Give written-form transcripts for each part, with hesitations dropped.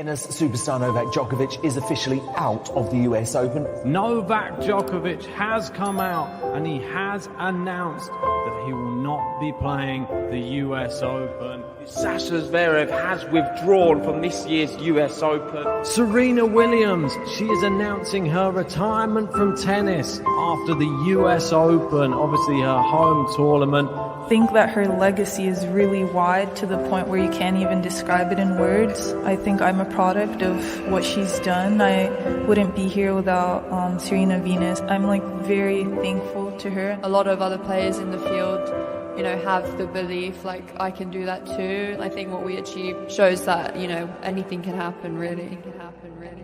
Tennis superstar Novak Djokovic is officially out of the US Open. Novak Djokovic has come out and he has announced that he will not be playing the US Open. Sasha Zverev has withdrawn from this year's US Open. Serena Williams, she is announcing her retirement from tennis after the US Open, obviously her home tournament. I think that her legacy is really wide to the point where you can't even describe it in words. I think I'm a product of what she's done. I wouldn't be here without Serena Venus. I'm very thankful to her. A lot of other players in the field, have the belief I can do that too. I think what we achieved shows that, anything can happen really.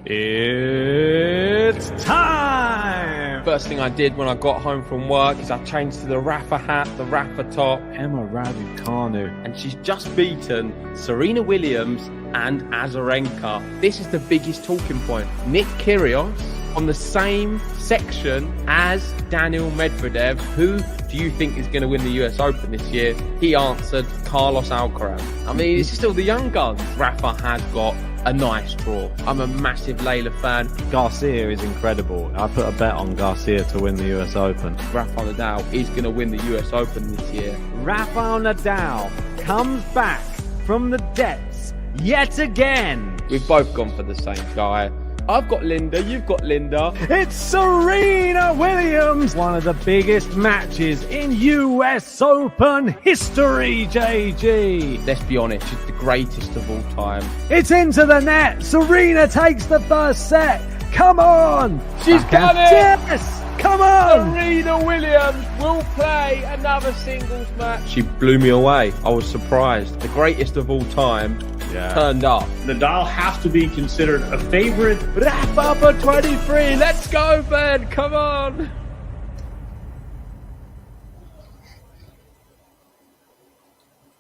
It's time! First thing I did when I got home from work is I changed to the Rafa hat, the Rafa top. Emma Raducanu. And she's just beaten Serena Williams and Azarenka. This is the biggest talking point. Nick Kyrgios on the same section as Daniel Medvedev. Who do you think is going to win the US Open this year? He answered Carlos Alcaraz. I mean, this is still the young guns. Rafa has got a nice draw. I'm a massive Layla fan. Garcia is incredible. I put a bet on Garcia to win the US Open. Rafael Nadal is going to win the US Open this year. Rafael Nadal comes back from the depths yet again. We've both gone for the same guy. I've got Linda, you've got Linda. It's Serena Williams! One of the biggest matches in US Open history, JG! Let's be honest, she's the greatest of all time. It's into the net! Serena takes the first set! Come on! She's done it! Yes! Come on! Serena Williams will play another singles match. She blew me away. I was surprised. The greatest of all time turned up. Nadal has to be considered a favorite. Rafa for 23. Let's go, Ben. Come on.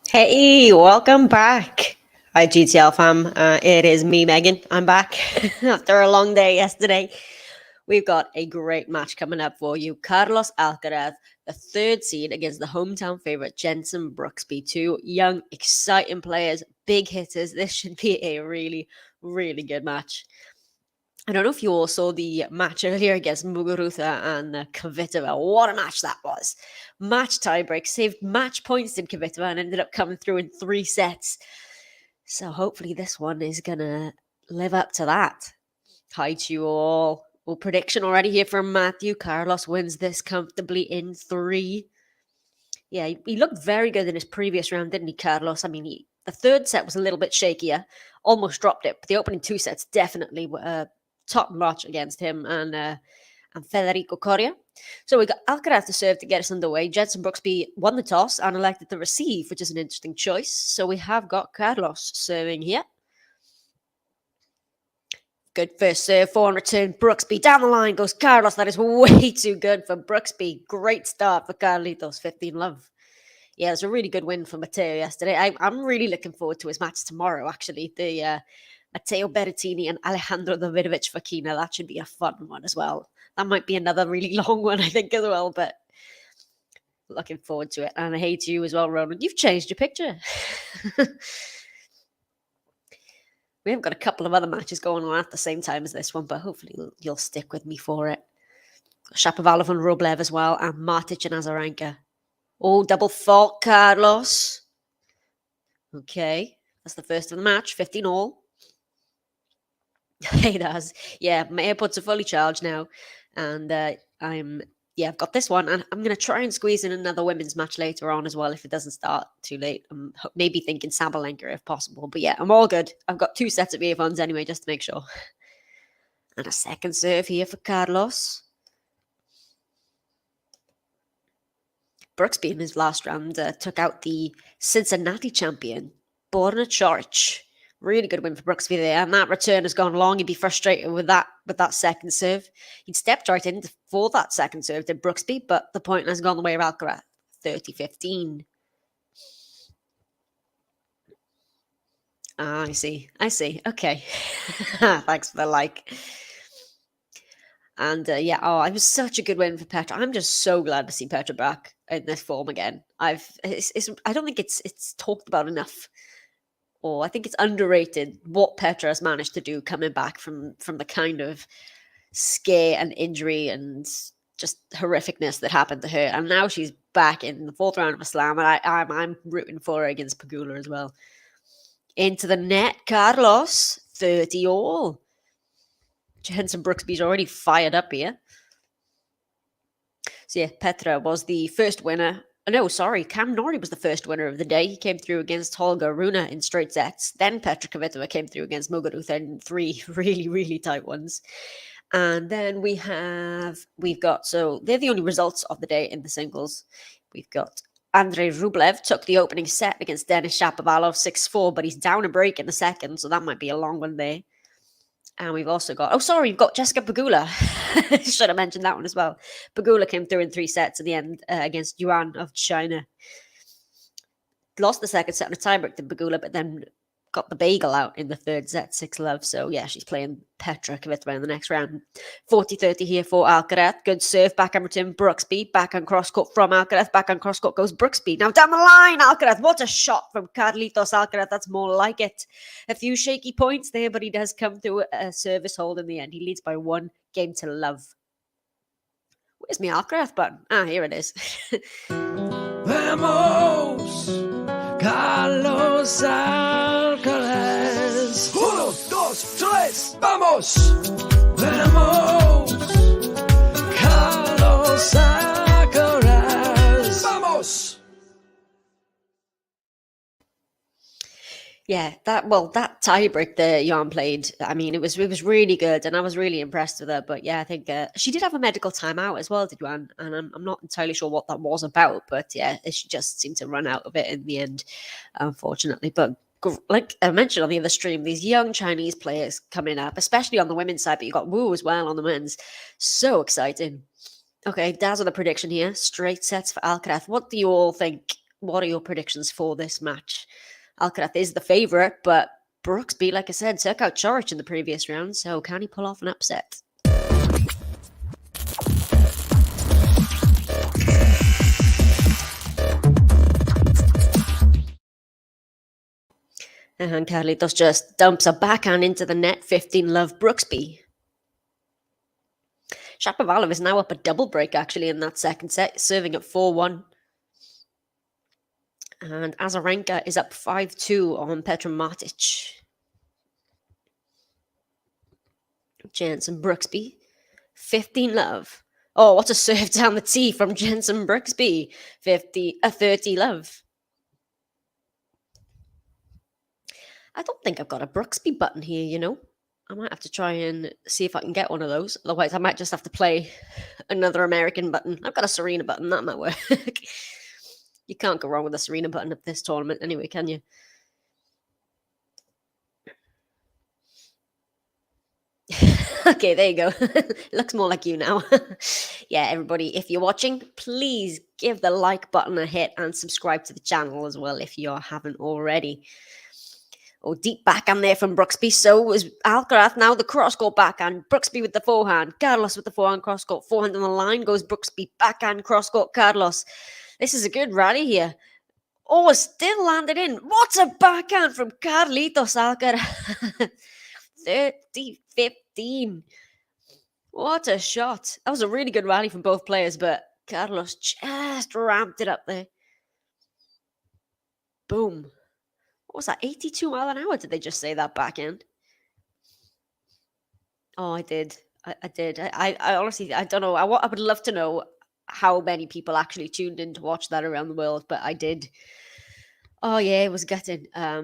Hey, welcome back. Hi, GTL fam. It is me, Megan. I'm back after a long day yesterday. We've got a great match coming up for you. Carlos Alcaraz, the third seed against the hometown favorite Jenson Brooksby. Two young, exciting players, big hitters. This should be a really, really good match. I don't know if you all saw the match earlier against Muguruza and Kvitova. What a match that was. Match tiebreak, saved match points in Kvitova and ended up coming through in 3 sets. So hopefully this one is going to live up to that. Hi to you all. Well, prediction already here from Matthew. Carlos wins this comfortably in 3. Yeah, he looked very good in his previous round, didn't he, Carlos? I mean, the third set was a little bit shakier. Almost dropped it. But the opening 2 sets definitely were top-notch against him and Federico Coria. So we got Alcaraz to serve to get us underway. Jenson Brooksby won the toss and elected to receive, which is an interesting choice. So we have got Carlos serving here. Good first serve, 4 return. Brooksby down the line goes Carlos. That is way too good for Brooksby. Great start for Carlitos, 15 love. Yeah, it was a really good win for Matteo yesterday. I'm really looking forward to his match tomorrow, actually. The Matteo Berrettini and Alejandro Davidovich Fokina. That should be a fun one as well. That might be another really long one, I think, as well. But looking forward to it. And I hate you as well, Ronan. You've changed your picture. We have got a couple of other matches going on at the same time as this one, but hopefully you'll stick with me for it. Shapovalov and Rublev as well, and Matic and Azarenka. Oh, double fault, Carlos. Okay, that's the first of the match, 15 all. He does. Yeah, my AirPods are fully charged now, and I've got this one, and I'm going to try and squeeze in another women's match later on as well if it doesn't start too late. I'm maybe thinking Sabalenka if possible, but yeah, I'm all good. I've got 2 sets of earphones anyway, just to make sure. And a second serve here for Carlos. Brooksby in his last round took out the Cincinnati champion, Borna Coric. Really good win for Brooksby there. And that return has gone long. He'd be frustrated with that second serve. He'd stepped right in for that second serve to Brooksby, but the point has gone the way of Alcaraz. 30-15. I see. Okay. Thanks for the like. And it was such a good win for Petra. I'm just so glad to see Petra back in this form again. I don't think it's talked about enough or I think it's underrated what Petra has managed to do coming back from the kind of scare and injury and just horrificness that happened to her. And now she's back in the fourth round of a slam, and I'm rooting for her against Pegula as well. Into the net, Carlos, 30 all. Jenson Brooksby's already fired up here. So yeah, Petra was the first winner. No, sorry, Cam Norrie was the first winner of the day. He came through against Holger Rune in straight sets. Then Petra Kvitova came through against Muguruza in 3 really, really tight ones. And then we've got, so they're the only results of the day in the singles. We've got Andrei Rublev took the opening set against Denis Shapovalov 6-4, but he's down a break in the second, so that might be a long one there. And we've also got, we've got Jessica Pegula. Should have mentioned that one as well. Pegula came through in 3 sets at the end against Yuan of China. Lost the second set in a tiebreak to Pegula, but then got the bagel out in the third set, 6-love. So yeah, she's playing Petra Kvitova in the next round. 40-30 here for Alcaraz. Good serve, backhand return, Brooksby. Backhand cross-court from Alcaraz. Backhand cross-court goes Brooksby. Now down the line, Alcaraz. What a shot from Carlitos Alcaraz. That's more like it. A few shaky points there, but he does come through a service hold in the end. He leads by 1 game to love. Where's my Alcaraz button? Here it is. Vamos, Carlos Alcaraz. 1, 2, 3, vamos. Vamos, Carlos Alcaraz. Vamos. Yeah, that tiebreak that Jan played, I mean, it was really good, and I was really impressed with her. But yeah, I think she did have a medical timeout as well, did Jan? And I'm not entirely sure what that was about, but yeah, she just seemed to run out of it in the end, unfortunately. But like I mentioned on the other stream, these young Chinese players coming up, especially on the women's side, but you got Wu as well on the men's. So exciting. Okay, Daz with a prediction here. Straight sets for Alcaraz. What do you all think? What are your predictions for this match? Alcaraz is the favourite, but Brooksby, like I said, took out Chorich in the previous round, so can he pull off an upset? And Carlitos just dumps a backhand into the net, 15-love Brooksby. Shapovalov is now up a double break, actually, in that second set, serving at 4-1. And Azarenka is up 5-2 on Petra Martic. Jenson Brooksby, 15-love. Oh, what a serve down the tee from Jenson Brooksby, 30-love. I don't think I've got a Brooksby button here, you know. I might have to try and see if I can get one of those. Otherwise, I might just have to play another American button. I've got a Serena button. That might work. You can't go wrong with a Serena button at this tournament anyway, can you? Okay, there you go. Looks more like you now. Yeah, everybody, if you're watching, please give the like button a hit and subscribe to the channel as well if you haven't already. Oh, deep backhand there from Brooksby. So was Alcaraz. Now the cross-court backhand. Brooksby with the forehand. Carlos with the forehand cross-court. Forehand on the line goes Brooksby. Backhand cross-court Carlos. This is a good rally here. Oh, still landed in. What a backhand from Carlitos Alcaraz. 30-15. What a shot. That was a really good rally from both players, but Carlos just ramped it up there. Boom. What was that? 82 mile an hour? Did they just say that backhand? Oh, I did. I did. I honestly, I don't know. I would love to know how many people actually tuned in to watch that around the world, but I did. Oh yeah, it was gutting. I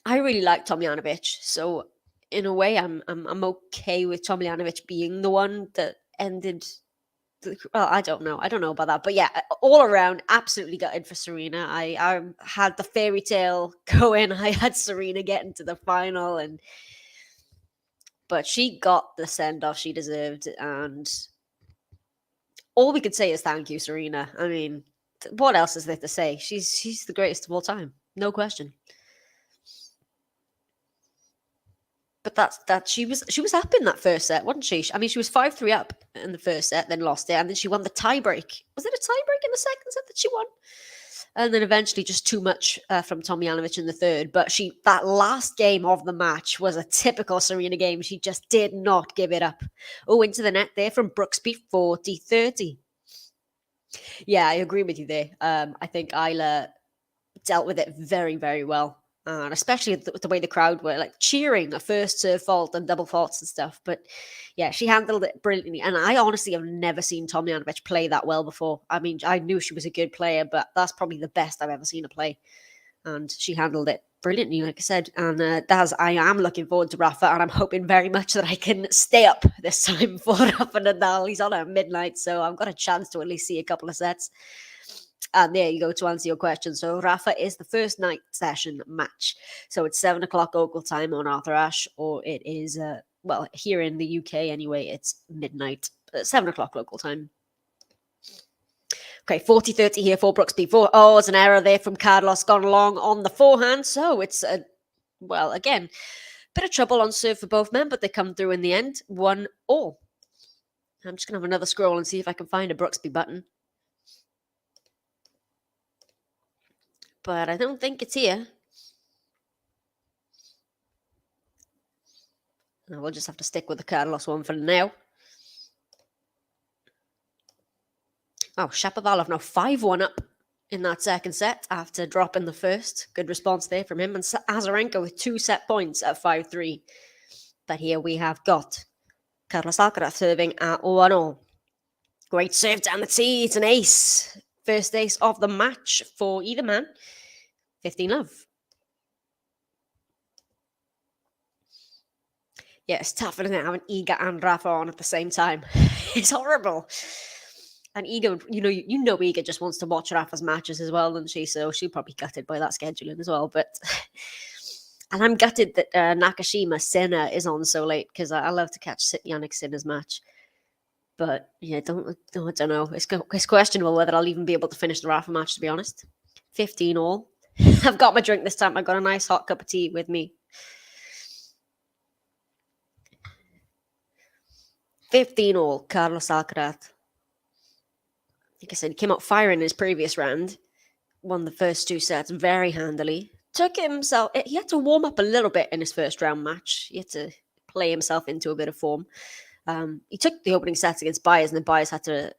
really like Tomljanovic, so in a way, I'm okay with Tomljanovic being the one that ended. Well, I don't know about that, but yeah, all around, absolutely gutted for Serena. I had the fairy tale going. I had Serena getting to the final, but she got the send off she deserved, and all we could say is thank you, Serena. I mean, what else is there to say? She's the greatest of all time, no question. But that she was up in that first set, wasn't she? I mean, she was 5-3 up in the first set, then lost it, and then she won the tiebreak. Was it a tiebreak in the second set that she won? And then eventually just too much from Tomljanovic in the third. But that last game of the match was a typical Serena game. She just did not give it up. Oh, into the net there from Brooksby, 40-30. Yeah, I agree with you there. I think Isla dealt with it very, very well. And especially the way the crowd were like cheering a first serve fault and double faults and stuff. But yeah, she handled it brilliantly. And I honestly have never seen Tomljanovic play that well before. I mean, I knew she was a good player, but that's probably the best I've ever seen her play. And she handled it brilliantly, like I said. And I am looking forward to Rafa, and I'm hoping very much that I can stay up this time for Rafa Nadal. He's on at midnight, so I've got a chance to at least see a couple of sets. And there you go, to answer your question. So Rafa is the first night session match. So it's 7 o'clock local time on Arthur Ashe, or it is, here in the UK anyway, it's midnight, 7 o'clock local time. Okay, 40-30 here for Brooksby. It's an error there from Carlos, gone along on the forehand. So it's, again, bit of trouble on serve for both men, but they come through in the end, 1-1. I'm just going to have another scroll and see if I can find a Brooksby button. But I don't think it's here. We'll just have to stick with the Carlos one for now. Oh, Shapovalov now 5-1 up in that second set after dropping the first. Good response there from him. And Azarenka with 2 set points at 5-3. But here we have got Carlos Alcaraz serving at 1-0. Great serve down the tee. It's an ace. First ace of the match for either man. 15-love. Yeah, it's tough, isn't it, having Iga and Rafa on at the same time? It's horrible. And Iga, you know Iga just wants to watch Rafa's matches as well, doesn't she? So she'll probably gutted by that scheduling as well. But and I'm gutted that Nakashima Sinner is on so late, because I love to catch Yannick Sinner's match. But yeah, I don't know. It's questionable whether I'll even be able to finish the Rafa match, to be honest. 15-all. I've got my drink this time. I've got a nice hot cup of tea with me. 15-all, Carlos Alcaraz. Like I said, he came out firing in his previous round. Won the first 2 sets very handily. He had to warm up a little bit in his first round match. He had to play himself into a bit of form. He took the opening sets against Baez, and then Baez had to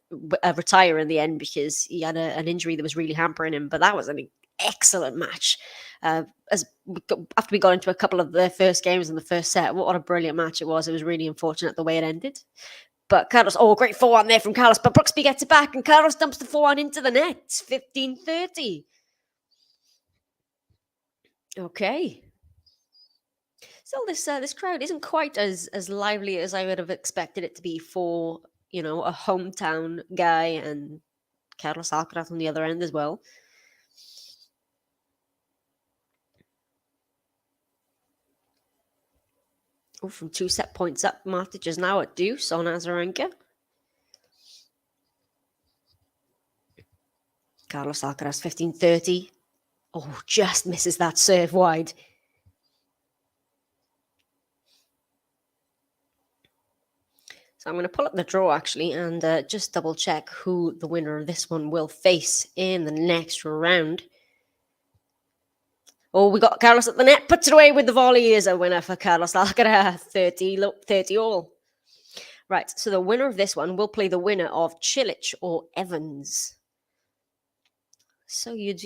retire in the end because he had an injury that was really hampering him. But that was an excellent match. After we got into a couple of the first games in the first set, what a brilliant match it was. It was really unfortunate the way it ended. But Carlos, great forehand there from Carlos. But Brooksby gets it back, and Carlos dumps the forehand into the net. 15-30. Okay. So this crowd isn't quite as lively as I would have expected it to be for, a hometown guy, and Carlos Alcaraz on the other end as well. From 2 set points up, Matic is now at deuce on Azarenka. Carlos Alcaraz, 15-30. Just misses that serve wide. So I'm going to pull up the draw, actually, and just double check who the winner of this one will face in the next round. We got Carlos at the net, puts it away with the volley. Is a winner for Carlos Alcaraz, 30-all. Right, so the winner of this one will play the winner of Cilic or Evans. So you'd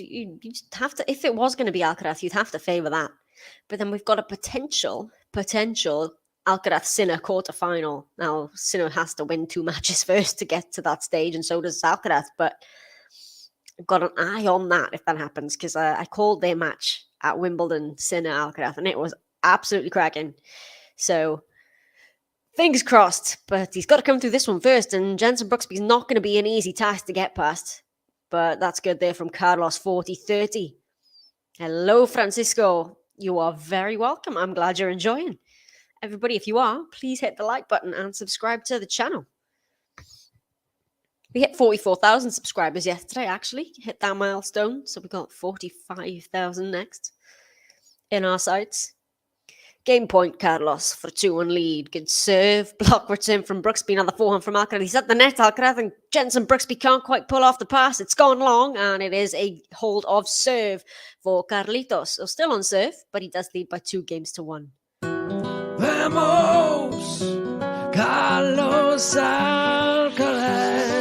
have to, if it was going to be Alcaraz, you'd have to favour that. But then we've got a potential Alcaraz-Sinner quarterfinal. Now, Sinner has to win 2 matches first to get to that stage, and so does Alcaraz. But I've got an eye on that if that happens, because I called their match at Wimbledon, Sinner Alcaraz, and it was absolutely cracking. So fingers crossed, but he's got to come through this one first, and Jenson Brooksby's not going to be an easy task to get past. But that's good there from Carlos, 40-30. Hello, Francisco. You are very welcome. I'm glad you're enjoying. Everybody, if you are, please hit the like button and subscribe to the channel. We hit 44,000 subscribers yesterday, actually. Hit that milestone. So we got 45,000 next in our sites. Game point, Carlos, for 2-1 lead. Good serve. Block return from Brooksby. Another forehand from Alcaraz. He's at the net, Alcaraz, and Jenson. Brooksby can't quite pull off the pass. It's gone long, and it is a hold of serve for Carlitos. So still on serve, but he does lead by 2-1. Vamos, Carlos Alcaraz.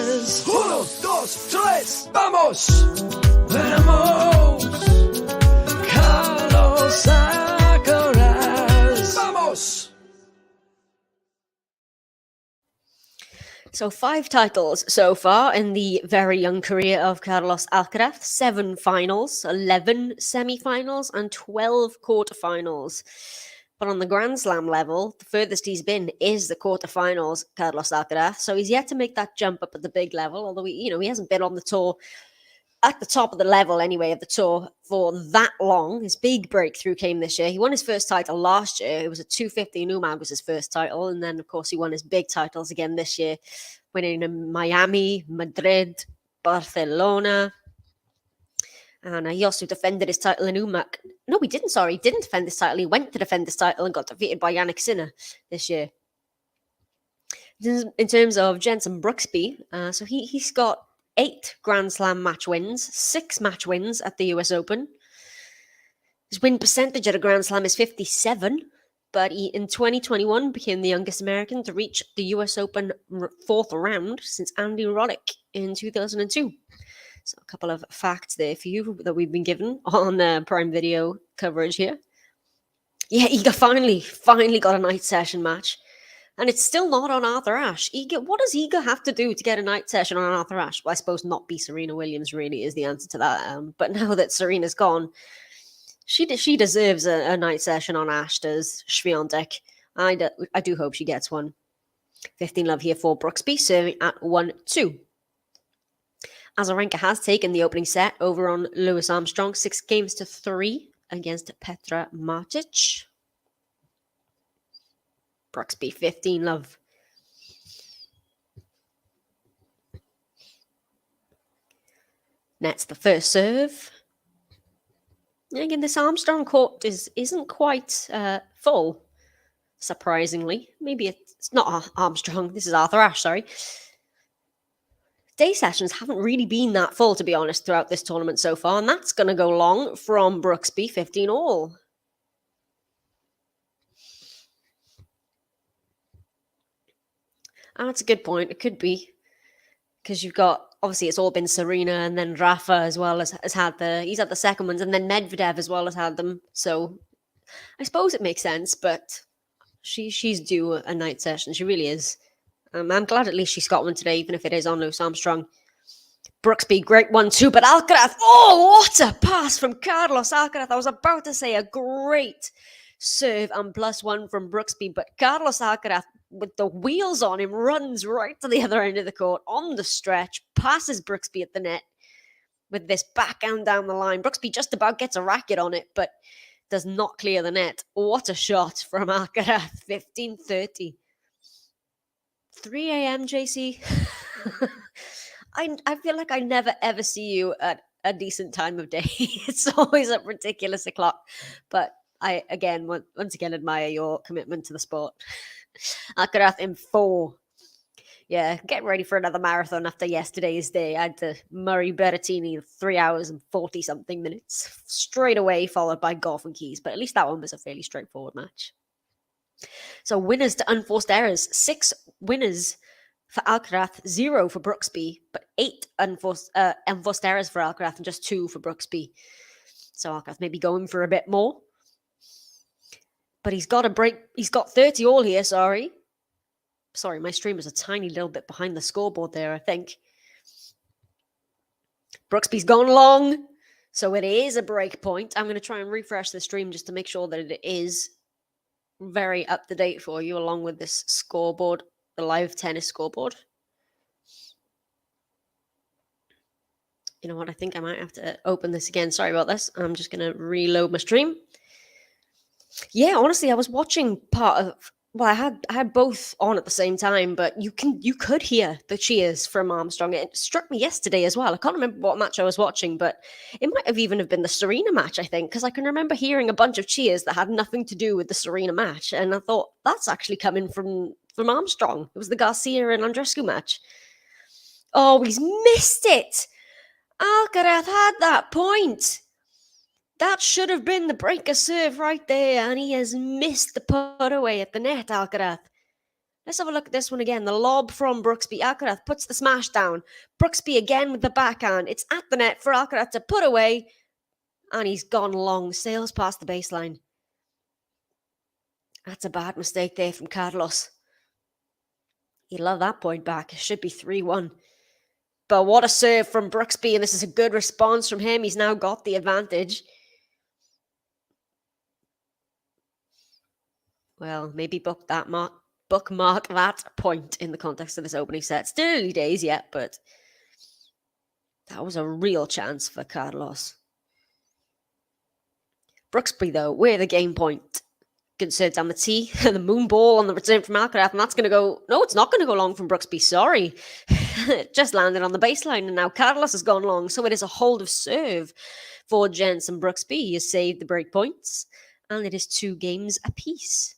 1, 2, 3, vamos. Vamos, Carlos Alcaraz. Vamos. So 5 titles so far in the very young career of Carlos Alcaraz. 7 finals, 11 semi-finals, and 12 quarterfinals. But on the Grand Slam level, the furthest he's been is the quarterfinals, Carlos Alcaraz. So he's yet to make that jump up at the big level, although he hasn't been on the tour at the top of the level anyway of the tour for that long. His big breakthrough came this year. He won his first title last year. It was a 250 in Umag was his first title. And then, of course, he won his big titles again this year, winning in Miami, Madrid, Barcelona. And he also defended his title in Umag. No, he didn't, sorry. He didn't defend his title. He went to defend his title and got defeated by Yannick Sinner this year. In terms of Jenson Brooksby, so he's got 8 Grand Slam match wins, 6 match wins at the US Open. His win percentage at a Grand Slam is 57, but he in 2021 became the youngest American to reach the US Open 4th round since Andy Roddick in 2002. So a couple of facts there for you that we've been given on Prime Video coverage here. Yeah, Iga finally got a night session match. And it's still not on Arthur Ashe. What does Iga have to do to get a night session on Arthur Ashe? Well, I suppose not be Serena Williams really is the answer to that. But now that Serena's gone, she deserves a night session on Ashe, does Swiatek. I do hope she gets one. 15 love here for Brooksby, serving at 1-2. Azarenka has taken the opening set over on Louis Armstrong, 6-3 against Petra Martic. Brooksby, 15 love. Nets the first serve. And again, this Armstrong court isn't quite full, surprisingly. Maybe it's not Armstrong. This is Arthur Ashe, sorry. Day sessions haven't really been that full, to be honest, throughout this tournament so far. And that's going to go long from Brooksby, 15 all. And that's a good point. It could be because you've got, obviously it's all been Serena and then Rafa as well has had he's had the second ones, and then Medvedev as well has had them. So I suppose it makes sense, but she's due a night session. She really is. I'm glad at least she's got one today, even if it is on Louis Armstrong. Brooksby, great 1-2, but Alcaraz, oh, what a pass from Carlos Alcaraz. I was about to say a great serve and +1 from Brooksby, but Carlos Alcaraz, with the wheels on him, runs right to the other end of the court on the stretch, passes Brooksby at the net with this backhand down the line. Brooksby just about gets a racket on it, but does not clear the net. What a shot from Alcaraz, 15-30. 3 a.m., JC. I feel like I never, ever see you at a decent time of day. It's always at ridiculous o'clock. But I, again, once again, admire your commitment to the sport. Alcaraz in 4. Yeah, getting ready for another marathon after yesterday's day. I had the Murray Berrettini 3 hours and 40-something minutes straight away, followed by golf and keys. But at least that one was a fairly straightforward match. So winners to unforced errors. 6 winners for Alcaraz, 0 for Brooksby, but 8 unforced errors for Alcaraz and just 2 for Brooksby. So Alcaraz maybe going for a bit more. But he's got a break. He's got 30 all here, sorry. Sorry, my stream is a tiny little bit behind the scoreboard there, I think. Brooksby's gone long, so it is a break point. I'm going to try and refresh the stream just to make sure that it is very up to date for you, along with this scoreboard, the live tennis scoreboard. You know what? I think I might have to open this again. Sorry about this. I'm just going to reload my stream. Yeah, honestly, I was watching part of well, I had both on at the same time, but you could hear the cheers from Armstrong. It struck me yesterday as well. I can't remember what match I was watching, but it might have even have been the Serena match, I think, because I can remember hearing a bunch of cheers that had nothing to do with the Serena match, and I thought that's actually coming from Armstrong. It was the Garcia and Andreescu match. Oh, he's missed it. Alcaraz had that point. That should have been the breaker serve right there, and he has missed the put away at the net, Alcaraz. Let's have a look at this one again. The lob from Brooksby. Alcaraz puts the smash down. Brooksby again with the backhand. It's at the net for Alcaraz to put away, and he's gone long, sails past the baseline. That's a bad mistake there from Carlos. He'd love that point back. It should be 3-1. But what a serve from Brooksby, and this is a good response from him. He's now got the advantage. Well, maybe bookmark that point in the context of this opening set. Still early days yet, but that was a real chance for Carlos. Brooksby, though, with the game point. Good serve down the tee. The moon ball on the return from Alcaraz, and that's going to go... No, it's not going to go long from Brooksby, sorry. It just landed on the baseline, and now Carlos has gone long, so it is a hold of serve for Jenson. Brooksby. He has saved the break points, and it is 2 games apiece.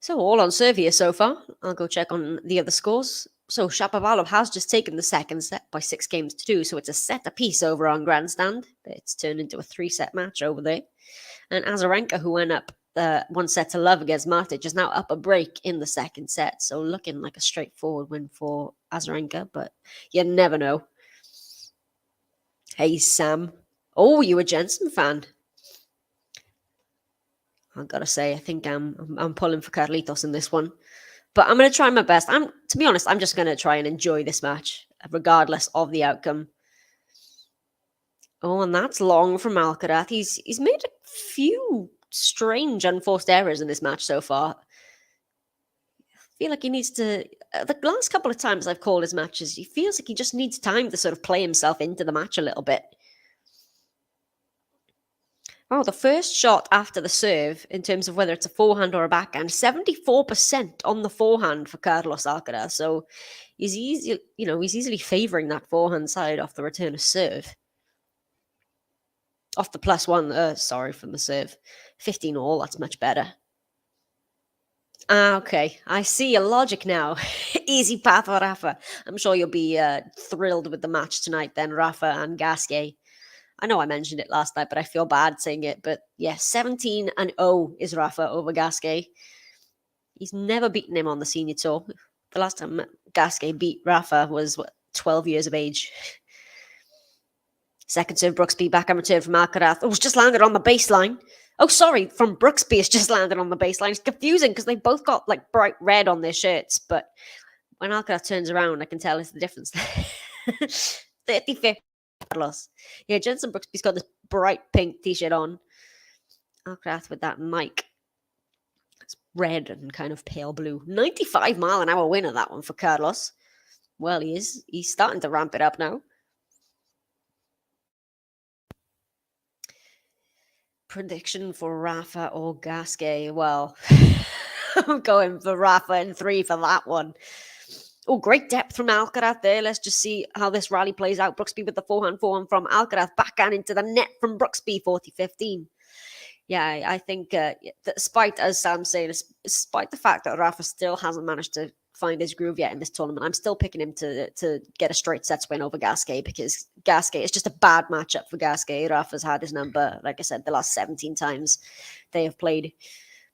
So all on serve here so far. I'll go check on the other scores. So Shapovalov has just taken the second set by 6 games to 2. So it's a set apiece over on Grandstand. It's turned into a 3-set match over there. And Azarenka, who went up 1-0 against Matic, is now up a break in the second set. So looking like a straightforward win for Azarenka, but you never know. Hey, Sam. Oh, you a Jenson fan? I've got to say, I think I'm pulling for Carlitos in this one. But I'm going to try my best. To be honest, I'm just going to try and enjoy this match, regardless of the outcome. Oh, and that's long from Alcaraz. He's made a few strange unforced errors in this match so far. I feel like he needs to... the last couple of times I've called his matches, he feels like he just needs time to sort of play himself into the match a little bit. Oh, the first shot after the serve, in terms of whether it's a forehand or a backhand, 74% on the forehand for Carlos Alcaraz. So he's easily favouring that forehand side off the return of serve. Off the +1, from the serve. 15 all, that's much better. Okay, I see your logic now. Easy path for Rafa. I'm sure you'll be thrilled with the match tonight then, Rafa and Gasquet. I know I mentioned it last night, but I feel bad saying it. But yeah, 17-0 is Rafa over Gasquet. He's never beaten him on the senior tour. The last time Gasquet beat Rafa was 12 years of age. Second serve, Brooksby, backhand return from Alcaraz. Oh, it's just landed on the baseline. Oh, sorry, from Brooksby, it's just landed on the baseline. It's confusing because they both got like bright red on their shirts, but when Alcaraz turns around, I can tell it's the difference. 35th. Carlos. Yeah, Jenson Brooksby's got this bright pink t-shirt on. Alcaraz with that Nike. It's red and kind of pale blue. 95-mile-an-hour winner, that one for Carlos. Well, he is. He's starting to ramp it up now. Prediction for Rafa or Gasquet? Well, I'm going for Rafa in 3 for that one. Oh, great depth from Alcaraz there. Let's just see how this rally plays out. Brooksby with the forehand from Alcaraz. Backhand into the net from Brooksby, 40-15. Yeah, I think despite, as Sam's saying, despite the fact that Rafa still hasn't managed to find his groove yet in this tournament, I'm still picking him to get a straight sets win over Gasquet, because Gasquet is just a bad matchup for Gasquet. Rafa's had his number, like I said, the last 17 times they have played.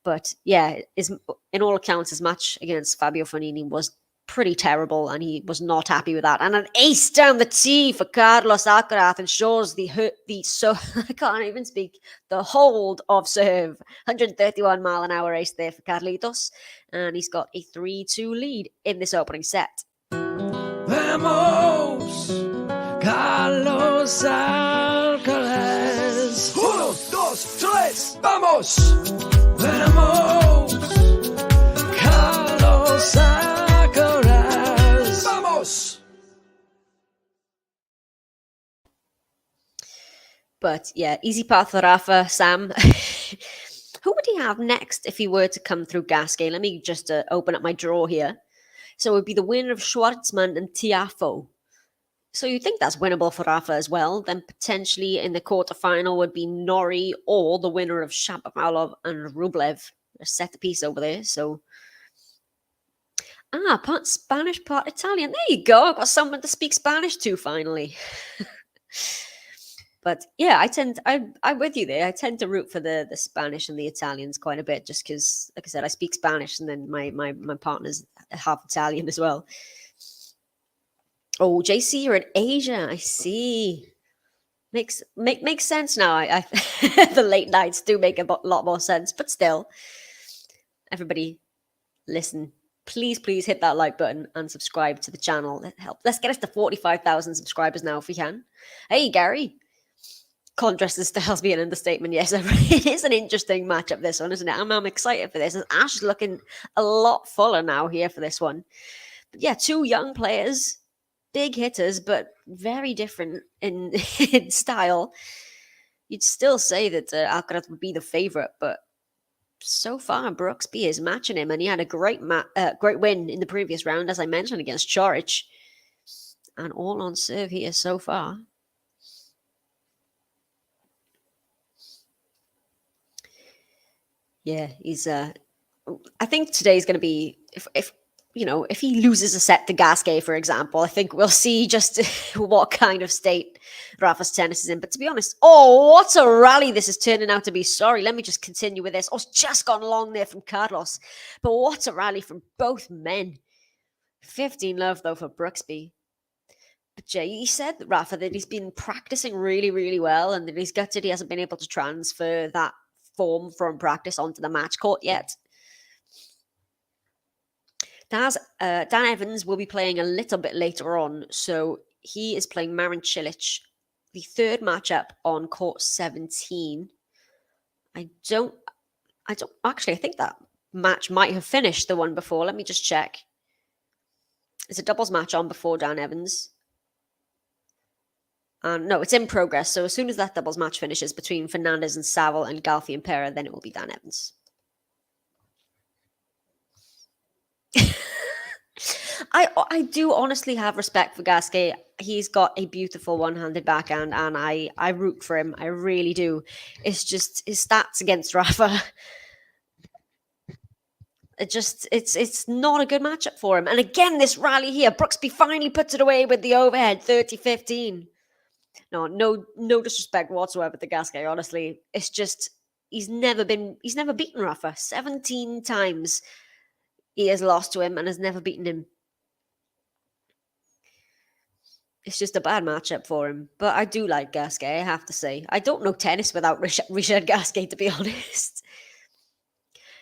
But yeah, in all accounts, his match against Fabio Fognini was pretty terrible, and he was not happy with that. And an ace down the tee for Carlos Alcaraz ensures I can't even speak, the hold of serve. 131-mile-an-hour ace there for Carlitos, and he's got a 3-2 lead in this opening set. Vamos, Carlos Alcaraz. 1, 2, 3, vamos. Vamos, Carlos Alcaraz. But yeah, easy path for Rafa, Sam. Who would he have next if he were to come through Gasquet? Let me just open up my drawer here. So it would be the winner of Schwartzman and Tiafoe. So you think that's winnable for Rafa as well? Then potentially in the quarterfinal would be Norrie or the winner of Shapovalov and Rublev. A set the piece over there. So part Spanish, part Italian. There you go. I've got someone to speak Spanish to finally. But yeah, I'm with you there. I tend to root for the Spanish and the Italians quite a bit, just because, like I said, I speak Spanish, and then my partner's half Italian as well. Oh, JC, you're in Asia. I see. Makes sense now. I the late nights do make a lot more sense, but still, everybody, listen. Please hit that like button and subscribe to the channel. Let's get us to 45,000 subscribers now if we can. Hey, Gary. Contrasted styles being an understatement. Yes, it is an interesting matchup, this one, isn't it? I'm excited for this. Ash is looking a lot fuller now here for this one. But yeah, two young players. Big hitters, but very different in style. You'd still say that Alcaraz would be the favourite, but so far Brooksby is matching him, and he had a great win in the previous round, as I mentioned, against Chorich. And all on serve here so far. Yeah, he's. I think today's going to be if he loses a set to Gasquet, for example, I think we'll see just what kind of state Rafa's tennis is in. But to be honest, what a rally this is turning out to be. Sorry, let me just continue with this. It's just gone long there from Carlos. But what a rally from both men. 15 love, though, for Brooksby. But Jay, he said, Rafa, that he's been practicing really, really well, and that he's gutted he hasn't been able to transfer that form from practice onto the match court yet. Dan Evans will be playing a little bit later on, so he is playing Marin Cilic, the third matchup on court 17. I think that match might have finished the one before. Let me just check. It's a doubles match on before Dan Evans. No, it's in progress. So as soon as that doubles match finishes between Fernandez and Saville and Galfi and Pera, then it will be Dan Evans. I do honestly have respect for Gasquet. He's got a beautiful one-handed backhand, and I root for him. I really do. It's just his stats against Rafa. It's not a good matchup for him. And again, this rally here, Brooksby finally puts it away with the overhead, 30-15. No disrespect whatsoever to Gasquet, honestly. It's just he's never beaten Rafa. 17 times he has lost to him and has never beaten him. It's just a bad matchup for him. But I do like Gasquet, I have to say. I don't know tennis without Richard Gasquet, to be honest.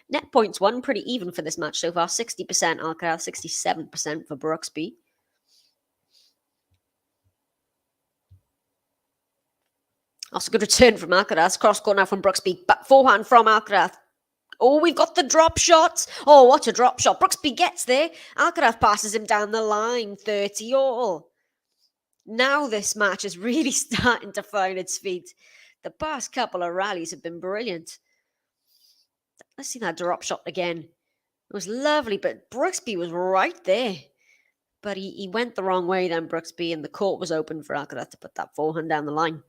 Net points won pretty even for this match so far. 60% Alcaraz, 67% for Brooksby. Also good return from Alcaraz. Cross court now from Brooksby. Back forehand from Alcaraz. Oh, we've got the drop shot. Oh, what a drop shot. Brooksby gets there. Alcaraz passes him down the line. 30-all. Now this match is really starting to find its feet. The past couple of rallies have been brilliant. Let's see that drop shot again. It was lovely, but Brooksby was right there. But he went the wrong way then, Brooksby, and the court was open for Alcaraz to put that forehand down the line.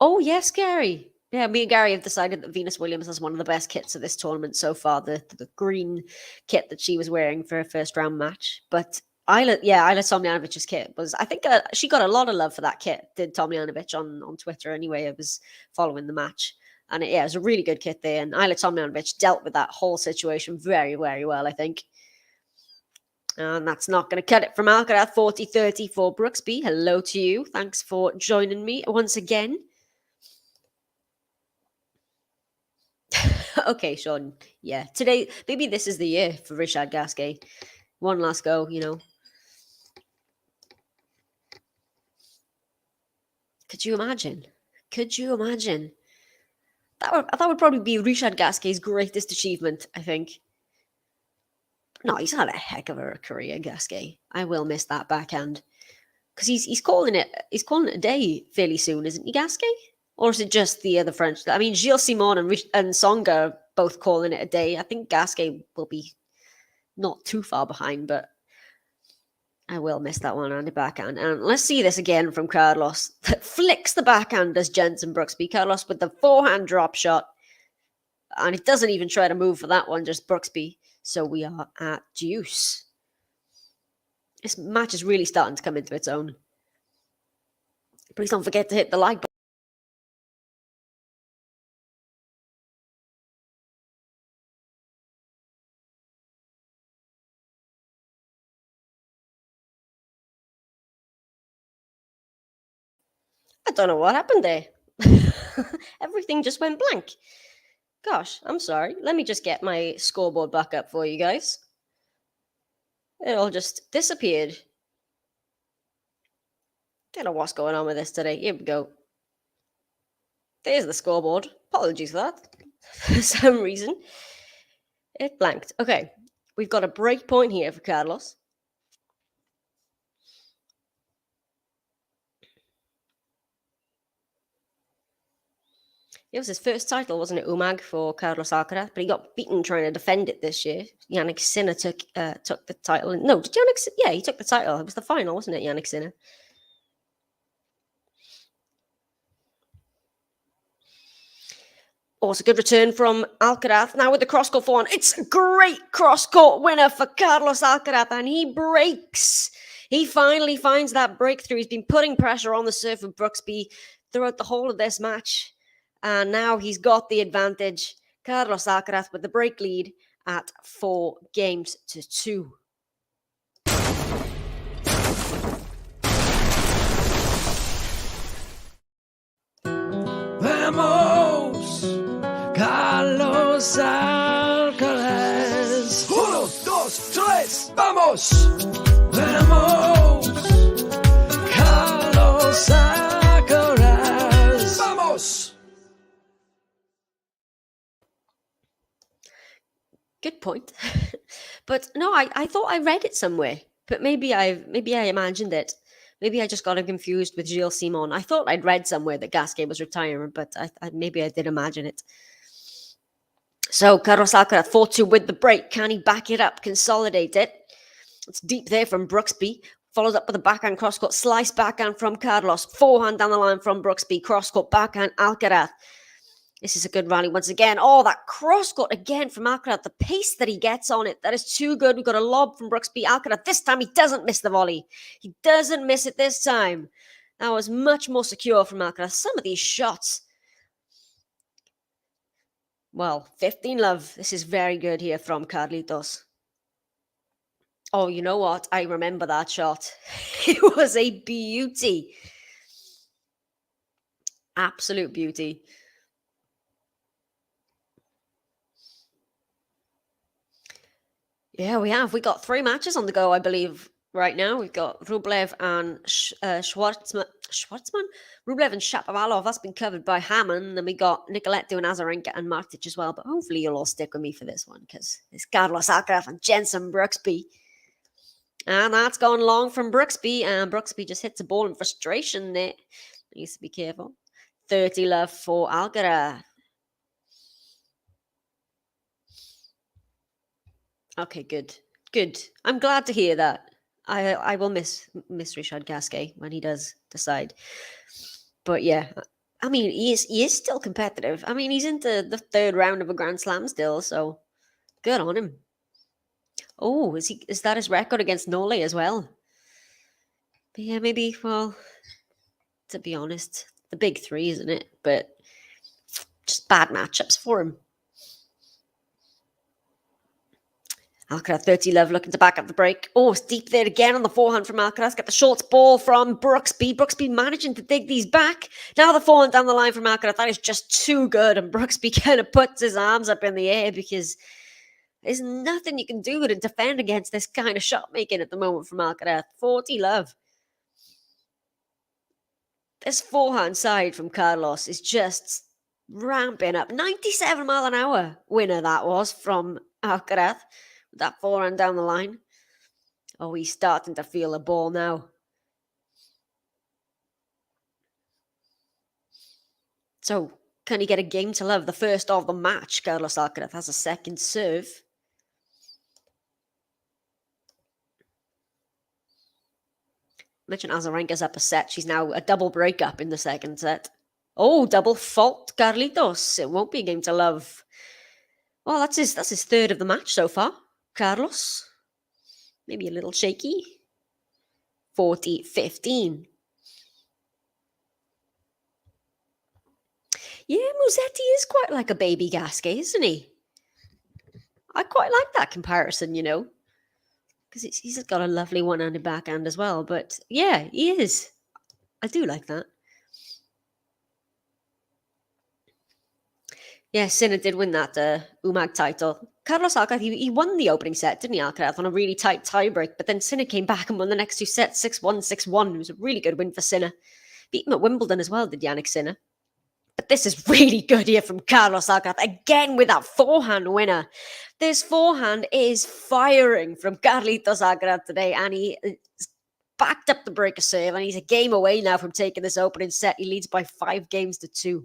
Oh, yes, Gary. Yeah, me and Gary have decided that Venus Williams has one of the best kits of this tournament so far. The green kit that she was wearing for her first round match. But Ayla Tomljanovic's kit was, I think she got a lot of love for that kit, did Tomljanovic on Twitter anyway. I was following the match. And it was a really good kit there. And Ayla Tomljanovic dealt with that whole situation very, very well, I think. And that's not going to cut it from Alcaraz. 40-30 for Brooksby. Hello to you. Thanks for joining me once again. Okay, Sean. Yeah, today, maybe this is the year for Richard Gasquet. One last go, Could you imagine? That would probably be Richard Gasquet's greatest achievement, I think. No, he's had a heck of a career, Gasquet. I will miss that backhand. Because he's calling it a day fairly soon, isn't he, Gasquet? Or is it just the other French? I mean, Gilles Simon and Tsonga are both calling it a day. I think Gasquet will be not too far behind, but I will miss that one on the backhand. And let's see this again from Carlos. Flicks the backhand as Jenson Brooksby. Carlos with the forehand drop shot. And it doesn't even try to move for that one, just Brooksby. So we are at deuce. This match is really starting to come into its own. Please don't forget to hit the like button. I don't know what happened there. Everything just went blank. Gosh, I'm sorry. Let me just get my scoreboard back up for you guys. It all just disappeared. Don't know what's going on with this today. Here we go. There's the scoreboard. Apologies for that. For some reason, it blanked. Okay, we've got a break point here for Carlos. It was his first title, wasn't it, Umag, for Carlos Alcaraz? But he got beaten trying to defend it this year. Yannick Sinner took the title. No, did Yannick? Yeah, he took the title. It was the final, wasn't it, Yannick Sinner? Also, good return from Alcaraz. Now with the cross-court forehand. It's a great cross-court winner for Carlos Alcaraz, and he breaks. He finally finds that breakthrough. He's been putting pressure on the serve of Brooksby throughout the whole of this match. And now he's got the advantage. Carlos Alcaraz with the break lead at 4-2. Vamos, Carlos Alcaraz. 1, 2, 3, vamos. Vamos, Carlos Alcaraz. Vamos. Good point. But no, I thought I read it somewhere. But maybe I imagined it. Maybe I just got him confused with Gilles Simon. I thought I'd read somewhere that Gasquet was retiring, but maybe I did imagine it. So Carlos Alcaraz 4-2 with the break. Can he back it up, consolidate it? It's deep there from Brooksby. Followed up with a backhand cross-court. Slice backhand from Carlos. Forehand down the line from Brooksby. Cross-court backhand Alcaraz. This is a good rally once again. Oh, that cross-court again from Alcaraz. The pace that he gets on it, that is too good. We've got a lob from Brooksby. Alcaraz, this time he doesn't miss the volley. He doesn't miss it this time. That was much more secure from Alcaraz. Some of these shots. Well, 15-love. This is very good here from Carlitos. Oh, you know what? I remember that shot. It was a beauty. Absolute beauty. Yeah, we have. We got 3 matches on the go, I believe, right now. We've got Rublev and Schwartzman. Rublev and Shapovalov. That's been covered by Hammond. Then we got Nicoletto and Azarenka and Martic as well. But hopefully you'll all stick with me for this one because it's Carlos Alcaraz and Jenson Brooksby. And that's gone long from Brooksby. And Brooksby just hits a ball in frustration there. Needs to be careful. 30-love for Alcaraz. Okay, good. Good. I'm glad to hear that. I will miss Richard Gasquet when he does decide. But yeah, I mean, he is still competitive. I mean, he's into the 3rd round of a Grand Slam still, so good on him. Oh, is that his record against Nole as well? But yeah, maybe, well, to be honest, the big 3, isn't it? But just bad matchups for him. Alcaraz 30-love looking to back up the break. Oh, it's deep there again on the forehand from Alcaraz. Got the short ball from Brooksby. Brooksby managing to dig these back. Now the forehand down the line from Alcaraz. That is just too good. And Brooksby kind of puts his arms up in the air because there's nothing you can do to defend against this kind of shot making at the moment from Alcaraz. 40-love. This forehand side from Carlos is just ramping up. 97 mile an hour winner that was from Alcaraz. That forehand down the line. Oh, he's starting to feel the ball now. So, can he get a game to love? The first of the match. Carlos Alcaraz has a second serve. Mentioned Azarenka's up a set. She's now a double breakup in the second set. Oh, double fault, Carlitos. It won't be a game to love. Well, that's his third of the match so far. Carlos. Maybe a little shaky. 40-15. Yeah, Musetti is quite like a baby Gasquet, isn't he? I quite like that comparison, you know. Because he's got a lovely one-handed backhand as well. But yeah, he is. I do like that. Yeah, Sinner did win that UMAG title. Carlos Alcaraz, he won the opening set, didn't he, Alcaraz, on a really tight tiebreak. But then Sinner came back and won the next two sets, 6-1, 6-1. It was a really good win for Sinner. Beat him at Wimbledon as well, did Yannick Sinner. But this is really good here from Carlos Alcaraz. Again with that forehand winner. This forehand is firing from Carlitos Alcaraz today. And he backed up the breaker serve. And he's a game away now from taking this opening set. He leads by 5-2.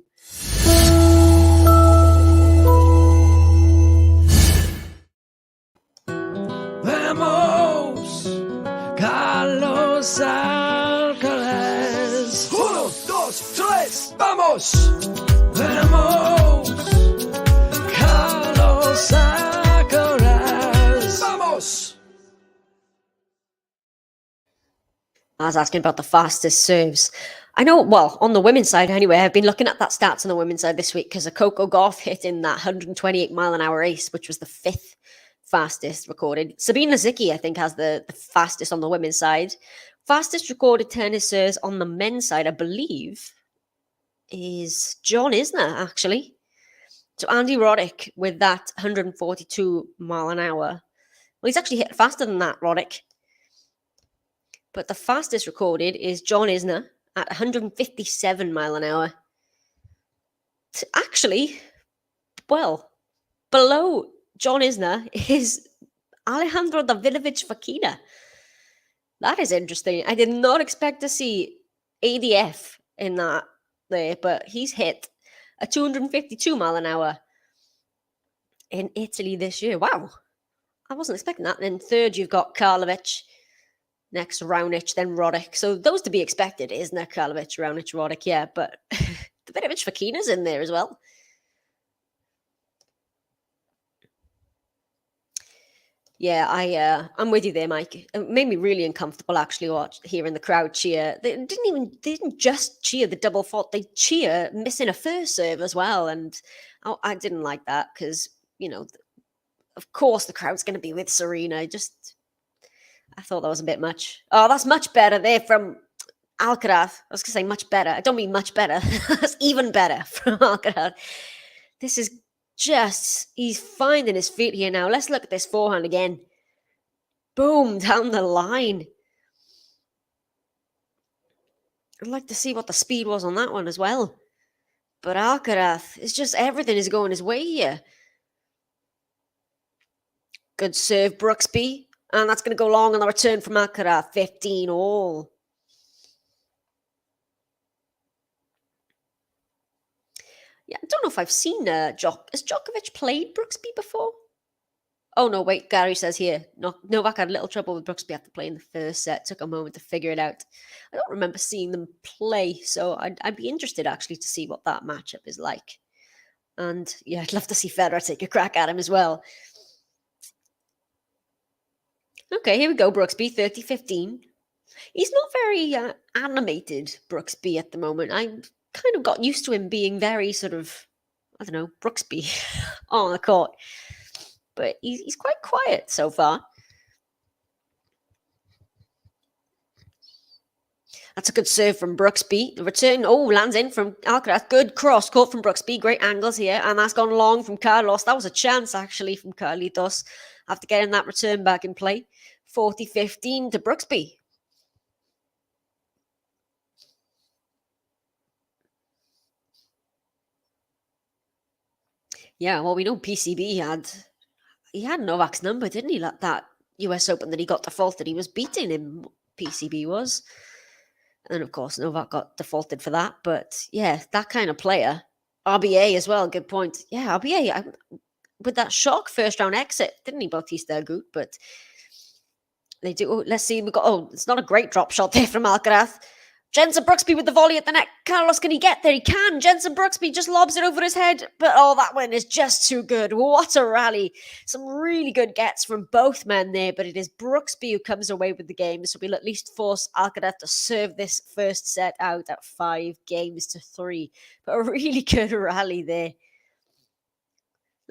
Vamos, Carlos Alcaraz. 1, 2, 3, vamos! Vamos, Carlos Alcaraz. Vamos! I was asking about the fastest serves. I know, well, on the women's side anyway, I've been looking at that stats on the women's side this week because Coco Gauff hit in that 128-mile-an-hour ace, which was the 5th fastest recorded. Sabine Lisicki, I think, has the fastest on the women's side. Fastest recorded tennis serves on the men's side, I believe, is John Isner, actually. So Andy Roddick with that 142-mile-an-hour. Well, he's actually hit faster than that, Roddick. But the fastest recorded is John Isner at 157-mile-an-hour. Actually, well, below John Isner is Alejandro Davidovich Fokina. That is interesting. I did not expect to see ADF in that there, but he's hit a 252-mile-an-hour in Italy this year. Wow. I wasn't expecting that. And then third, you've got Karlovic. Next, Raonic, then Roddick. So those to be expected, isn't there? Karlovic, Raonic, Roddick, yeah. But Davidovich Fokina's in there as well. Yeah, I'm with you there, Mike. It made me really uncomfortable actually hearing the crowd cheer. They didn't just cheer the double fault, they cheer missing a first serve as well. And I didn't like that because, you know, of course the crowd's going to be with Serena. I thought that was a bit much. Oh, that's much better there from Alcaraz. I was going to say much better. I don't mean much better. That's even better from Alcaraz. This is he's finding his feet here now. Let's look at this forehand again. Boom, down the line. I'd like to see what the speed was on that one as well. But Alcaraz, it's just everything is going his way here. Good serve, Brooksby. And that's going to go long on the return from Alcaraz. 15 all. Yeah, I don't know if I've seen has Djokovic played Brooksby before? Oh, no, wait. Gary says here, Novak had a little trouble with Brooksby after playing the first set. Took a moment to figure it out. I don't remember seeing them play, so I'd be interested, actually, to see what that matchup is like. And, yeah, I'd love to see Federer take a crack at him as well. Okay, here we go, Brooksby, 30-15. He's not very animated, Brooksby, at the moment. I kind of got used to him being very sort of, I don't know, Brooksby on the court. But he's quite quiet so far. That's a good serve from Brooksby. The return, lands in from Alcaraz. Good cross court from Brooksby. Great angles here. And that's gone long from Carlos. That was a chance, actually, from Carlitos after getting that return back in play. 40-15 to Brooksby. Yeah, well, we know PCB had Novak's number, didn't he? Like that US Open that he got defaulted. He was beating him, PCB was. And of course, Novak got defaulted for that. But yeah, that kind of player, RBA as well, good point. Yeah, RBA, with that shock first round exit, didn't he, Bautista Agut? But they do. Let's see. We got. Oh, it's not a great drop shot there from Alcaraz. Jenson Brooksby with the volley at the net. Carlos, can he get there? He can. Jenson Brooksby just lobs it over his head. But that win is just too good. What a rally. Some really good gets from both men there. But it is Brooksby who comes away with the game. So we'll at least force Alcaraz to serve this first set out at 5-3. But a really good rally there.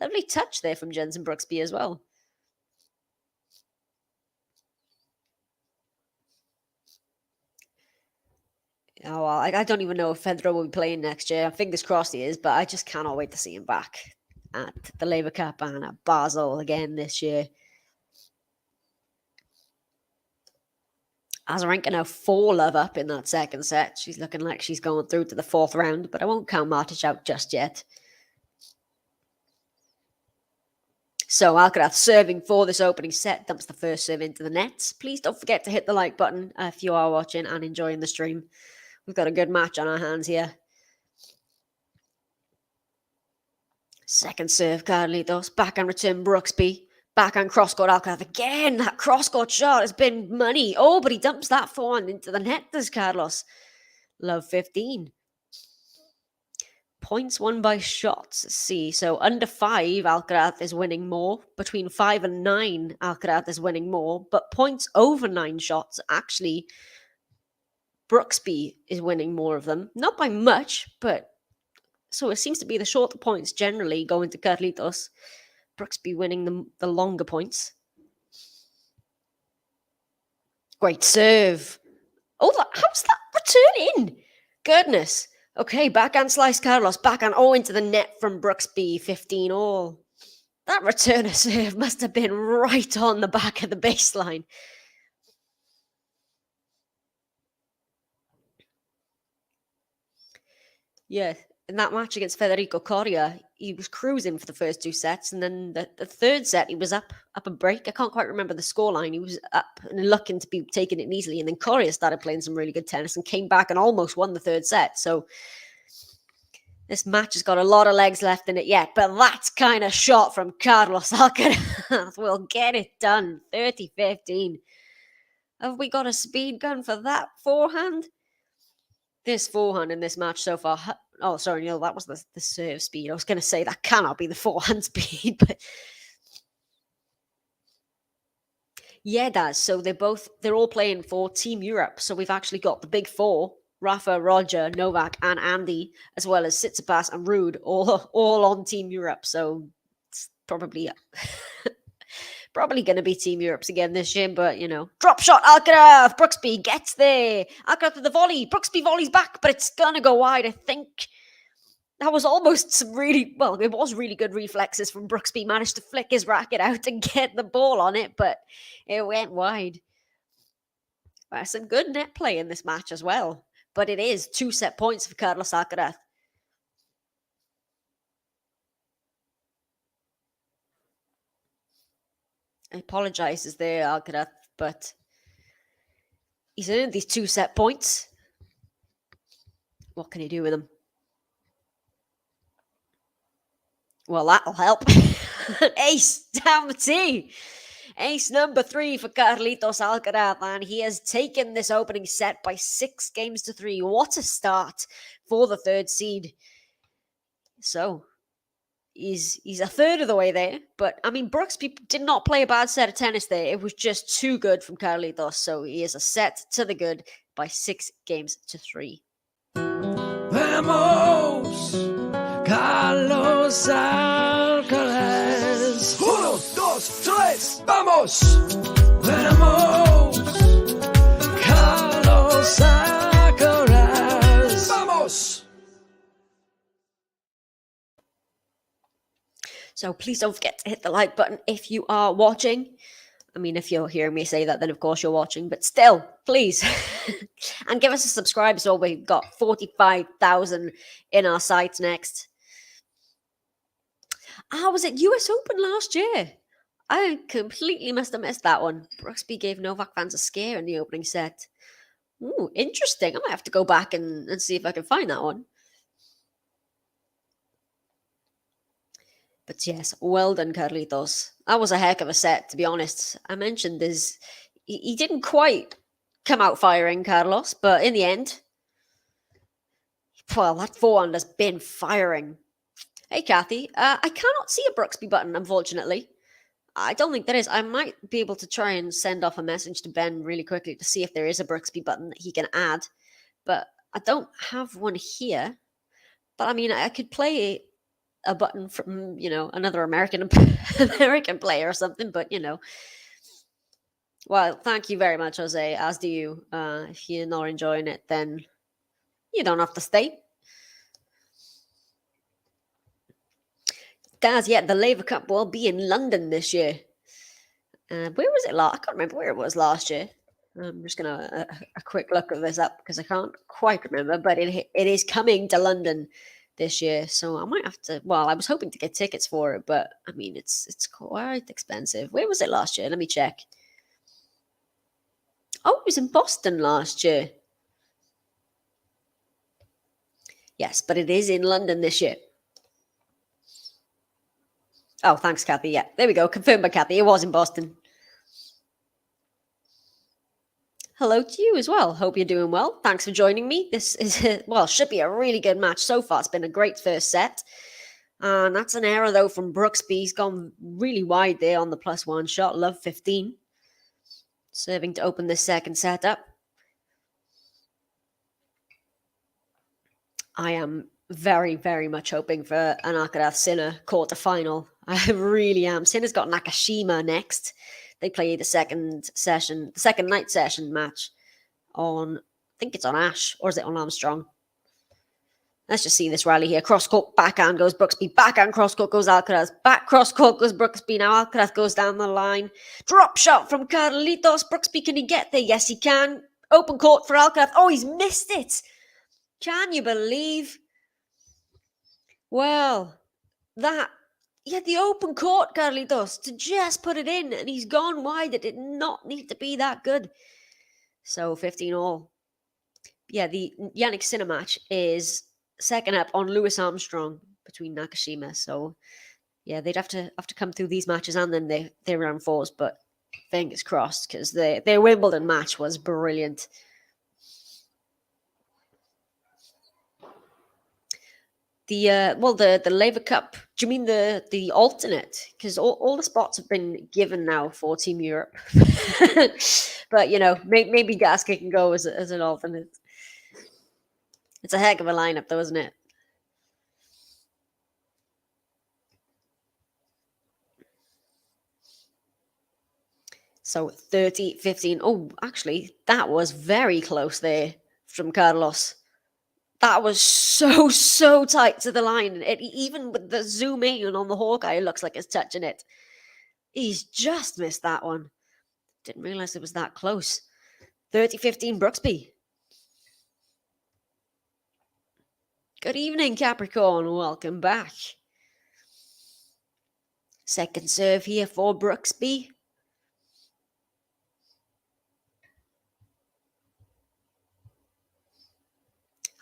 Lovely touch there from Jenson Brooksby as well. Oh, well, I don't even know if Federer will be playing next year. Fingers crossed he is, but I just cannot wait to see him back at the Labour Cup and at Basel again this year. Azarenka now 4-love up in that second set. She's looking like she's going through to the fourth round, but I won't count Martic out just yet. So Alcaraz serving for this opening set, dumps the first serve into the net. Please don't forget to hit the like button if you are watching and enjoying the stream. We've got a good match on our hands here. Second serve, Carlitos. Backhand return, Brooksby. Backhand cross-court, Alcaraz again. That cross-court shot has been money. Oh, but he dumps that forehand into the net, does Carlos. Love 15. Points won by shots. Let's see. So under 5, Alcaraz is winning more. Between 5 and 9, Alcaraz is winning more. But points over 9 shots, actually, Brooksby is winning more of them. Not by much, but so it seems to be the shorter points generally going to Carlitos. Brooksby winning the longer points. Great serve. Oh, how's that return in? Goodness. Okay, backhand slice Carlos. Backhand into the net from Brooksby. 15 all. That return serve must have been right on the back of the baseline. Yeah, in that match against Federico Coria, he was cruising for the first 2 sets, and then the third set, he was up a break. I can't quite remember the scoreline. He was up and looking to be taking it easily, and then Coria started playing some really good tennis and came back and almost won the third set. So this match has got a lot of legs left in it yet, but that kind of shot from Carlos Alcaraz will get it done. 30-15. Have we got a speed gun for that forehand? This forehand in this match so far. Oh, sorry, Neil, that was the serve speed. I was going to say that cannot be the forehand speed, but yeah, it does. So they're all playing for Team Europe. So we've actually got the big 4: Rafa, Roger, Novak, and Andy, as well as Tsitsipas and Ruud, all on Team Europe. So it's probably going to be Team Europe's again this year, but, drop shot, Alcaraz, Brooksby gets there. Alcaraz with the volley. Brooksby volleys back, but it's going to go wide, I think. That was almost it was really good reflexes from Brooksby. Managed to flick his racket out and get the ball on it, but it went wide. Some good net play in this match as well, but it is 2 set points for Carlos Alcaraz. I apologizes there, Alcaraz, but he's earned these 2 set points. What can he do with them? Well, that'll help. Ace down the tee. Ace number 3 for Carlitos Alcaraz, and he has taken this opening set by 6-3. What a start for the third seed. So he's a third of the way there, but I mean, Brooksby did not play a bad set of tennis there. It was just too good from Carlitos, so he is a set to the good by 6-3. Vamos, Carlos Alcaraz. 1, 2, 3, vamos. Vamos, Carlos Alcaraz. Vamos. So please don't forget to hit the like button if you are watching. I mean, if you're hearing me say that, then of course you're watching. But still, please. And give us a subscribe. So we've got 45,000 in our sights next. Was it US Open last year? I completely must have missed that one. Brooksby gave Novak fans a scare in the opening set. Ooh, interesting. I might have to go back and see if I can find that one. But yes, well done, Carlitos. That was a heck of a set, to be honest. I mentioned this. He didn't quite come out firing, Carlos, but in the end, well, that forehand has been firing. Hey, Kathy. I cannot see a Brooksby button, unfortunately. I don't think there is. I might be able to try and send off a message to Ben really quickly to see if there is a Brooksby button that he can add. But I don't have one here. But I mean, I could play a button from, another American player or something. But, well, thank you very much, Jose, as do you. If you're not enjoying it, then you don't have to stay. Guys, yeah, the Laver Cup will be in London this year. Where was it last? I can't remember where it was last year. I'm just going to a quick look at this up because I can't quite remember, but it is coming to London this year. So I might have to, well, I was hoping to get tickets for it, but I mean, it's quite expensive. Where was it last year? Let me check. Oh, it was in Boston last year. Yes, but it is in London this year. Oh, thanks, Kathy. Yeah, there we go. Confirmed by Kathy. It was in Boston. Hello to you as well. Hope you're doing well. Thanks for joining me. This is, should be a really good match so far. It's been a great first set. And that's an error, though, from Brooksby. He's gone really wide there on the +1 shot. Love 15. Serving to open this second set up. I am very, very much hoping for an Alcaraz Sinner quarterfinal. I really am. Sinner's got Nakashima next. They play the second night session match on, I think it's on Ash, or is it on Armstrong? Let's just see this rally here. Cross court, backhand goes Brooksby. Backhand cross court goes Alcaraz. Back cross court goes Brooksby. Now Alcaraz goes down the line. Drop shot from Carlitos. Brooksby, can he get there? Yes, he can. Open court for Alcaraz. Oh, he's missed it. Can you believe? Well, he had the open court, Carlitos, to just put it in, and he's gone wide. It did not need to be that good. So 15-all. Yeah, the Yannick Sinner match is second up on Lewis Armstrong between Nakashima. So yeah, they'd have to come through these matches and then their round fours, but fingers crossed because their Wimbledon match was brilliant. The Laver Cup. Do you mean the alternate? Because all the spots have been given now for Team Europe. But maybe Gasquet can go as an alternate. It's a heck of a lineup, though, isn't it? So 30-15. Oh, actually, that was very close there from Carlos. That was so tight to the line. Even with the zoom in on the Hawkeye, it looks like it's touching it. He's just missed that one. Didn't realize it was that close. 30-15 Brooksby. Good evening, Capricorn. Welcome back. Second serve here for Brooksby.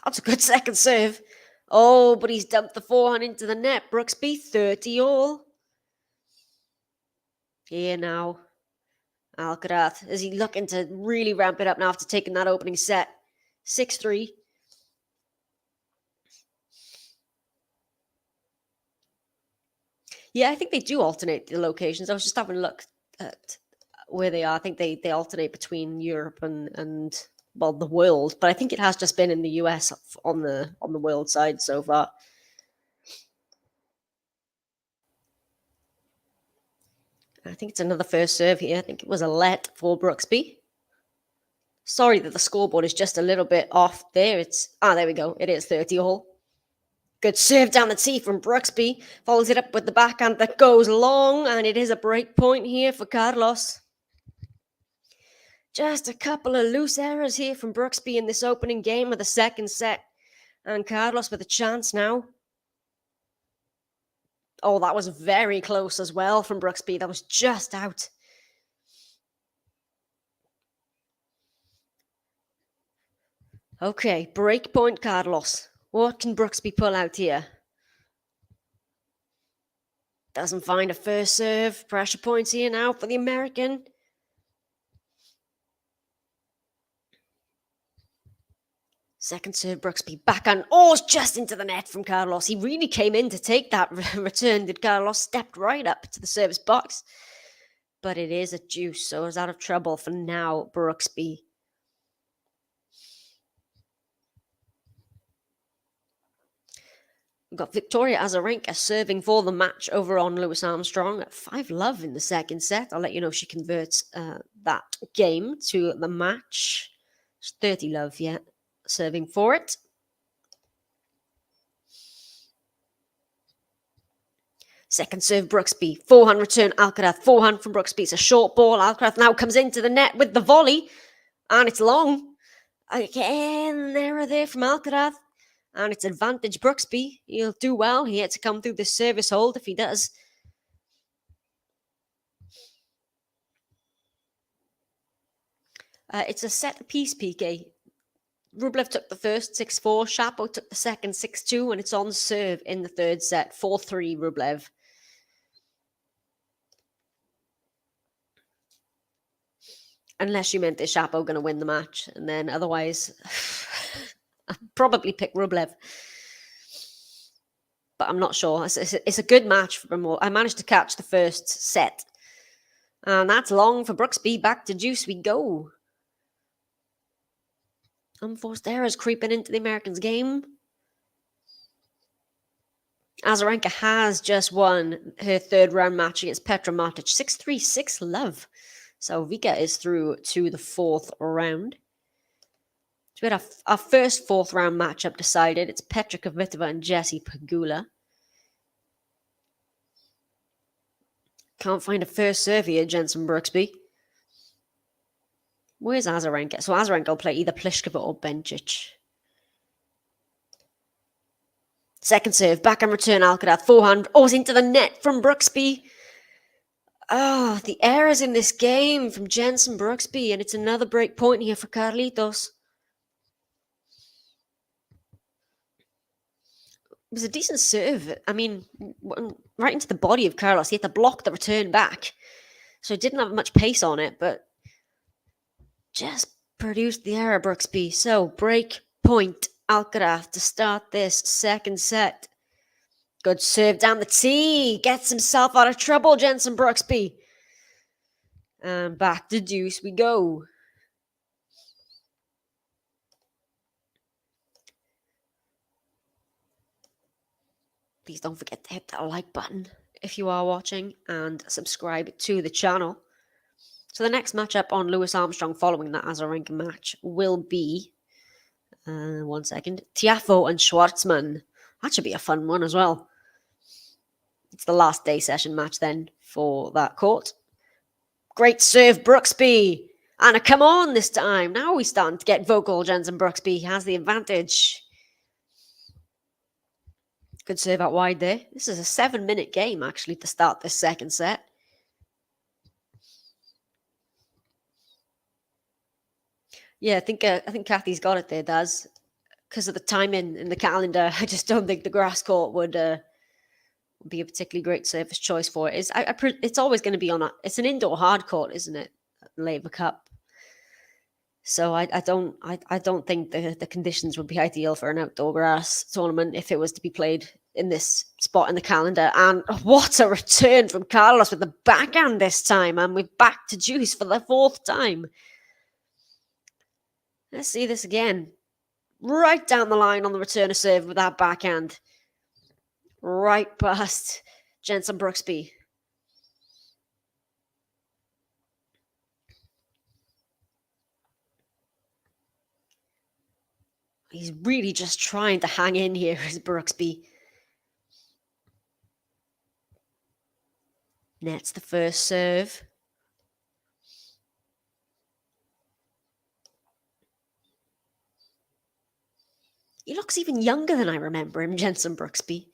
That's a good second serve. Oh, but he's dumped the forehand into the net. Brooksby, 30-all. Here now. Alcaraz, is he looking to really ramp it up now after taking that opening set? 6-3. Yeah, I think they do alternate the locations. I was just having a look at where they are. I think they alternate between Europe and the world, but I think it has just been in the US on the world side so far. I think it's another first serve here. I think it was a let for Brooksby. Sorry that the scoreboard is just a little bit off there. There we go. It is 30-all. Good serve down the tee from Brooksby. Follows it up with the backhand that goes long, and it is a break point here for Carlos. Just a couple of loose errors here from Brooksby in this opening game of the second set. And Carlos with a chance now. Oh, that was very close as well from Brooksby. That was just out. Okay, break point, Carlos. What can Brooksby pull out here? Doesn't find a first serve. Pressure points here now for the American. Second serve, Brooksby backhand. Oh, it's just into the net from Carlos. He really came in to take that return. Did Carlos stepped right up to the service box. But it is a deuce, so it's out of trouble for now, Brooksby. We've got Victoria Azarenka serving for the match over on Lewis Armstrong at 5-love in the second set. I'll let you know if she converts that game to the match. It's 30-love, yeah, serving for it. Second serve, Brooksby. Forehand return, Alcaraz. Forehand from Brooksby. It's a short ball. Alcaraz now comes into the net with the volley. And it's long. Again, an error there from Alcaraz. And it's advantage Brooksby. He'll do well. He had to come through the service hold if he does. It's a set piece, PK. Rublev took the first 6-4. Shapo took the second 6-2. And it's on serve in the third set. 4-3 Rublev. Unless you meant that Shapo going to win the match. And then otherwise, I'd probably pick Rublev. But I'm not sure. It's a good match for them all. I managed to catch the first set. And that's long for Brooksby. Back to deuce we go. Unforced errors creeping into the Americans' game. Azarenka has just won her third round match against Petra Martic. 6-3, 6-love. So Vika is through to the fourth round. So we had our first fourth round matchup decided. It's Petra Kvitova and Jessie Pegula. Can't find a first serve here, Jenson Brooksby. Where's Azarenka? So Azarenka will play either Pliskova or Bencic. Second serve, backhand return, Alcaraz, forehand. Oh, it's into the net from Brooksby. Oh, the errors in this game from Jenson Brooksby, and it's another break point here for Carlitos. It was a decent serve. I mean, right into the body of Carlos. He had to block the return back. So he didn't have much pace on it, but just produced the error, Brooksby. So, break point, Alcaraz to start this second set. Good serve down the tee. Gets himself out of trouble, Jenson Brooksby. And back to deuce we go. Please don't forget to hit that like button if you are watching and subscribe to the channel. So the next matchup on Lewis Armstrong following that Azarenka match will be, one second, Tiafoe and Schwartzman. That should be a fun one as well. It's the last day session match then for that court. Great serve, Brooksby. And a come on this time. Now we're starting to get vocal. Jenson Brooksby has the advantage. Good serve out wide there. This is a 7-minute game, actually, to start this second set. Yeah, I think Kathy's got it there, Daz. Because of the timing in the calendar, I just don't think the grass court would be a particularly great surface choice for it. It's always going to be on it's an indoor hard court, isn't it? Labour Cup. So I don't think the conditions would be ideal for an outdoor grass tournament if it was to be played in this spot in the calendar. And what a return from Carlos with the backhand this time. And we're back to deuce for the fourth time. Let's see this again. Right down the line on the return of serve with that backhand. Right past Jenson Brooksby. He's really just trying to hang in here, is Brooksby. Nets the first serve. He looks even younger than I remember him, Jenson Brooksby.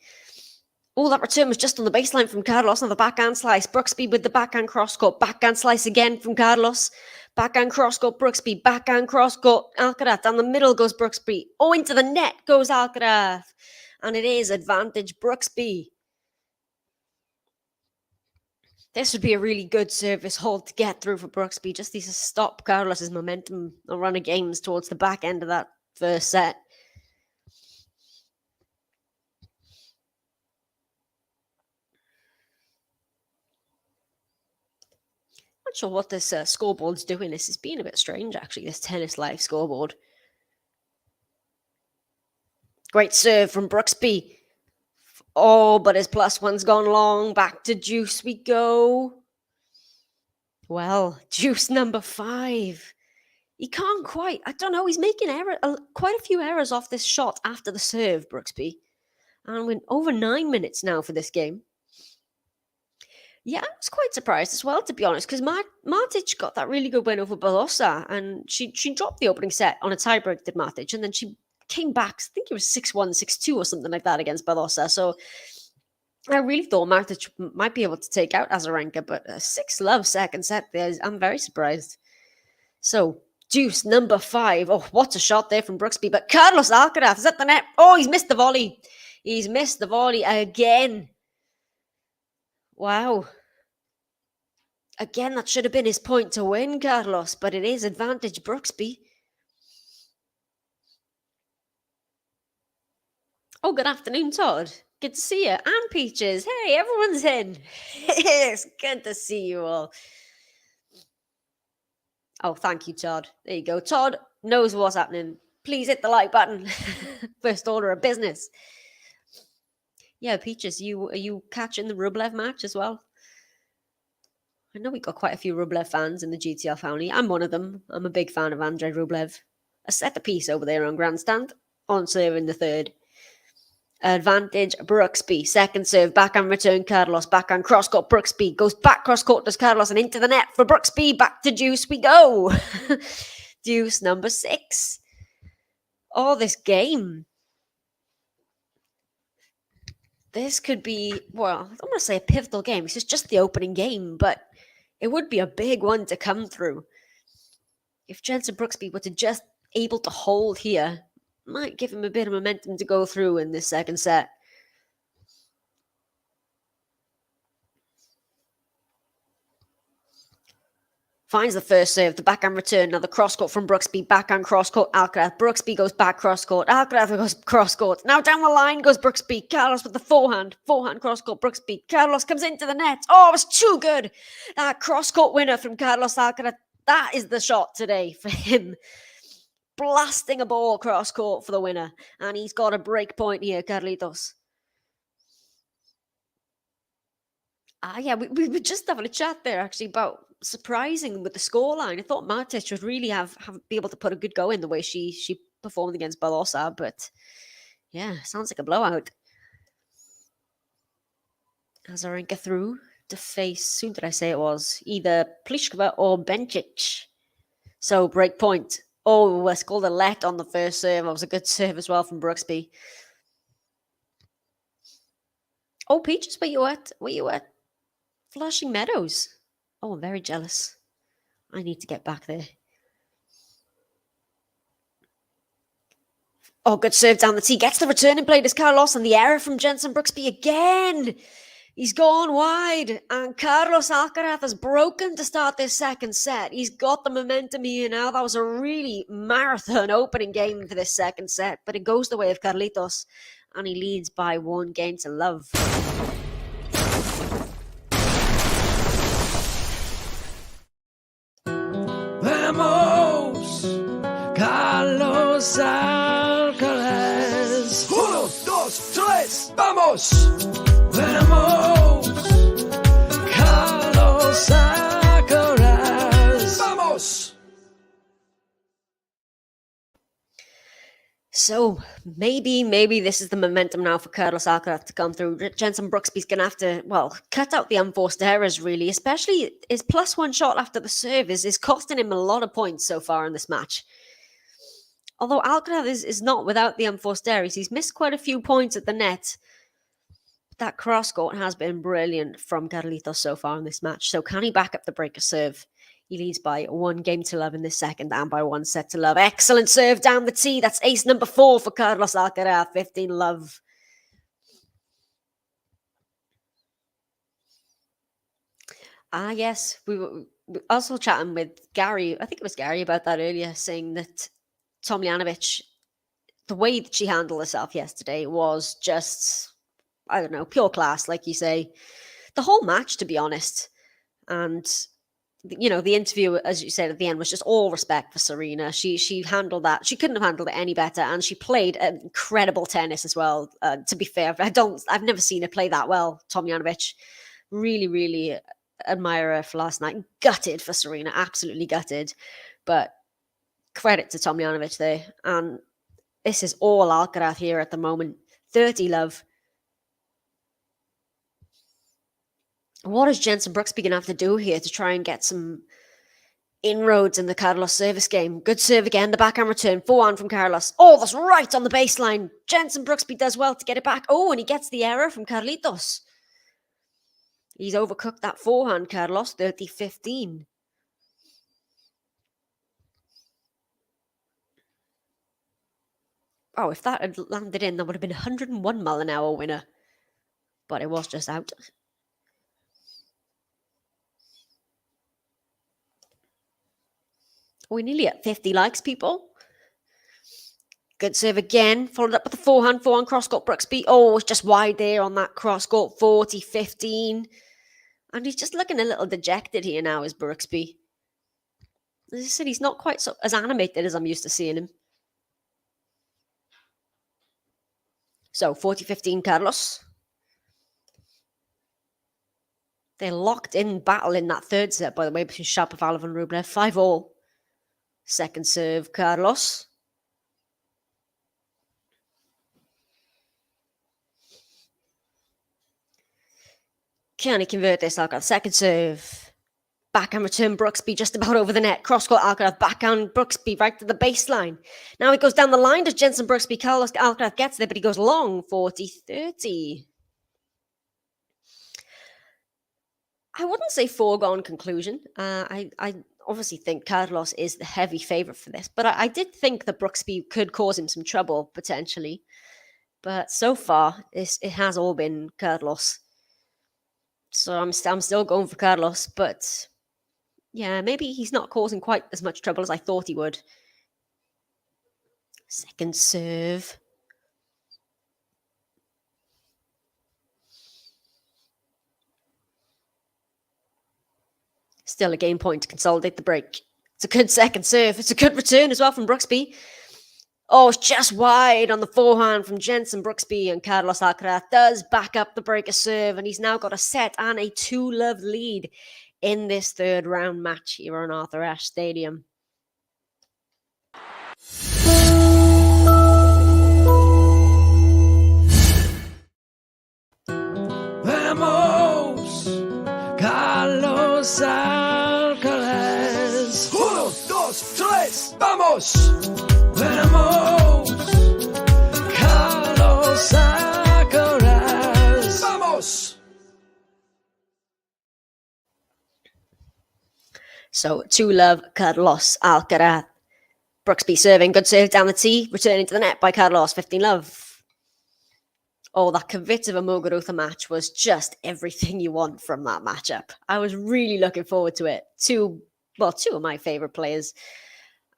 Oh, that return was just on the baseline from Carlos on the backhand slice. Brooksby with the backhand cross-court. Backhand slice again from Carlos. Backhand cross-court, Brooksby. Backhand cross-court, Alcaraz. Down the middle goes Brooksby. Oh, into the net goes Alcaraz. And it is advantage Brooksby. This would be a really good service hold to get through for Brooksby. Just needs to stop Carlos's momentum and run of games towards the back end of that first set. Not sure what this scoreboard's doing. This has been a bit strange, actually, this Tennis Live scoreboard. Great serve from Brooksby. Oh, but his +1's gone long. Back to deuce we go. Well, deuce number 5. He can't quite. I don't know. He's making quite a few errors off this shot after the serve, Brooksby. And we're over 9 minutes now for this game. Yeah, I was quite surprised as well, to be honest, because Martic got that really good win over Barossa, and she dropped the opening set on a tiebreak, did Martic, and then she came back. I think it was 6-1, 6-2 or something like that against Barossa. So I really thought Martic might be able to take out Azarenka, but a 6-love second set there. I'm very surprised. So deuce number 5. Oh, what a shot there from Brooksby. But Carlos Alcaraz is at the net. Oh, he's missed the volley. He's missed the volley again. Wow. Again, that should have been his point to win, Carlos, but it is advantage Brooksby. Oh, good afternoon, Todd. Good to see you. And Peaches. Hey, everyone's in. It's good to see you all. Oh, thank you, Todd. There you go. Todd knows what's happening. Please hit the like button. First order of business. Yeah, Peaches, are you catching the Rublev match as well? I know we got quite a few Rublev fans in the GTL family. I'm one of them. I'm a big fan of Andrei Rublev. A set the piece over there on grandstand. On serve in the third. Advantage Brooksby. Second serve. Backhand return Carlos. Backhand cross court Brooksby. Goes back cross court does Carlos and into the net for Brooksby. Back to deuce we go. Deuce number 6. Oh, this game. This could be, well, I don't want to say a pivotal game. This is just the opening game, but it would be a big one to come through. If Jenson Brooksby were to just able to hold here, might give him a bit of momentum to go through in this second set. Finds the first serve, the backhand return. Now the cross court from Brooksby. Backhand cross court, Alcaraz. Brooksby goes back cross court. Alcaraz goes cross court. Now down the line goes Brooksby. Carlos with the forehand. Forehand cross court, Brooksby. Carlos comes into the net. Oh, it was too good. That cross court winner from Carlos Alcaraz. That is the shot today for him. Blasting a ball cross court for the winner. And he's got a break point here, Carlitos. Yeah, we were just having a chat there actually about surprising with the scoreline. I thought Martic would really be able to put a good go in the way she performed against Barossa, but yeah, sounds like a blowout. Azarenka through to face, who did I say it was? Either Pliskova or Bencic. So break point. Oh, I scored a let on the first serve. That was a good serve as well from Brooksby. Oh, Peaches, where you at? Where you at? Flushing Meadows. Oh, I'm very jealous. I need to get back there. Oh, good serve down the tee. Gets the returning play. Does Carlos, and the error from Jenson Brooksby again. He's gone wide. And Carlos Alcaraz has broken to start this second set. He's got the momentum here now. That was a really marathon opening game for this second set. But it goes the way of Carlitos. And he leads by 1-0. Vamos, Carlos Alcaraz. 1, 2, 3, vamos. Vamos, Carlos Alcaraz. Vamos. So maybe this is the momentum now for Carlos Alcaraz to come through. Jenson Brooksby's going to have to, cut out the unforced errors, really. Especially his +1 shot after the serve is costing him a lot of points so far in this match. Although Alcaraz is not without the unforced errors. He's missed quite a few points at the net. That cross court has been brilliant from Carlitos so far in this match. So can he back up the breaker serve? He leads by 1-0 in this second and by 1-0. Excellent serve down the tee. That's ace number 4 for Carlos Alcaraz. 15-love. Yes. We were also chatting with Gary. I think it was Gary about that earlier, saying that Tomljanovic, the way that she handled herself yesterday was just, I don't know, pure class, like you say. The whole match, to be honest. And the interview, as you said at the end, was just all respect for Serena. She handled that. She couldn't have handled it any better, and she played incredible tennis as well. To be fair, I've never seen her play that well. Tomljanovic, really, really admire her for last night. Gutted for Serena, absolutely gutted, but credit to Tomljanovic there. And this is all Alcaraz here at the moment. 30 love. What is Jenson Brooksby going to have to do here to try and get some inroads in the Carlos service game? Good serve again, the backhand return, forehand from Carlos. Oh, that's right on the baseline. Jenson Brooksby does well to get it back. Oh, and he gets the error from Carlitos. He's overcooked that forehand, Carlos, 30-15. Oh, if that had landed in, that would have been 101 mile an hour winner. But it was just out. We're nearly at 50 likes, people. Good serve again. Followed up with the forehand cross-court Brooksby. Oh, it's just wide there on that cross-court, 40-15. And he's just looking a little dejected here now, is Brooksby. As I said, he's not quite as animated as I'm used to seeing him. So, 40-15 Carlos. They're locked in battle in that third set, by the way, between Shapovalov and Rublev. 5-all. Second serve, Carlos. Can he convert this, Alcaraz? Second serve. Backhand return, Brooksby just about over the net. Cross-court, Alcaraz. Backhand, Brooksby right to the baseline. Now he goes down the line. Does Jenson Brooksby? Carlos Alcaraz gets there, but he goes long. 40-30. I wouldn't say foregone conclusion. I obviously think Carlos is the heavy favourite for this, but I did think that Brooksby could cause him some trouble, potentially. But so far, it has all been Carlos. So I'm still going for Carlos, but yeah, maybe he's not causing quite as much trouble as I thought he would. Second serve. Still a game point to consolidate the break. It's a good second serve. It's a good return as well from Brooksby. Oh, it's just wide on the forehand from Jenson Brooksby, and Carlos Alcaraz does back up the breaker serve, and he's now got a set and a 2-love lead in this third round match here on Arthur Ashe Stadium. Vamos, Carlos Alcaraz. 1, 2, 3, vamos. Vamos, Carlos Alcaraz. Vamos. So 2-love, Carlos Alcaraz. Brooksby serving, good serve down the tee, returning to the net by Carlos, 15-love. Oh, that Kvitova Muguruza match was just everything you want from that matchup. I was really looking forward to it. Two of my favourite players.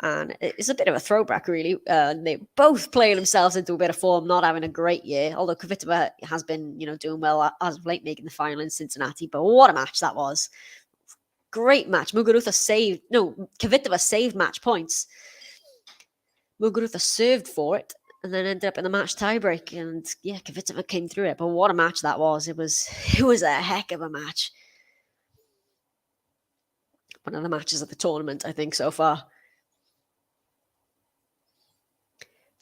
And it's a bit of a throwback, really. They both playing themselves into a bit of form, not having a great year. Although Kvitova has been, doing well as of late, making the final in Cincinnati. But what a match that was. Great match. Kvitova saved match points. Muguruza served for it and then ended up in the match tiebreak. And yeah, Kvitova came through it. But what a match that was. It was a heck of a match. One of the matches of the tournament, I think, so far.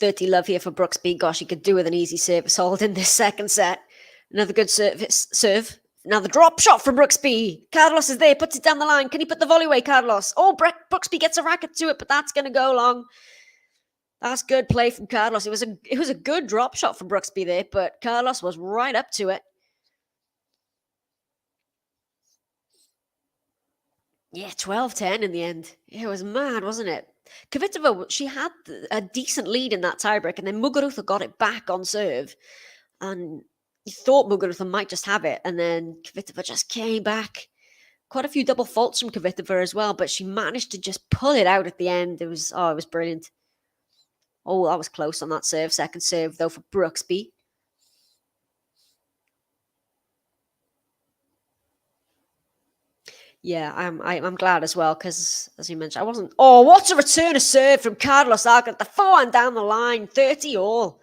30 love here for Brooksby. Gosh, he could do with an easy service hold in this second set. Another good serve. Now the drop shot from Brooksby. Carlos is there, puts it down the line. Can he put the volley away, Carlos? Oh, Brooksby gets a racket to it, but that's going to go long. That's good play from Carlos. It was a good drop shot from Brooksby there, but Carlos was right up to it. Yeah, 12-10 in the end. It was mad, wasn't it? Kvitova, she had a decent lead in that tiebreak, and then Muguruza got it back on serve. And you thought Muguruza might just have it, and then Kvitova just came back. Quite a few double faults from Kvitova as well, but she managed to just pull it out at the end. It was brilliant. Oh, that was close on that serve. Second serve, though, for Brooksby. Yeah, I'm glad as well, because, as you mentioned, I wasn't... Oh, what a return of serve from Carlos Alcaraz. The forehand down the line, 30 all.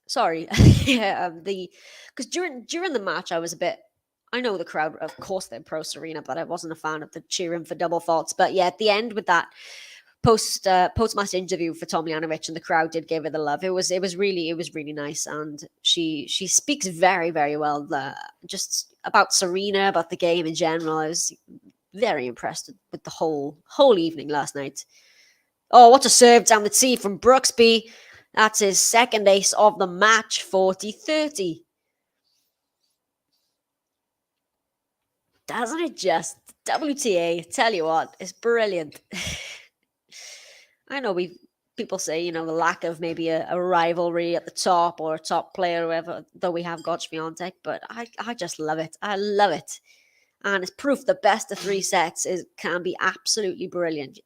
Sorry. Yeah, because during the match, I was a bit... I know the crowd, of course, they're pro Serena, but I wasn't a fan of the cheering for double faults. But yeah, at the end with that post-match interview for Tomljanovic, and the crowd did give her the love. It was really nice, and she speaks very, very well just about Serena, about the game in general. I was very impressed with the whole evening last night. Oh, what a serve down the tee from Brooksby. That's his second ace of the match, 40-30. Doesn't it just? WTA, tell you what, it's brilliant. I know people say, the lack of maybe a rivalry at the top or a top player or whatever, though we have got Swiatek, but I just love it. I love it. And it's proof the best of 3 sets can be absolutely brilliant.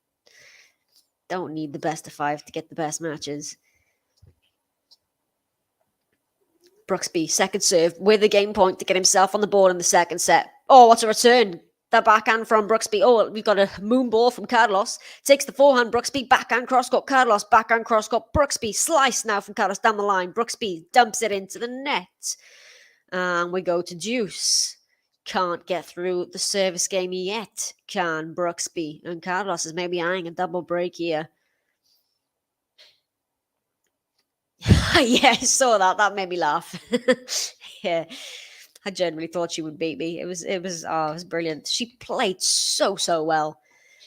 Don't need the best of 5 to get the best matches. Brooksby, second serve with a game point to get himself on the board in the second set. Oh, what a return. The backhand from Brooksby. Oh, we've got a moon ball from Carlos. Takes the forehand, Brooksby. Backhand cross-court, Carlos. Backhand cross-court, Brooksby. Slice now from Carlos down the line. Brooksby dumps it into the net. And we go to deuce. Can't get through the service game yet, can Brooksby. And Carlos is maybe eyeing a double break here. Yeah, I saw that. That made me laugh. Yeah, I genuinely thought she would beat me. It was brilliant. She played so well.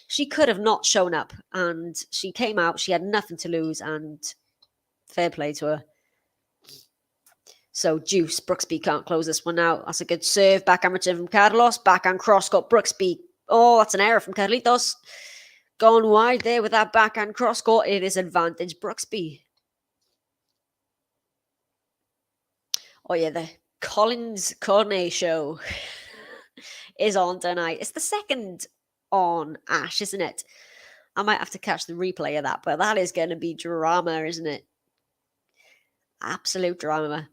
She could have not shown up, and she came out. She had nothing to lose, and fair play to her. So deuce, Brooksby can't close this one out. That's a good serve. Backhand return from Carlos. Backhand cross got Brooksby. Oh, that's an error from Carlitos. Gone wide there with that backhand cross court. It is advantage Brooksby. Oh yeah, the Collins Cornet show is on tonight. It's the second on Ash, isn't it? I might have to catch the replay of that, but that is going to be drama, isn't it? Absolute drama.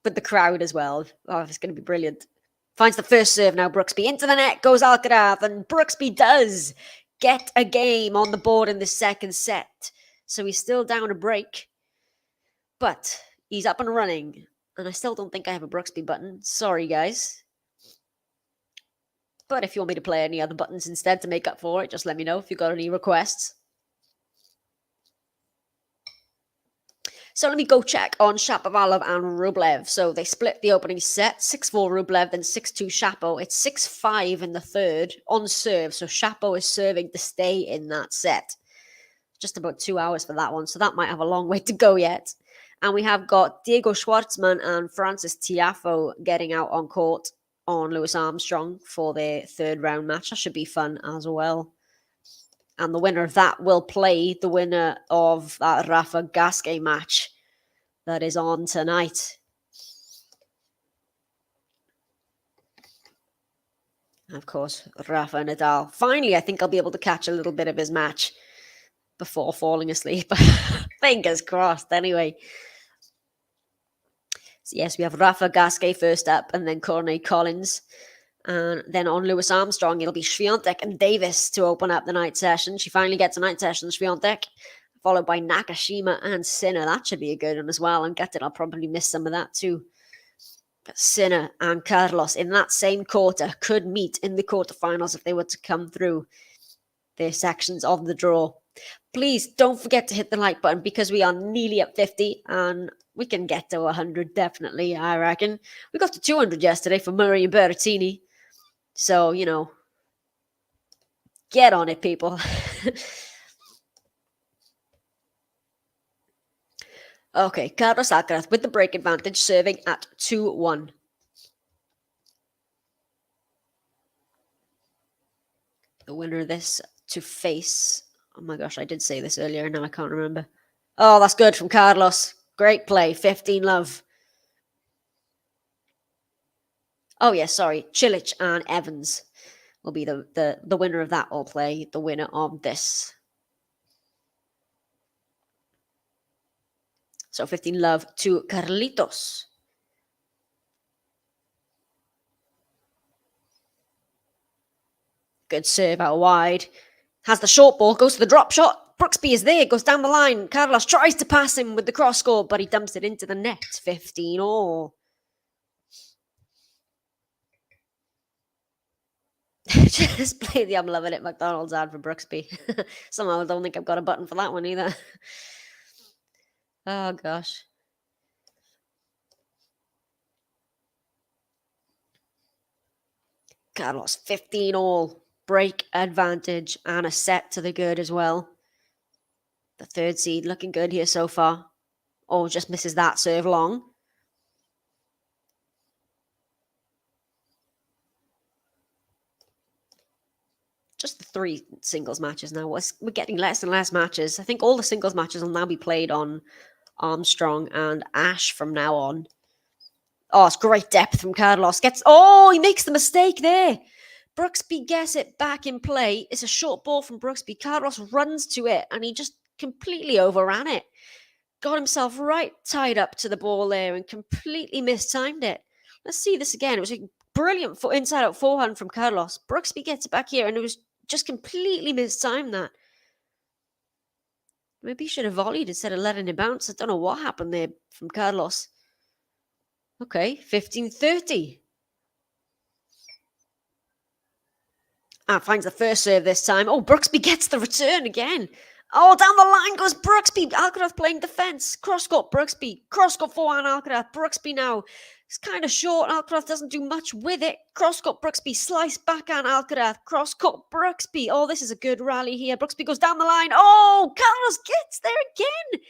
With the crowd as well. Oh, it's going to be brilliant. Finds the first serve now, Brooksby. Into the net goes Alcaraz, and Brooksby does get a game on the board in the second set. So he's still down a break, but he's up and running. And I still don't think I have a Brooksby button. Sorry, guys. But if you want me to play any other buttons instead to make up for it, just let me know if you've got any requests. So let me go check on Shapovalov and Rublev. So they split the opening set, 6-4 Rublev, then 6-2 Shapo. It's 6-5 in the third on serve. So Shapo is serving to stay in that set. Just about 2 hours for that one. So that might have a long way to go yet. And we have got Diego Schwartzman and Francis Tiafoe getting out on court on Louis Armstrong for their third round match. That should be fun as well. And the winner of that will play the winner of that Rafa Gasquet match that is on tonight. Of course, Rafa Nadal. Finally, I think I'll be able to catch a little bit of his match before falling asleep. Fingers crossed, anyway. So yes, we have Rafa Gasquet first up, and then Cornet Collins. And then on Louis Armstrong, it'll be Swiatek and Davis to open up the night session. She finally gets a night session, Swiatek, followed by Nakashima and Sinner. That should be a good one as well. And gutted, I'll probably miss some of that too. But Sinner and Carlos in that same quarter could meet in the quarterfinals if they were to come through their sections of the draw. Please don't forget to hit the like button because we are nearly at 50 and we can get to 100 definitely, I reckon. We got to 200 yesterday for Murray and Berrettini. So, get on it, people. Okay, Carlos Alcaraz with the break advantage, serving at 2-1. The winner of this to face... Oh my gosh, I did say this earlier. Now I can't remember. Oh, that's good from Carlos. Great play. 15 love. Oh, yeah, sorry. Cilic and Evans will be the winner of that. Will play the winner of this. So 15 love to Carlitos. Good serve out wide. Has the short ball, goes to the drop shot. Brooksby is there, goes down the line. Carlos tries to pass him with the cross score, but he dumps it into the net. 15 all. Just play the I'm loving it McDonald's ad for Brooksby. Somehow I don't think I've got a button for that one either. Oh, gosh. Carlos, 15 all. Break advantage and a set to the good as well. The third seed looking good here so far. Oh, just misses that serve long. Just the 3 singles matches now. We're getting less and less matches. I think all the singles matches will now be played on Armstrong and Ash from now on. Oh, it's great depth from Carlos. He makes the mistake there. Brooksby gets it back in play. It's a short ball from Brooksby. Carlos runs to it and he just completely overran it. Got himself right tied up to the ball there and completely mistimed it. Let's see this again. It was a brilliant inside out forehand from Carlos. Brooksby gets it back here and it was just completely mistimed that. Maybe he should have volleyed instead of letting it bounce. I don't know what happened there from Carlos. Okay, 15-30. Finds the first serve this time. Oh, Brooksby gets the return again. Oh, down the line goes Brooksby. Alcaraz playing defense. Cross-court Brooksby. Cross-court forehand Alcaraz. Brooksby now. It's kind of short. Alcaraz doesn't do much with it. Cross-court Brooksby. Slice backhand Alcaraz. Cross-court Brooksby. Oh, this is a good rally here. Brooksby goes down the line. Oh, Carlos gets there again.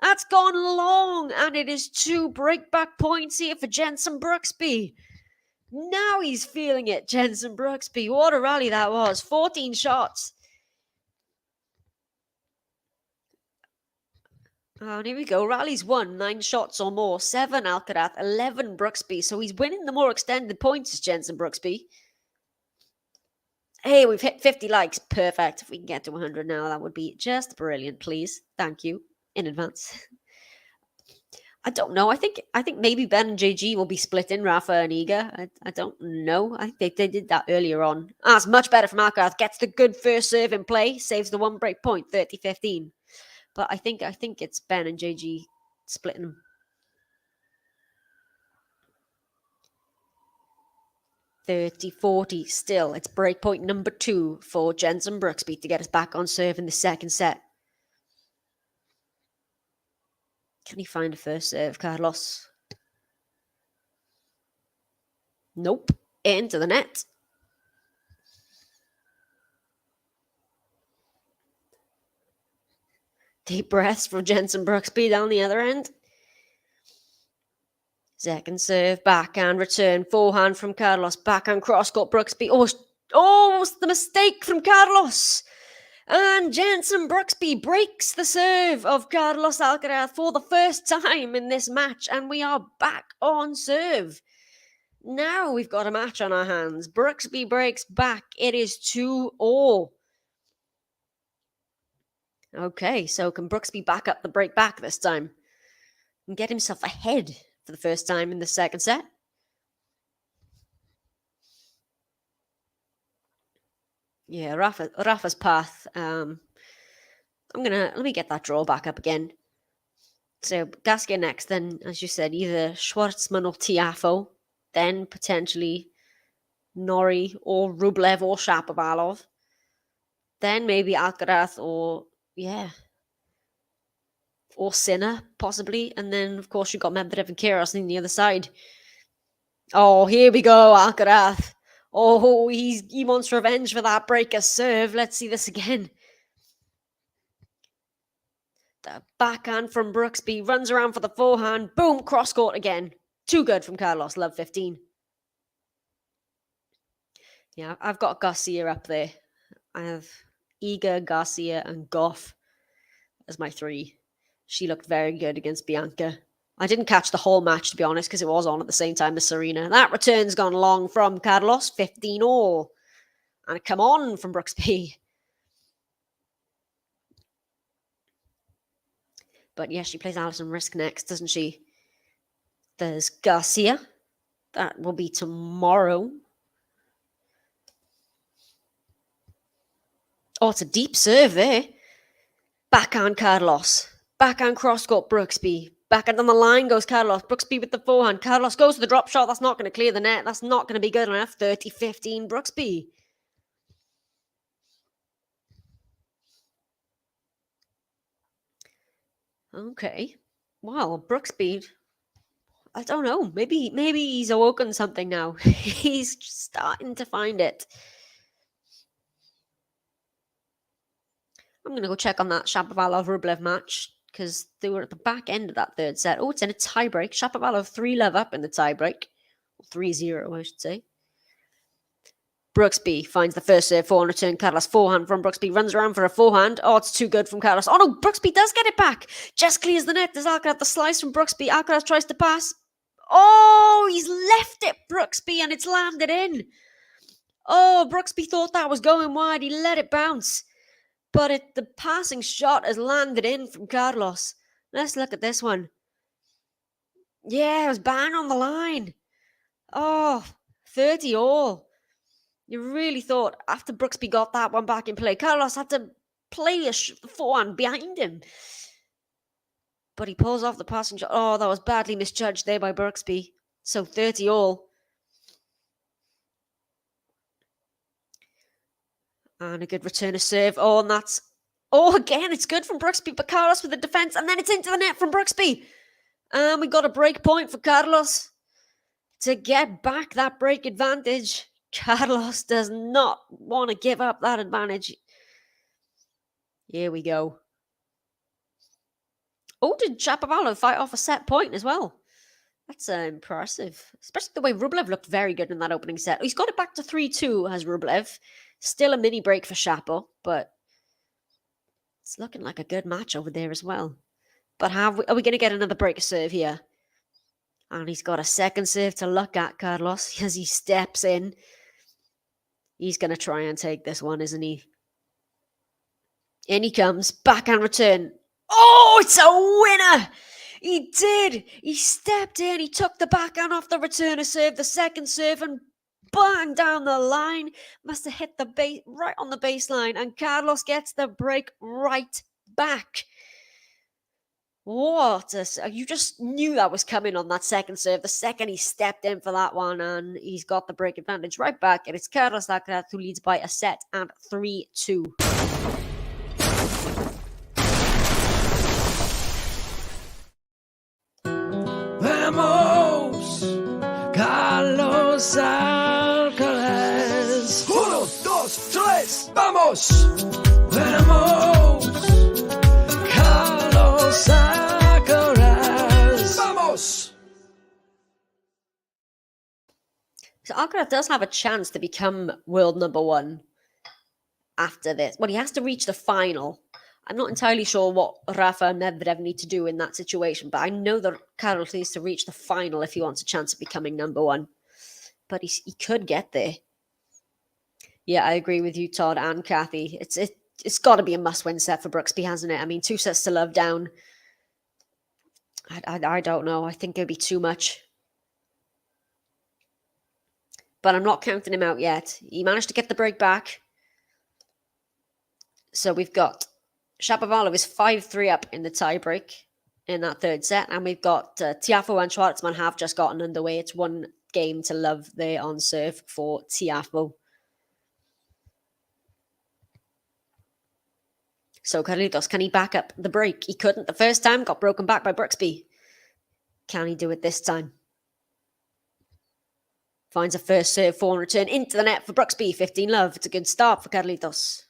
That's gone long. And it is 2 breakback points here for Jenson Brooksby. Now he's feeling it, Jenson Brooksby. What a rally that was. 14 shots. Oh, and here we go. Rally's won 9 shots or more. 7 Alcaraz, 11 Brooksby. So he's winning the more extended points as Jenson Brooksby. Hey, we've hit 50 likes. Perfect. If we can get to 100 now, that would be just brilliant, please. Thank you in advance. I don't know. I think maybe Ben and JG will be split in Rafa and Iga. I don't know. I think they did that earlier on. It's much better from Alcaraz. Gets the good first serve in play. Saves the 1 break point. 30-15. But I think it's Ben and JG splitting them. $30-40 still. It's breakpoint number 2 for Jenson Brooksby to get us back on serve in the second set. Can he find a first serve, Carlos? Nope. Into the net. Deep breaths from Jenson Brooksby down the other end. Second serve, backhand return, forehand from Carlos, backhand cross-court Brooksby. Oh, it's the mistake from Carlos. And Jenson Brooksby breaks the serve of Carlos Alcaraz for the first time in this match, and we are back on serve. Now we've got a match on our hands. Brooksby breaks back. It is 2-all. Okay, so can Brooksby back up the break back this time and get himself ahead for the first time in the second set? Yeah, Rafa's path. Let me get that draw back up again. So Gasquet next, then as you said, either Schwartzman or Tiafoe, then potentially Norrie or Rublev or Shapovalov, then maybe Alcaraz or Sinner, possibly. And then, of course, you've got Medvedev and Kyrgios on the other side. Oh, here we go, Alcaraz. Oh, he wants revenge for that breaker serve. Let's see this again. The backhand from Brooksby runs around for the forehand. Boom, cross-court again. Too good from Carlos. Love 15. Yeah, I've got Garcia up there. I have Iga, Garcia, and Goff as my 3. She looked very good against Bianca. I didn't catch the whole match, to be honest, because it was on at the same time as Serena. That return's gone long from Carlos, 15-all. And come on from Brooksby. But yeah, she plays Alison Risk next, doesn't she? There's Garcia. That will be tomorrow. Oh, it's a deep serve there. Backhand Carlos. Backhand cross-court Brooksby. Backhand on the line goes Carlos. Brooksby with the forehand. Carlos goes to the drop shot. That's not going to clear the net. That's not going to be good enough. 30-15 Brooksby. Okay. Wow, Brooksby. I don't know. Maybe he's awoken something now. He's starting to find it. I'm going to go check on that Shapovalov-Rublev match because they were at the back end of that third set. Oh, it's in a tiebreak. Shapovalov 3-love up in the tiebreak. 3-0, I should say. Brooksby finds the first serve, forehand return. Carlos forehand from Brooksby, runs around for a forehand. Oh, it's too good from Carlos. Oh no, Brooksby does get it back. Just clears the net. There's Alcaraz, the slice from Brooksby. Alcaraz tries to pass. Oh, he's left it, Brooksby, and it's landed in. Oh, Brooksby thought that was going wide. He let it bounce. But the passing shot has landed in from Carlos. Let's look at this one. Yeah, it was bang on the line. Oh, 30-all. You really thought after Brooksby got that one back in play, Carlos had to play the forehand behind him. But he pulls off the passing shot. Oh, that was badly misjudged there by Brooksby. So 30-all. And a good return of serve. Oh, and that's... Oh, again, it's good from Brooksby. But Carlos with the defense. And then it's into the net from Brooksby. And we got a break point for Carlos to get back that break advantage. Carlos does not want to give up that advantage. Here we go. Oh, did Shapovalov fight off a set point as well? That's impressive. Especially the way Rublev looked very good in that opening set. He's got it back to 3-2, has Rublev. Still a mini break for Shapo, but it's looking like a good match over there as well. But are we going to get another break of serve here? And he's got a second serve to look at, Carlos, as he steps in. He's going to try and take this one, isn't he? In he comes. Backhand return. Oh, it's a winner! He did! He stepped in. He took the backhand off the returner serve, the second serve, and bang down the line. Must have hit the base right on the baseline. And Carlos gets the break right back. What you just knew that was coming on that second serve. The second he stepped in for that one, and he's got the break advantage right back. And it's Carlos Alcaraz who leads by a set and 3-2. Vamos, Carlos Alcaraz. 1, 2, 3, vamos. Vamos, Carlos Alcaraz. Vamos. So Alcaraz does have a chance to become world number one after this. Well, he has to reach the final. I'm not entirely sure what Rafa and Medvedev need to do in that situation, but I know that Carlos needs to reach the final if he wants a chance of becoming number one. But he could get there. Yeah, I agree with you, Todd and Kathy. It's got to be a must-win set for Brooksby, hasn't it? I mean, 2 sets to love down. I don't know. I think it'd be too much. But I'm not counting him out yet. He managed to get the break back. So we've got Shapovalov is 5-3 up in the tiebreak in that third set. And we've got Tiafoe and Schwartzman have just gotten underway. It's 1 game to love there on serve for Tiafoe. So Carlitos, can he back up the break? He couldn't the first time, got broken back by Brooksby. Can he do it this time? Finds a first serve, forehand return into the net for Brooksby. 15-love. It's a good start for Carlitos.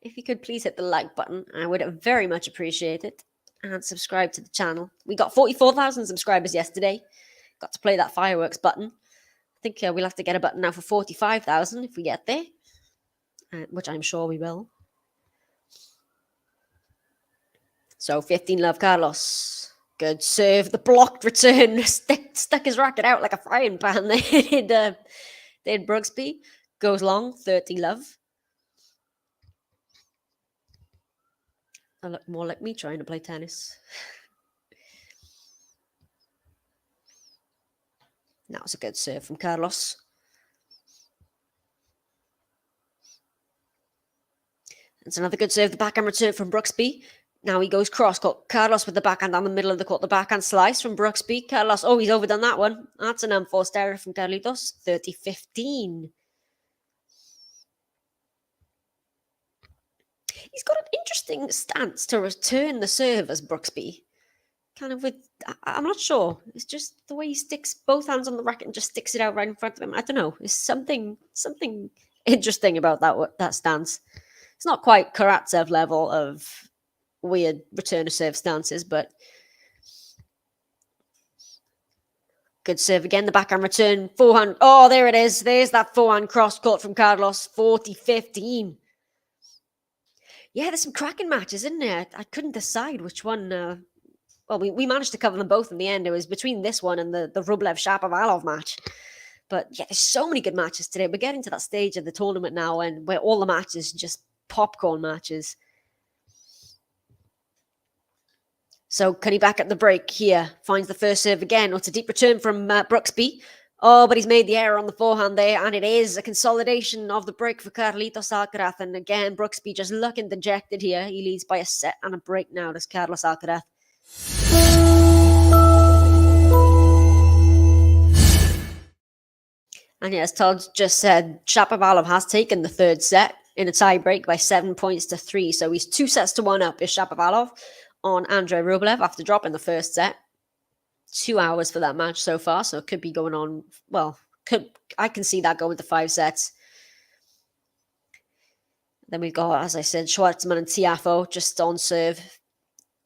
If you could please hit the like button, I would very much appreciate it. And subscribe to the channel. We got 44,000 subscribers yesterday. Got to play that fireworks button. I think we'll have to get a button now for 45,000 if we get there. Which I'm sure we will. So 15-love Carlos. Good serve. The blocked return stuck his racket out like a frying pan. They did Brooksby. Goes long, 30 love. I look more like me trying to play tennis. That was a good serve from Carlos. It's another good serve. The backhand return from Brooksby. Now he goes cross-court. Carlos with the backhand down the middle of the court. The backhand slice from Brooksby. Carlos, he's overdone that one. That's an unforced error from Carlitos. 30-15. He's got an interesting stance to return the serve as Brooksby. Kind of I'm not sure. It's just the way he sticks both hands on the racket and just sticks it out right in front of him. I don't know. There's something interesting about that stance. It's not quite Karatsev level of weird return to serve stances, but good serve again. The backhand return, forehand. Oh, there it is. There's that forehand cross court from Carlos. 40-15. Yeah, there's some cracking matches, isn't there? I couldn't decide which one. We managed to cover them both in the end. It was between this one and the Rublev-Shapovalov match. But yeah, there's so many good matches today. We're getting to that stage of the tournament now and where all the matches are just popcorn matches. So can he back at the break here? Finds the first serve again. It's a deep return from Brooksby. But he's made the error on the forehand there, and it is a consolidation of the break for Carlitos Alcaraz. And again, Brooksby just looking dejected here. He leads by a set and a break now, does Carlos Alcaraz. And as Todd just said, Shapovalov has taken the third set in a tie break by 7 points to 3. So he's 2 sets to 1 up is Shapovalov on Andrei Rublev after dropping the first set. 2 hours for that match so far, so it could be going on. I can see that going to 5 sets. Then we've got, as I said, Schwartzman and Tiafoe just on serve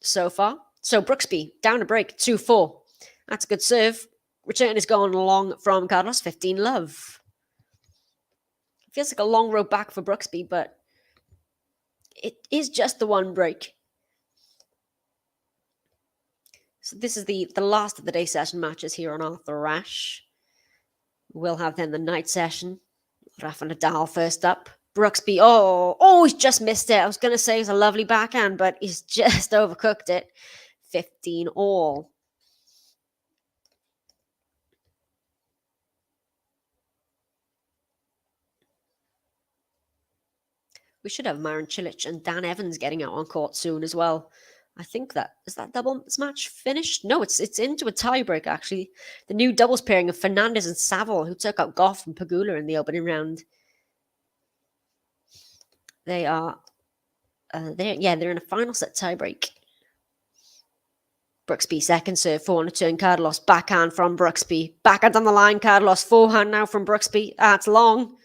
so far. So Brooksby down to break 2-4. That's a good serve. Return is going long from Carlos. 15 love. Feels like a long road back for Brooksby, but it is just the one break. So this is the last of the day session matches here on Arthur Ashe. We'll have then the night session. Rafa Nadal first up. Brooksby, he's just missed it. I was going to say it was a lovely backhand, but he's just overcooked it. 15 all. We should have Marin Cilic and Dan Evans getting out on court soon as well. I think is that doubles match finished? No, it's into a tiebreak, actually. The new doubles pairing of Fernandez and Saville, who took out Goff and Pegula in the opening round. They are, they're in a final set tiebreak. Brooksby, second serve, forehand return, Carlos, backhand from Brooksby. Backhand on the line, Carlos, forehand now from Brooksby. It's long.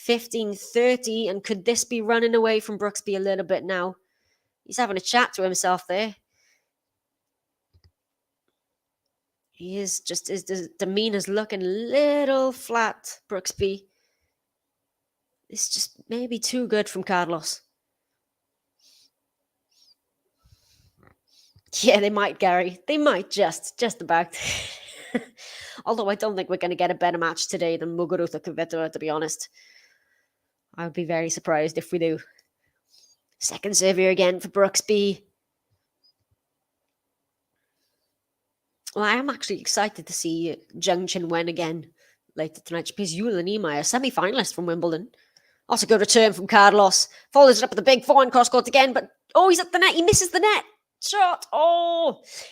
15-30, and could this be running away from Brooksby a little bit now? He's having a chat to himself there. He is just, his demeanor's looking a little flat, Brooksby. It's just maybe too good from Carlos. Yeah, they might, Gary. They might just about. Although I don't think we're going to get a better match today than Muguruza Kvitova, to be honest. I would be very surprised if we do. Second serve here again for Brooksby. Well, I am actually excited to see Zheng Qinwen again later tonight because Yulia Niemeyer, semi-finalist from Wimbledon. Also good return from Carlos. Follows it up with a big forehand cross-court again, but he's at the net. He misses the net. Shot.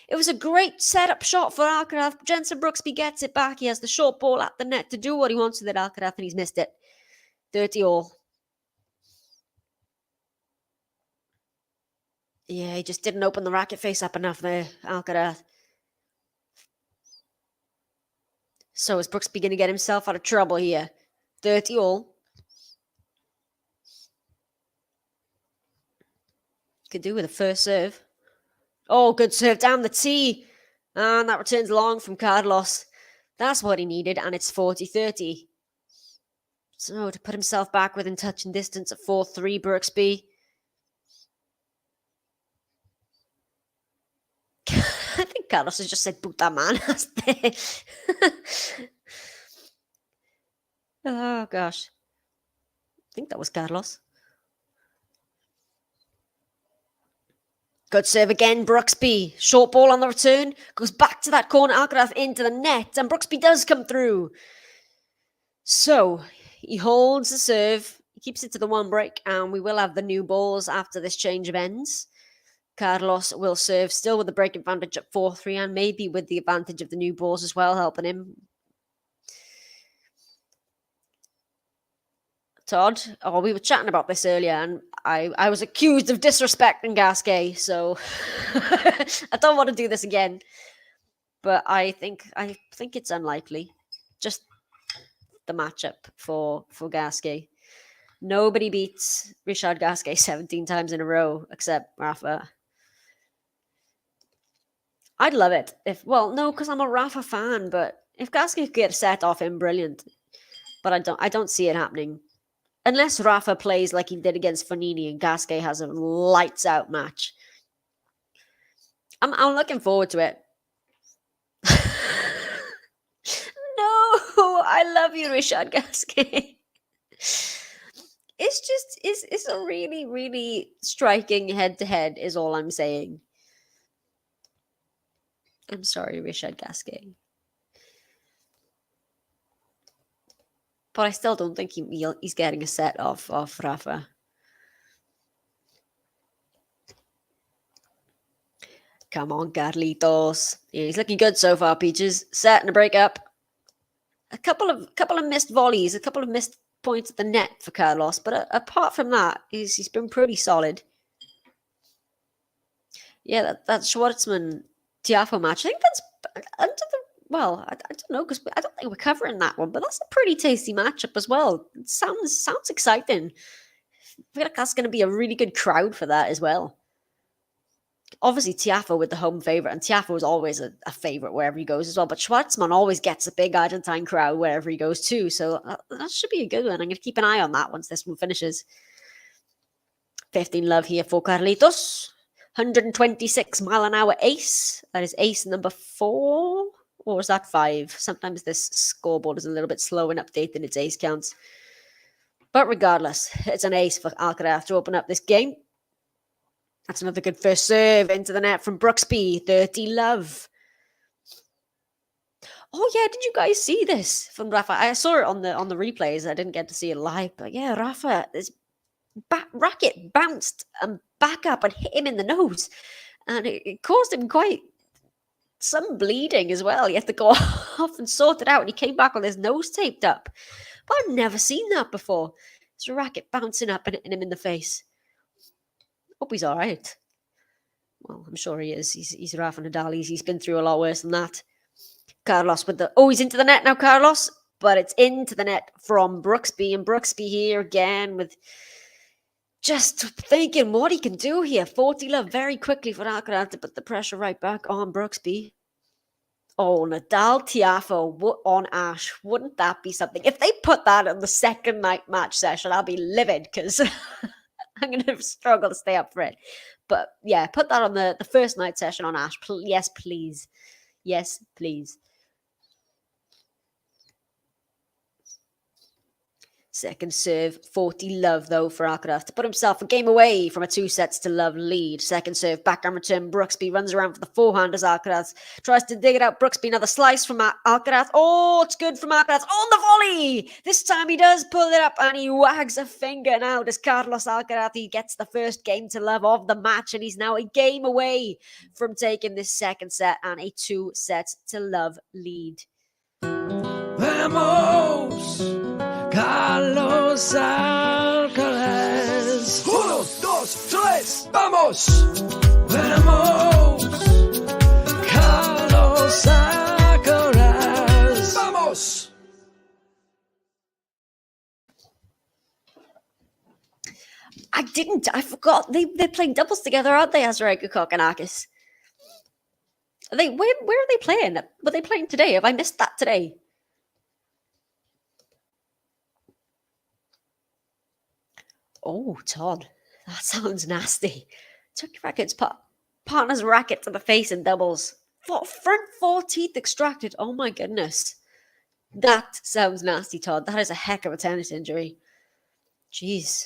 It was a great setup shot for Alcaraz. Jenson Brooksby gets it back. He has the short ball at the net to do what he wants with it, Alcaraz, and he's missed it. 30 all. Yeah, he just didn't open the racket face up enough there, Alcaraz. So is Brooksby going to get himself out of trouble here? 30 all. Could do with a first serve. Good serve down the tee. And that returns long from Carlos. That's what he needed, and it's 40-30. So to put himself back within touching distance at 4-3, Brooksby. I think Carlos has just said, boot that man. Oh, gosh. I think that was Carlos. Good serve again, Brooksby. Short ball on the return. Goes back to that corner. Alcaraz into the net. And Brooksby does come through. So, he holds the serve. He keeps it to the one break. And we will have the new balls after this change of ends. Carlos will serve still with the break advantage at 4-3. And maybe with the advantage of the new balls as well, helping him. Todd, we were chatting about this earlier, and I was accused of disrespecting Gasquet, so I don't want to do this again. But I think it's unlikely. Just the matchup for Gasquet. Nobody beats Richard Gasquet 17 times in a row except Rafa. I'd love it no, because I'm a Rafa fan. But if Gasquet could get a set off him, brilliant. But I don't see it happening. Unless Rafa plays like he did against Fognini and Gasquet has a lights-out match. I'm looking forward to it. No, I love you, Richard Gasquet. It's a really, really striking head-to-head is all I'm saying. I'm sorry, Richard Gasquet. But I still don't think he's getting a set off Rafa. Come on, Carlitos. Yeah, he's looking good so far, Peaches. Set and a break up. A couple of missed volleys, a couple of missed points at the net for Carlos. But apart from that, he's been pretty solid. Yeah, that Schwartzman-Tiafoe match, I think that's under the... Well, I don't know, because I don't think we're covering that one, but that's a pretty tasty matchup as well. It sounds exciting. I feel like that's going to be a really good crowd for that as well. Obviously, Tiafoe with the home favourite, and Tiafoe is always a favourite wherever he goes as well, but Schwartzman always gets a big Argentine crowd wherever he goes too, so that should be a good one. I'm going to keep an eye on that once this one finishes. 15 love here for Carlitos. 126 mile an hour ace. That is ace number 4. Or is that 5? Sometimes this scoreboard is a little bit slow in updating its ace counts. But regardless, it's an ace for Alcaraz to open up this game. That's another good first serve into the net from Brooksby. 30 love. Oh yeah, did you guys see this from Rafa? I saw it on the replays. I didn't get to see it live. But yeah, Rafa, this racket bounced and back up and hit him in the nose. And it caused him quite... some bleeding as well. He had to go off and sort it out, and he came back with his nose taped up. But I've never seen that before. It's a racket bouncing up and hitting him in the face. Hope he's all right. Well, I'm sure he is. He's Rafa Nadal. He's been through a lot worse than that. Carlos with the... Oh, he's into the net now, Carlos. But it's into the net from Brooksby. And Brooksby here again with... just thinking what he can do here. 40 love very quickly for Alcaraz to put the pressure right back on Brooksby. Oh, Nadal Tiafoe on Ash. Wouldn't that be something? If they put that on the second night match session, I'll be livid because I'm going to struggle to stay up for it. But yeah, put that on the first night session on Ash. Yes, please. Yes, please. Second serve, 40 love though for Alcaraz to put himself a game away from a 2-sets-to-love lead. Second serve, backhand return, Brooksby runs around for the forehand as Alcaraz tries to dig it out. Brooksby, another slice from Alcaraz. Oh, it's good from Alcaraz on the volley! This time he does pull it up and he wags a finger now. Does Carlos Alcaraz, he gets the first game to love of the match and he's now a game away from taking this second set and a 2-sets-to-love lead. Vamos! Carlos Alcaraz. 1, 2, 3, vamos! Vamos! Carlos Alcaraz. Vamos! I forgot. They're playing doubles together, aren't they, Azarek Kokkinakis? Where are they playing? Were they playing today? Have I missed that today? Oh, Todd, that sounds nasty. Took your rackets, partner's racket to the face in doubles. Front four teeth extracted. Oh my goodness. That sounds nasty, Todd. That is a heck of a tennis injury. Jeez.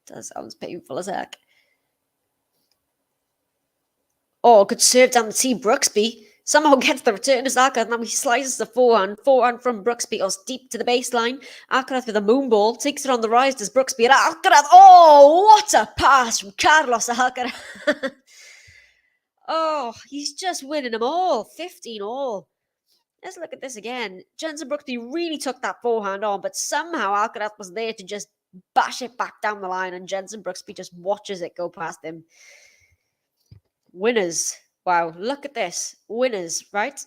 That sounds painful as heck. Oh, good serve down the tee. Brooksby somehow gets the return as Alcaraz. Now he slices the forehand. Forehand from Brooksby goes deep to the baseline. Alcaraz with a moon ball. Takes it on the rise. Does Brooksby. And Alcaraz. Oh, what a pass from Carlos Alcaraz. Oh, he's just winning them all. 15 all. Let's look at this again. Jenson Brooksby really took that forehand on, but somehow Alcaraz was there to just bash it back down the line, and Jenson Brooksby just watches it go past him. Winners. Wow, look at this. Winners, right?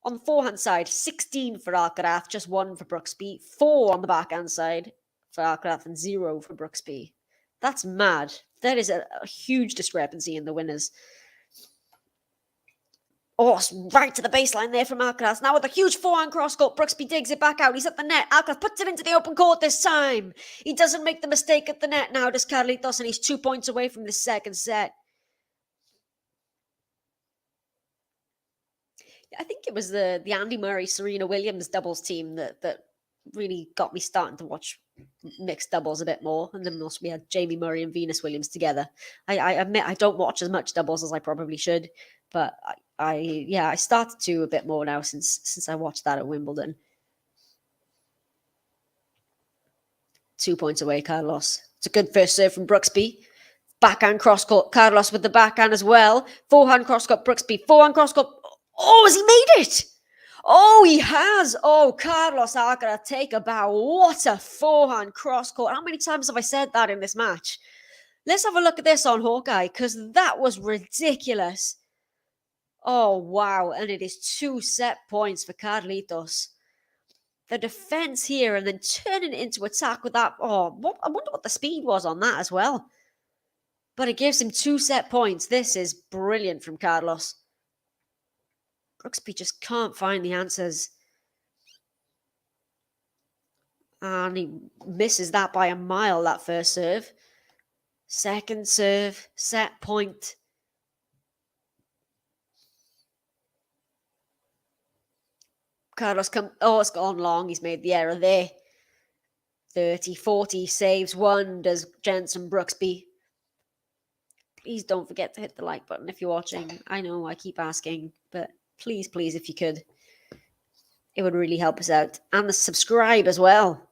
On the forehand side, 16 for Alcaraz, just 1 for Brooksby. 4 on the backhand side for Alcaraz and 0 for Brooksby. That's mad. That is a huge discrepancy in the winners. Oh, right to the baseline there from Alcaraz. Now with a huge forehand cross-court, Brooksby digs it back out. He's at the net. Alcaraz puts it into the open court this time. He doesn't make the mistake at the net now, does Carlitos, and he's 2 points away from the second set. I think it was the Andy Murray, Serena Williams doubles team that really got me starting to watch mixed doubles a bit more. And then also we had Jamie Murray and Venus Williams together. I admit I don't watch as much doubles as I probably should, but I started to a bit more now since I watched that at Wimbledon. 2 points away, Carlos. It's a good first serve from Brooksby. Backhand cross-court, Carlos with the backhand as well. Forehand cross-court, Brooksby. Forehand cross-court. Oh, has he made it? Oh, he has. Oh, Carlos Alcaraz, take a bow. What a forehand cross-court. How many times have I said that in this match? Let's have a look at this on Hawkeye, because that was ridiculous. Oh, wow. And it is 2 set points for Carlitos. The defense here and then turning it into attack with that. Oh, I wonder what the speed was on that as well. But it gives him 2 set points. This is brilliant from Carlos. Brooksby just can't find the answers. And he misses that by a mile, that first serve. Second serve, set point. Carlos it's gone long. He's made the error there. 30-40, saves 1, does Jenson Brooksby. Please don't forget to hit the like button if you're watching. I know I keep asking, but please, if you could. It would really help us out. And the subscribe as well.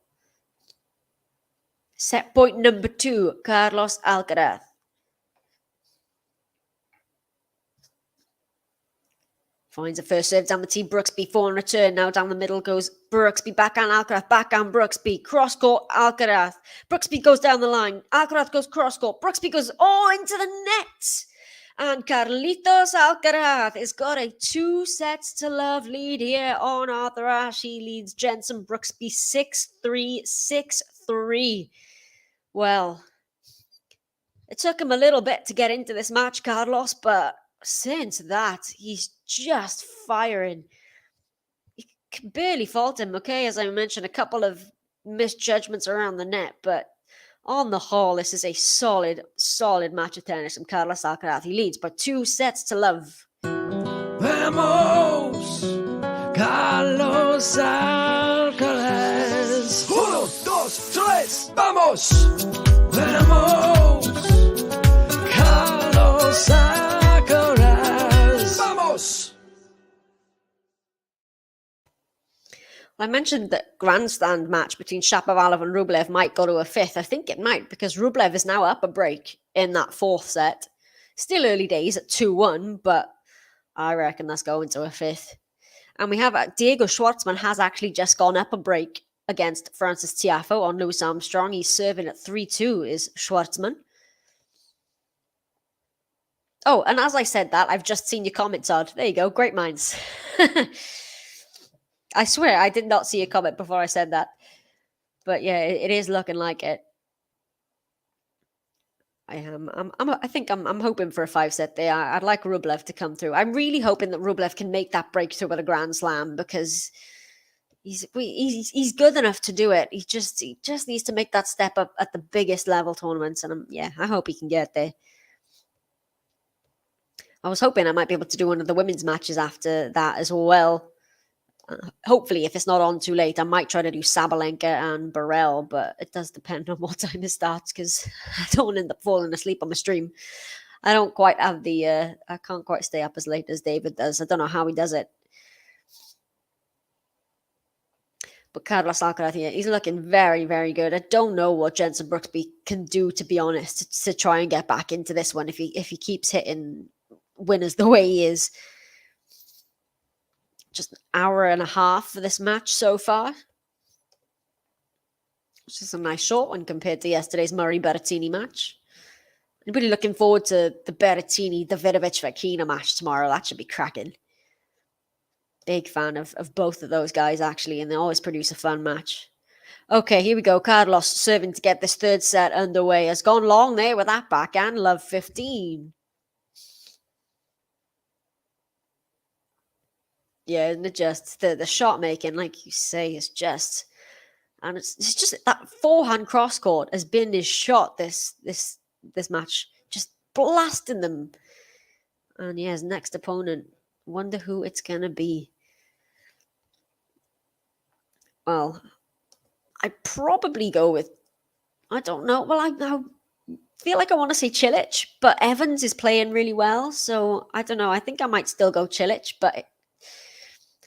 Set point number 2, Carlos Alcaraz. Finds a first serve down the tee. Brooksby, 4 on return. Now down the middle goes Brooksby. Backhand Alcaraz. Backhand Brooksby. Cross court Alcaraz. Brooksby goes down the line. Alcaraz goes cross court. Brooksby goes into the net. And Carlitos Alcaraz has got a 2-0 lead here on Arthur Ashe. He leads Jenson Brooksby 6-3, 6-3. Well, it took him a little bit to get into this match, Carlos, but since that, he's just firing. You can barely fault him, okay? As I mentioned, a couple of misjudgments around the net, but on the whole, this is a solid match of tennis from Carlos Alcaraz. He leads by 2-0. Vamos, Carlos Alcaraz. 1, 2, 3, vamos. Vamos, Carlos Alcaraz. Vamos. I mentioned that grandstand match between Shapovalov and Rublev might go to a 5th. I think it might, because Rublev is now up a break in that 4th set. Still early days at 2-1, but I reckon that's going to a 5th. And we have Diego Schwartzman has actually just gone up a break against Francis Tiafoe on Louis Armstrong. He's serving at 3-2 is Schwartzman. Oh, and as I said that, I've just seen your comment, Todd. There you go. Great minds. I swear I did not see a comment before I said that. But yeah, it is looking like it. I'm hoping for a 5-set there. I'd like Rublev to come through. I'm really hoping that Rublev can make that breakthrough at a Grand Slam, because he's good enough to do it. He just needs to make that step up at the biggest level tournaments, and I hope he can get there. I was hoping I might be able to do one of the women's matches after that as well. Hopefully, if it's not on too late, I might try to do Sabalenka and Burrell, but it does depend on what time it starts because I don't want to end up falling asleep on the stream. I don't quite have the, I can't quite stay up as late as David does. I don't know how he does it. But Carlos Alcaraz here, he's looking very, very good. I don't know what Jenson Brooksby can do, to be honest, to try and get back into this one if he keeps hitting winners the way he is. Just an hour and a half for this match so far. Which is a nice short one compared to yesterday's Murray-Berrettini match. I'm really looking forward to the Berrettini-Davidovich-Fekina match tomorrow. That should be cracking. Big fan of both of those guys, actually, and they always produce a fun match. Okay, here we go. Carlos serving to get this third set underway. Has gone long there with that backhand. Love 15. Yeah, isn't it just the shot making, like you say, is just, and it's just that forehand cross court has been his shot this match, just blasting them. And yeah, his next opponent, wonder who it's gonna be. Well, I'd probably go with, I don't know. Well, I feel like I want to say Cilic, but Evans is playing really well, so I don't know. I think I might still go Cilic, but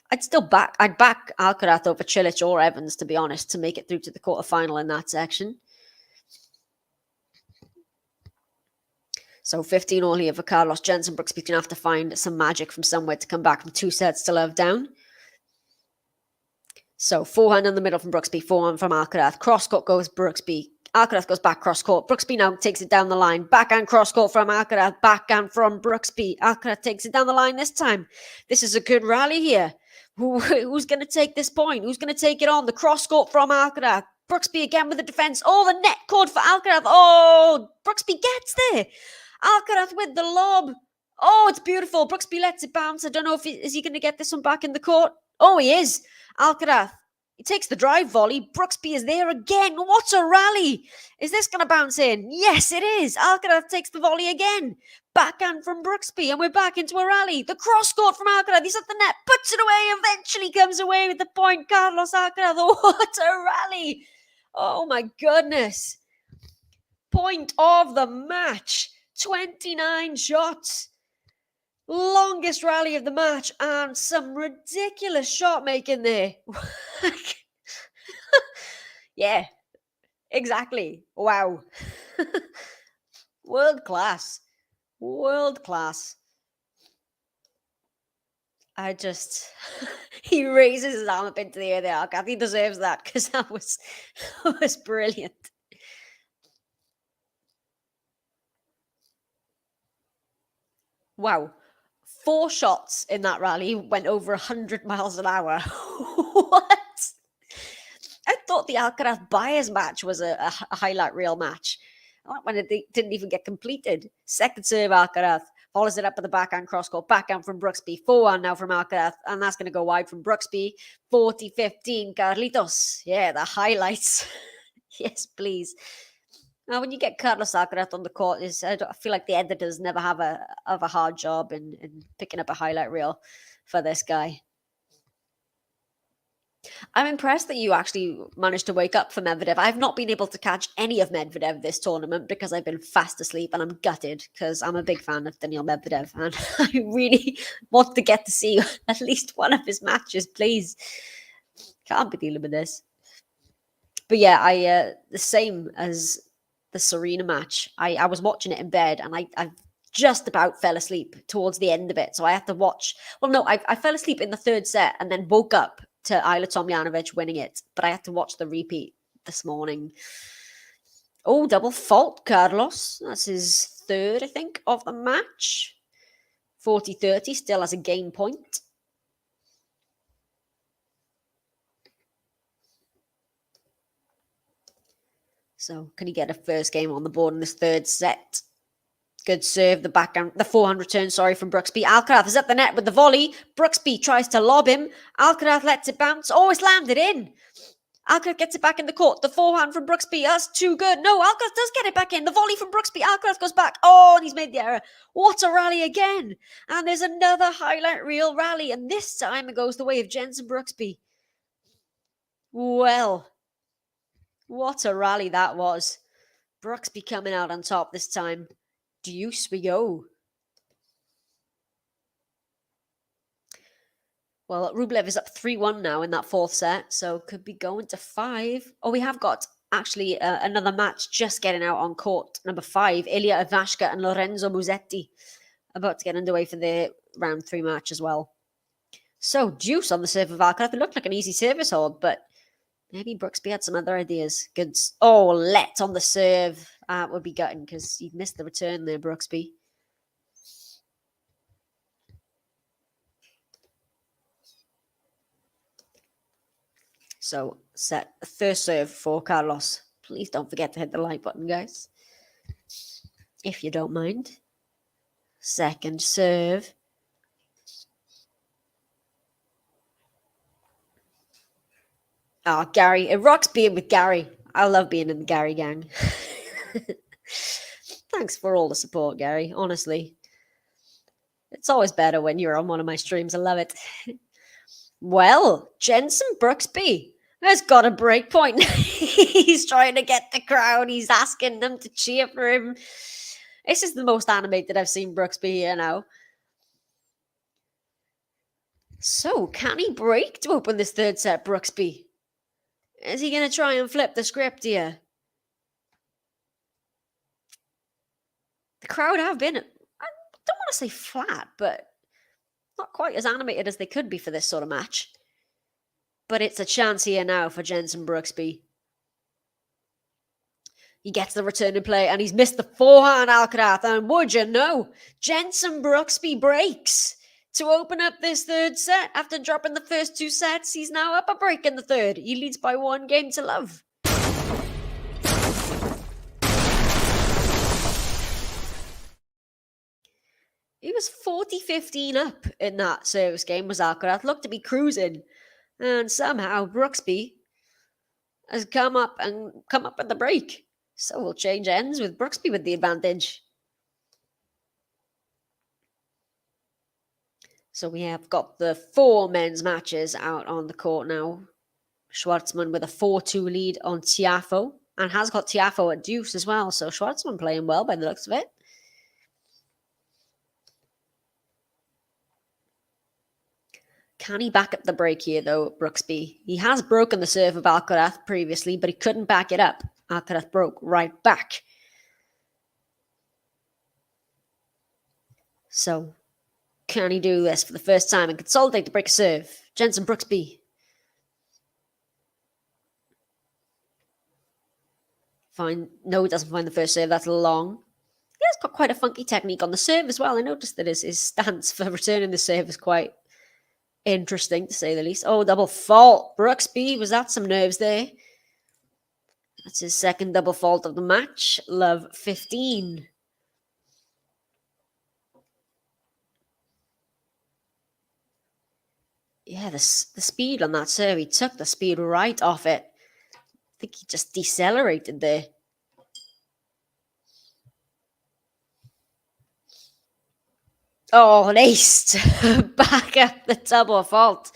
I'd back Alcaraz over Cilic or Evans, to be honest, to make it through to the quarterfinal in that section. So 15 all here for Carlos. Jenson Brooksby's going to have to find some magic from somewhere to come back from 2 sets to love down. So forehand in the middle from Brooksby, forehand from Alcaraz. Cross court goes Brooksby. Alcaraz goes back cross court. Brooksby now takes it down the line. Backhand cross court from Alcaraz. Backhand from Brooksby. Alcaraz takes it down the line this time. This is a good rally here. Who's going to take this point? Who's going to take it on? The cross court from Alcaraz. Brooksby again with the defense. Oh, the net cord for Alcaraz. Oh, Brooksby gets there. Alcaraz with the lob. Oh, it's beautiful. Brooksby lets it bounce. I don't know if is he going to get this one back in the court. Oh, he is. Alcaraz, he takes the drive volley. Brooksby is there again. What a rally. Is this going to bounce in? Yes, it is. Alcaraz takes the volley again. Backhand from Brooksby, and we're back into a rally. The cross court from Alcaraz. He's at the net, puts it away, eventually comes away with the point. Carlos Alcaraz, what a rally. Oh, my goodness. Point of the match. 29 shots. Longest rally of the match, and some ridiculous shot making there. Yeah, exactly. Wow. World class. World class. I just, he raises his arm up into the air there. He deserves that because that was brilliant. Wow. 4 shots in that rally went over 100 miles an hour. What? I thought the Alcaraz Baez match was a highlight reel match. When it didn't even get completed. Second serve Alcaraz. Follows it up with the backhand cross court. Backhand from Brooksby. Forehand now from Alcaraz. And that's going to go wide from Brooksby. 40-15. Carlitos. Yeah, the highlights. Yes, please. Now, when you get Carlos Alcaraz on the court, I feel like the editors never have a hard job in picking up a highlight reel for this guy. I'm impressed that you actually managed to wake up for Medvedev. I've not been able to catch any of Medvedev this tournament because I've been fast asleep, and I'm gutted because I'm a big fan of Daniil Medvedev, and I really want to get to see at least one of his matches, please. Can't be dealing with this. But yeah, the same as the Serena match. I was watching it in bed, and I just about fell asleep towards the end of it. So I had to watch. Well, no, I fell asleep in the third set and then woke up to Ajla Tomljanovic winning it. But I had to watch the repeat this morning. Oh, double fault, Carlos. That's his third, I think, of the match. 40-30, still has a game point. So can he get a first game on the board in this third set? Good serve, the forehand return, from Brooksby. Alcaraz is at the net with the volley. Brooksby tries to lob him. Alcaraz lets it bounce. Oh, it's landed in. Alcaraz gets it back in the court. The forehand from Brooksby. That's too good. No, Alcaraz does get it back in. The volley from Brooksby. Alcaraz goes back. Oh, and he's made the error. What a rally again. And there's another highlight reel rally. And this time it goes the way of Jenson Brooksby. Well, what a rally that was. Brooksby coming out on top this time. Deuce we go. Well, Rublev is up 3-1 now in that fourth set, so could be going to 5. Oh, we have got actually another match just getting out on court. Number 5, Ilya Ivashka and Lorenzo Musetti about to get underway for the round 3 match as well. So, deuce on the serve of Alcaraz. It looked like an easy service hold, but maybe Brooksby had some other ideas. Good. Oh, let on the serve. That would be gutting because you'd missed the return there, Brooksby. So, set a first serve for Carlos. Please don't forget to hit the like button, guys. If you don't mind. Second serve. Oh, Gary. It rocks being with Gary. I love being in the Gary gang. Thanks for all the support, Gary. Honestly. It's always better when you're on one of my streams. I love it. Well, Jenson Brooksby has got a break point. He's trying to get the crowd. He's asking them to cheer for him. This is the most animated I've seen Brooksby here now. So, can he break to open this third set, Brooksby? Is he going to try and flip the script here? The crowd have been, I don't want to say flat, but not quite as animated as they could be for this sort of match. But it's a chance here now for Jenson Brooksby. He gets the return in play and he's missed the forehand, Alcaraz. And would you know, Jenson Brooksby breaks to open up this third set. After dropping the first 2 sets, he's now up a break in the third. He leads by 1 game to love. He was 40-15 up in that service game, was Alcaraz. Looked to be cruising. And somehow Brooksby has come up at the break. So we'll change ends with Brooksby with the advantage. So we have got the 4 men's matches out on the court now. Schwartzman with a 4-2 lead on Tiafoe. And has got Tiafoe at deuce as well. So Schwartzman playing well by the looks of it. Can he back up the break here, though, Brooksby? He has broken the serve of Alcaraz previously, but he couldn't back it up. Alcaraz broke right back. So, can he do this for the first time and consolidate the break serve? Jenson Brooksby. Fine. No, he doesn't find the first serve. That's long. He has got quite a funky technique on the serve as well. I noticed that his stance for returning the serve is quite interesting, to say the least. Oh, double fault. Brooksby was at some nerves there. That's his second double fault of the match. Love 15. Yeah, the speed on that serve. He took the speed right off it. I think he just decelerated there. Oh, an ace. Back up the double fault.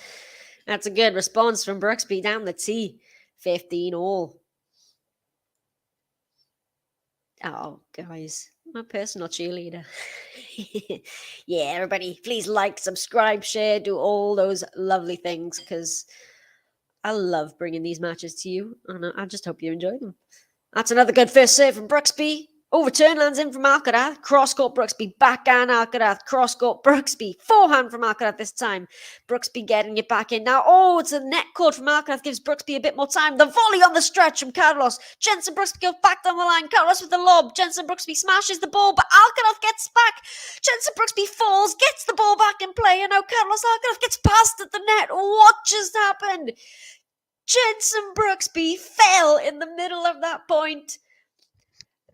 That's a good response from Brooksby down the tee. 15 all. Oh, guys. My personal cheerleader. Yeah, everybody, please like, subscribe, share, do all those lovely things because I love bringing these matches to you and I just hope you enjoy them. That's another good first serve from Brooksby. Overturn lands in from Alcaraz. Cross-court Brooksby. Backhand Alcaraz. Cross-court Brooksby. Forehand from Alcaraz this time. Brooksby getting it back in now. Oh, it's a net cord from Alcaraz. Gives Brooksby a bit more time. The volley on the stretch from Carlos. Jenson Brooksby goes back down the line. Carlos with the lob. Jenson Brooksby smashes the ball, but Alcaraz gets back. Jenson Brooksby falls, gets the ball back in play, and now Carlos Alcaraz gets past at the net. What just happened? Jenson Brooksby fell in the middle of that point.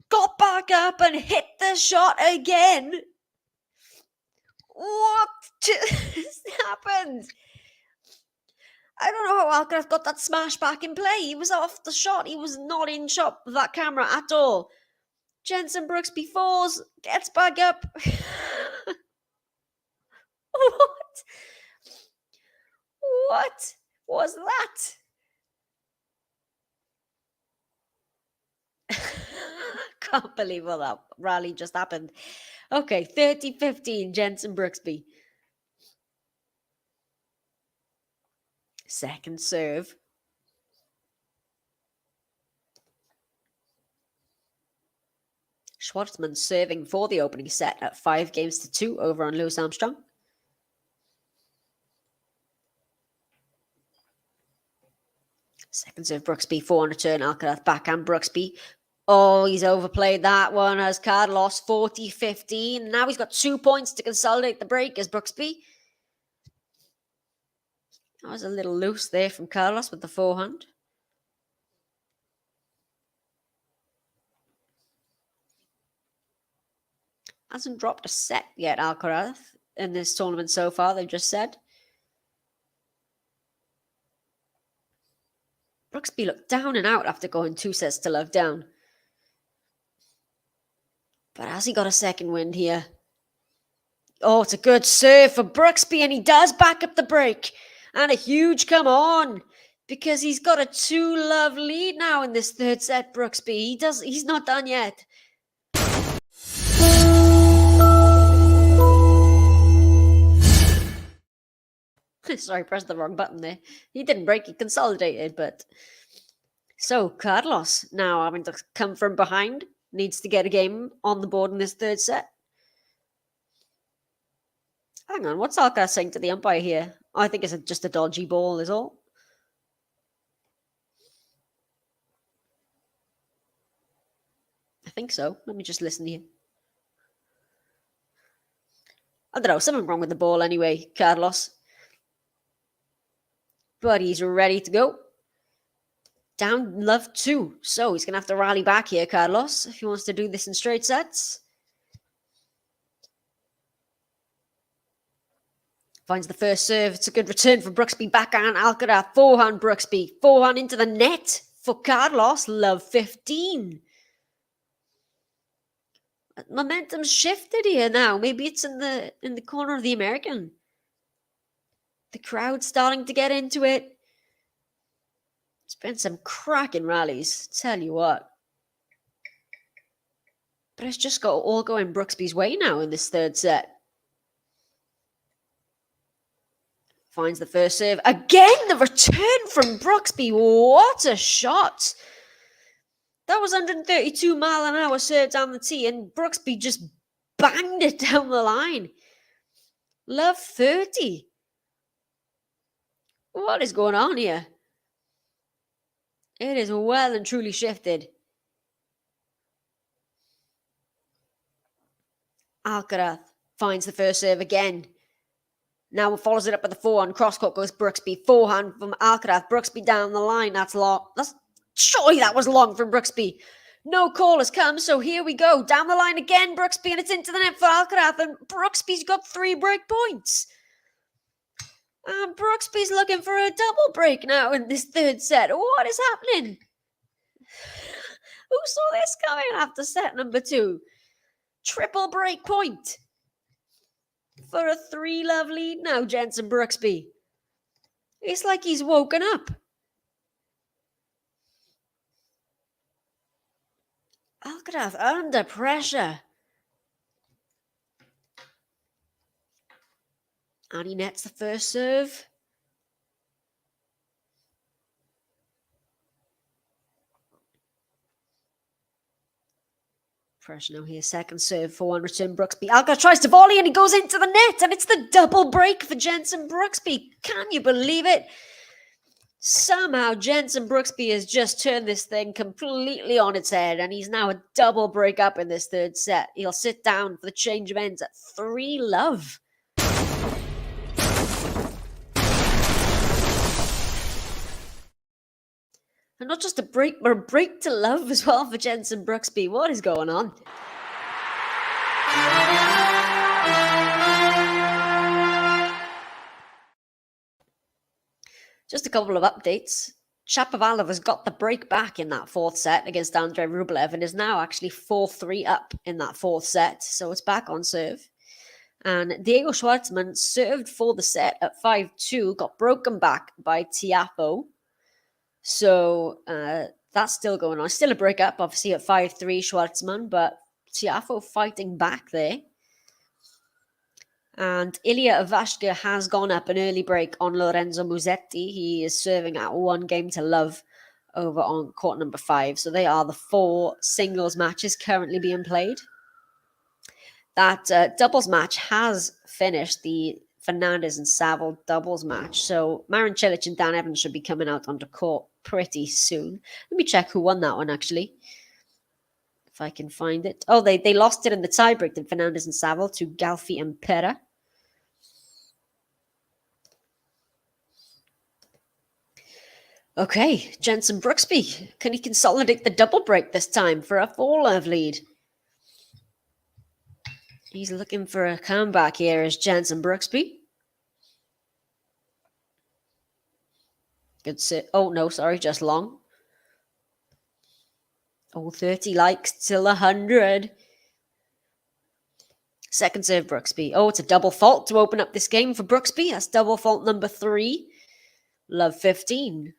Got back up and hit the shot again. What just happened? I don't know how Alcaraz got that smash back in play. He was off the shot. He was not in shot with that camera at all. Jenson Brooksby falls, gets back up. What? What was that? Can't believe what that rally just happened. Okay, 30-15, Jenson Brooksby. Second serve. Schwartzman serving for the opening set at 5-2 over on Lewis Armstrong. Second serve, Brooksby, 4 on return. Alcaraz backhand, Brooksby. Oh, he's overplayed that one as Carlos, 40-15. Now he's got 2 points to consolidate the break as Brooksby. That was a little loose there from Carlos with the forehand. Hasn't dropped a set yet, Alcaraz, in this tournament so far, they've just said. Brooksby looked down and out after going 2-0 down. But has he got a second wind here? Oh, it's a good serve for Brooksby, and he does back up the break. And a huge come on, because he's got a 2-love lead now in this third set, Brooksby. He's not done yet. Sorry, pressed the wrong button there. He didn't break, he consolidated, but... So, Carlos, now having to come from behind, needs to get a game on the board in this third set. Hang on, what's Alcaraz saying to the umpire here? I think it's just a dodgy ball is all. I think so. Let me just listen here. I don't know, something wrong with the ball anyway, Carlos. But he's ready to go. Down love 2. So he's going to have to rally back here, Carlos, if he wants to do this in straight sets. Finds the first serve. It's a good return for Brooksby. Backhand Alcaraz. Forehand Brooksby. Forehand into the net for Carlos. Love 15. Momentum's shifted here now. Maybe it's in the corner of the American. The crowd's starting to get into it. It's been some cracking rallies, tell you what. But it's just got all going Brooksby's way now in this third set. Finds the first serve. Again, the return from Brooksby. What a shot. That was 132-mile-an-hour serve down the tee, and Brooksby just banged it down the line. Love 30. What is going on here? It is well and truly shifted. Alcaraz finds the first serve again. Now follows it up with the forehand. Cross-court goes Brooksby. Forehand from Alcaraz. Brooksby down the line. That's long. Surely that was long from Brooksby. No call has come, so here we go. Down the line again, Brooksby, and it's into the net for Alcaraz. And Brooksby's got 3 break points. And Brooksby's looking for a double break now in this third set. What is happening? Who saw this coming after set number 2? Triple break point. For a 3-love lead now, Jenson Brooksby. It's like he's woken up. Alcaraz under pressure. And he nets the first serve. Pressure now here. Second serve for one return. Brooksby. Alcaraz tries to volley and he goes into the net. And it's the double break for Jenson Brooksby. Can you believe it? Somehow Jenson Brooksby has just turned this thing completely on its head. And he's now a double break up in this third set. He'll sit down for the change of ends at 3-love. And not just a break, but a break to love as well for Jenson Brooksby. What is going on? Just a couple of updates. Shapovalov has got the break back in that fourth set against Andrei Rublev and is now actually 4-3 up in that fourth set. So it's back on serve. And Diego Schwartzman served for the set at 5-2, got broken back by Tiafoe. So that's still going on. Still a breakup, obviously, at 5-3 Schwartzman, but Tiafoe fighting back there. And Ilya Ivashka has gone up an early break on Lorenzo Musetti. He is serving at 1-0 over on court number 5. So they are the 4 singles matches currently being played. That doubles match has finished, the Fernandez and Saville doubles match. So Marin Cilic and Dan Evans should be coming out onto court pretty soon. Let me check who won that one, actually. If I can find it. Oh, they lost it in the tiebreak, the Fernandez and Saville, to Galfi and Pera. Okay, Jenson Brooksby. Can he consolidate the double break this time for a 4-love lead? He's looking for a comeback here as Jenson Brooksby. Good sit. Oh, no, sorry, just long. Oh, 30 likes till 100. Second serve, Brooksby. Oh, it's a double fault to open up this game for Brooksby. That's double fault number 3. Love 15.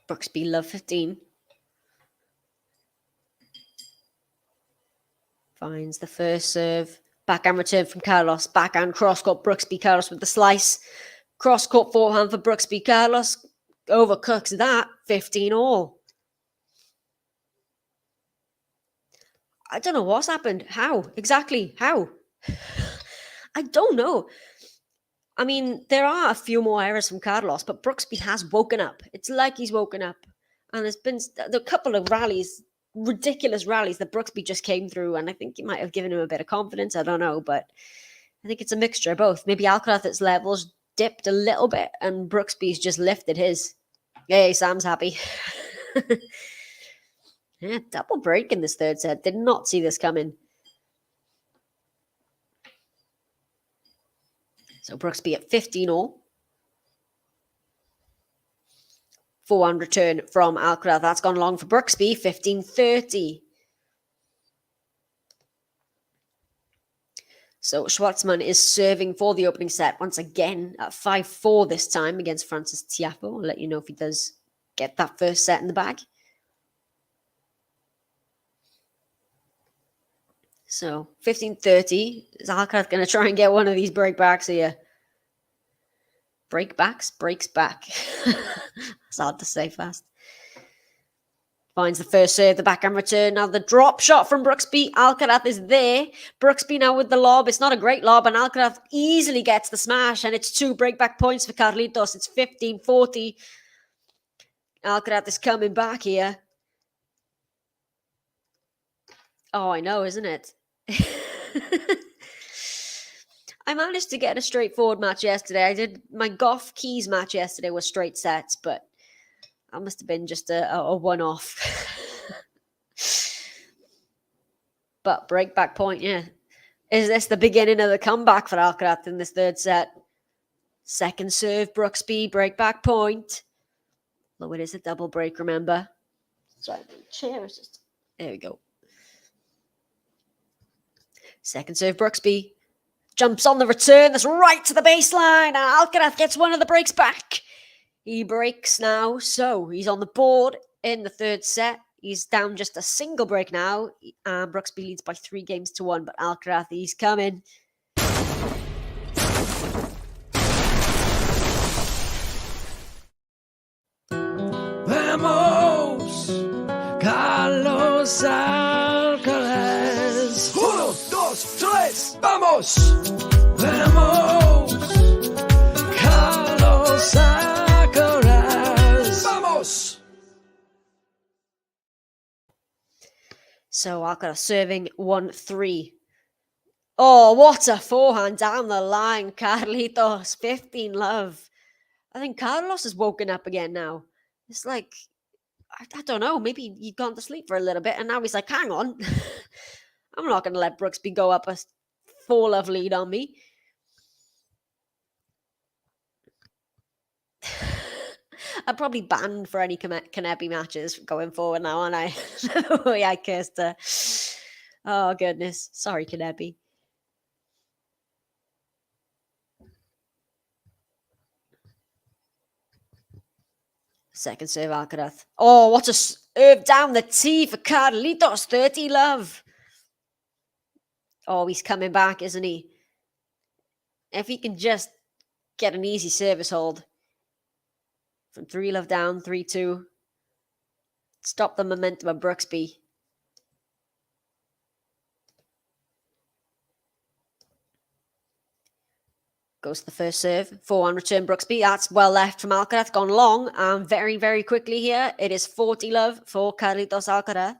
Brooksby, love 15. Finds the first serve. Backhand return from Carlos. Backhand cross-court Brooksby. Carlos with the slice. Cross-court forehand for Brooksby. Carlos overcooks that. 15 all. I don't know what's happened. How? Exactly. How? I don't know. I mean, there are a few more errors from Carlos, but Brooksby has woken up. It's like he's woken up. And there's been a couple of rallies, ridiculous rallies that Brooksby just came through, and I think it might have given him a bit of confidence. I don't know, but I think it's a mixture of both. Maybe Alcaraz's levels dipped a little bit, and Brooksby's just lifted his. Yay, Sam's happy. Yeah, double break in this third set. Did not see this coming. So Brooksby at 15 all. Forehand return from Alcaraz. That's gone long for Brooksby. 15-30. So Schwartzman is serving for the opening set once again at 5-4 this time against Francis Tiafoe. I'll let you know if he does get that first set in the bag. So 15-30. Is Alcaraz going to try and get one of these breakbacks here? Breakbacks? Breaks back. It's hard to say fast. Finds the first serve, the backhand return. Now the drop shot from Brooksby. Alcaraz is there. Brooksby now with the lob. It's not a great lob, and Alcaraz easily gets the smash, and it's 2 breakback points for Carlitos. It's 15-40. Alcaraz is coming back here. Oh, I know, isn't it? I managed to get a straightforward match yesterday. I did my Goff Keys match yesterday was straight sets, but that must have been just a one-off. But breakback point, yeah. Is this the beginning of the comeback for Alcaraz in this third set? Second serve, Brooksby, breakback point. Though it is a double break, remember? Sorry, the chair is just... There we go. Second serve, Brooksby. Jumps on the return. That's right to the baseline. And Alcaraz gets one of the breaks back. He breaks now. So he's on the board in the third set. He's down just a single break now. And Brooksby leads by 3-1. But Alcaraz, he's coming. Vamos, Carlos Alcaraz. 1, 2, 3, vamos. Vamos, Carlos Alcaraz. Vamos. So Alcaraz serving 1-3. Oh, what a forehand down the line. Carlitos, 15 love. I think Carlos has woken up again now. It's like I don't know, maybe he'd gone to sleep for a little bit, and now he's like, hang on, I'm not going to let Brooksby go up a 4-love lead on me. I'm probably banned for any Kanepi matches going forward now, aren't I? The way I cursed her. Oh, goodness. Sorry, Kanepi. Second serve, Alcaraz. Oh, what a serve down the tee for Carlitos. 30-love. Oh, he's coming back, isn't he? If he can just get an easy service hold. From 3-love down, 3-2. Stop the momentum of Brooksby. Goes to the first serve. 4-1 return, Brooksby. That's well left from Alcaraz. Gone long and very, very quickly here. It is 40-love for Carlitos Alcaraz.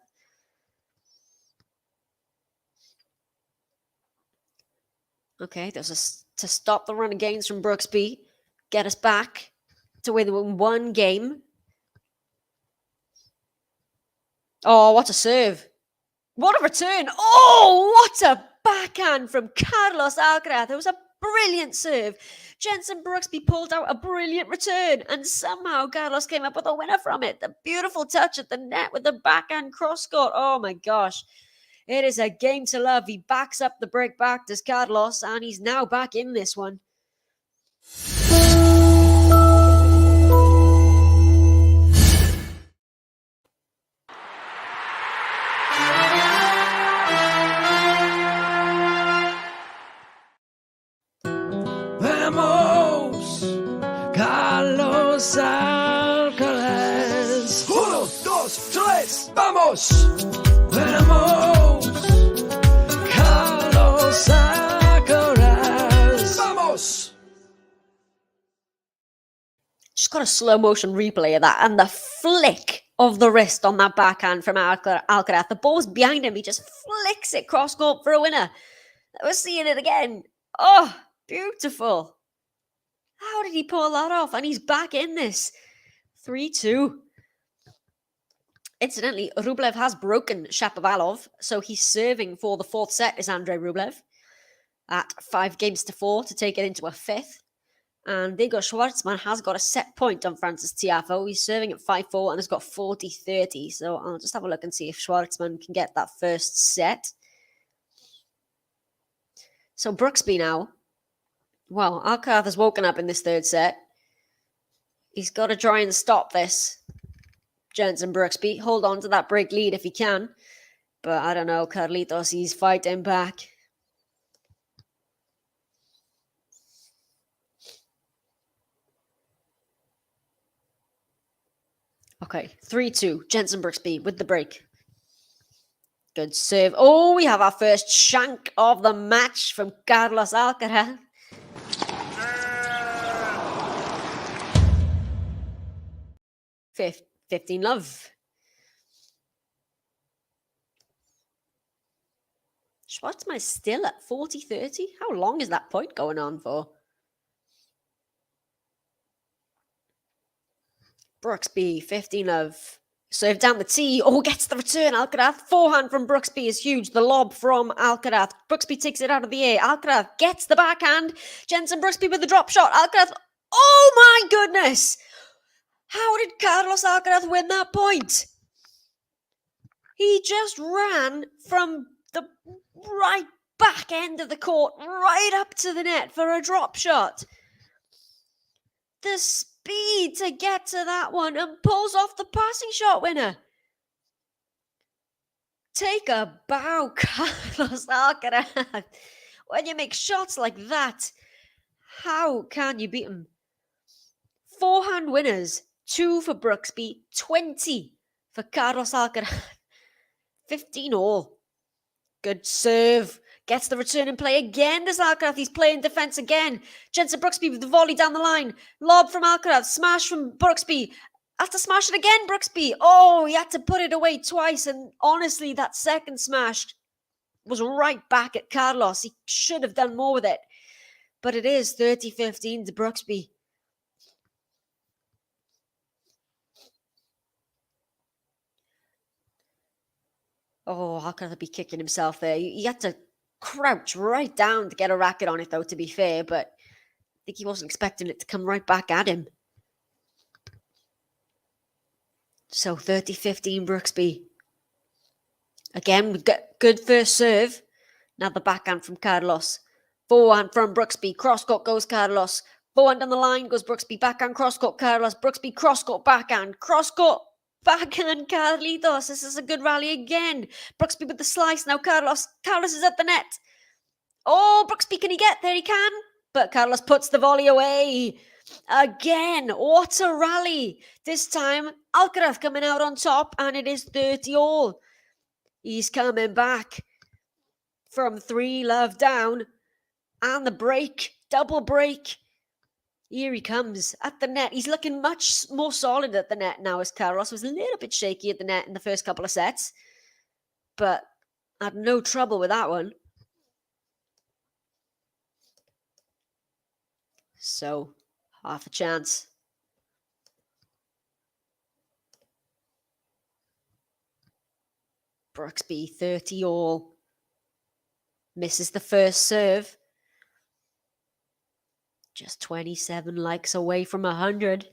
Okay, there's to stop the run of gains from Brooksby. Get us back to within one game. Oh, what a serve. What a return. Oh, what a backhand from Carlos Alcaraz. It was a brilliant serve. Jenson Brooksby pulled out a brilliant return, and somehow Carlos came up with a winner from it. The beautiful touch at the net with the backhand cross-court. Oh my gosh. It is a game to love. He backs up the break back, does Carlos, and he's now back in this one. Vamos, Carlos Alcaraz. 1, 2, 3, vamos! Vamos, Carlos Alcaraz. Vamos! Just got a slow motion replay of that, and the flick of the wrist on that backhand from Alcaraz. The ball's behind him. He just flicks it cross court for a winner. We're seeing it again. Oh, beautiful. How did he pull that off? And he's back in this. 3-2. Incidentally, Rublev has broken Shapovalov, so he's serving for the fourth set, is Andrei Rublev, at 5-4 to take it into a fifth. And Diego Schwartzman has got a set point on Francis Tiafoe. He's serving at 5-4 and has got 40-30. So I'll just have a look and see if Schwartzman can get that first set. So Brooksby now. Well, Alcaraz has woken up in this third set. He's got to try and stop this. Jenson Brooksby, hold on to that break lead if he can. But I don't know, Carlitos, he's fighting back. Okay, 3-2. Jenson Brooksby with the break. Good serve. Oh, we have our first shank of the match from Carlos Alcaraz. Fifth. 15-love. Schwartzman is still at 40-30. How long is that point going on for? Brooksby, 15-love. Serve down the tee. Oh, gets the return. Alcaraz. Forehand from Brooksby is huge. The lob from Alcaraz. Brooksby takes it out of the air. Alcaraz gets the backhand. Jenson Brooksby with the drop shot. Alcaraz. Oh my goodness! How did Carlos Alcaraz win that point? He just ran from the right back end of the court right up to the net for a drop shot. The speed to get to that one and pulls off the passing shot winner. Take a bow, Carlos Alcaraz. When you make shots like that, how can you beat him? Forehand winners. 2 for Brooksby, 20 for Carlos Alcaraz. 15 all. Good serve. Gets the return in play again. Does Alcaraz? He's playing defense again. Jenson Brooksby with the volley down the line. Lob from Alcaraz. Smash from Brooksby. Has to smash it again, Brooksby. Oh, he had to put it away twice. And honestly, that second smash was right back at Carlos. He should have done more with it. But it is 30-15 to Brooksby. Oh, Alcaraz be kicking himself there. He had to crouch right down to get a racket on it, though, to be fair, but I think he wasn't expecting it to come right back at him. So 30-15 Brooksby. Again, we've got good first serve. Now the backhand from Carlos. Forehand from Brooksby. Cross-court goes Carlos. Forehand on the line goes Brooksby. Backhand cross-court Carlos. Brooksby cross-court backhand. Cross-court backhand Carlitos. This is a good rally again. Brooksby with the slice. Now Carlos. Carlos is at the net. Oh, Brooksby, can he get there? He can. But Carlos puts the volley away. Again, what a rally. This time, Alcaraz coming out on top, and it is 30-all. He's coming back from 3-love down. And the break, double break. Here he comes at the net. He's looking much more solid at the net now, as Carlos was a little bit shaky at the net in the first couple of sets. But had no trouble with that one. So, half a chance. Brooksby, 30-all. Misses the first serve. Just 27 likes away from 100.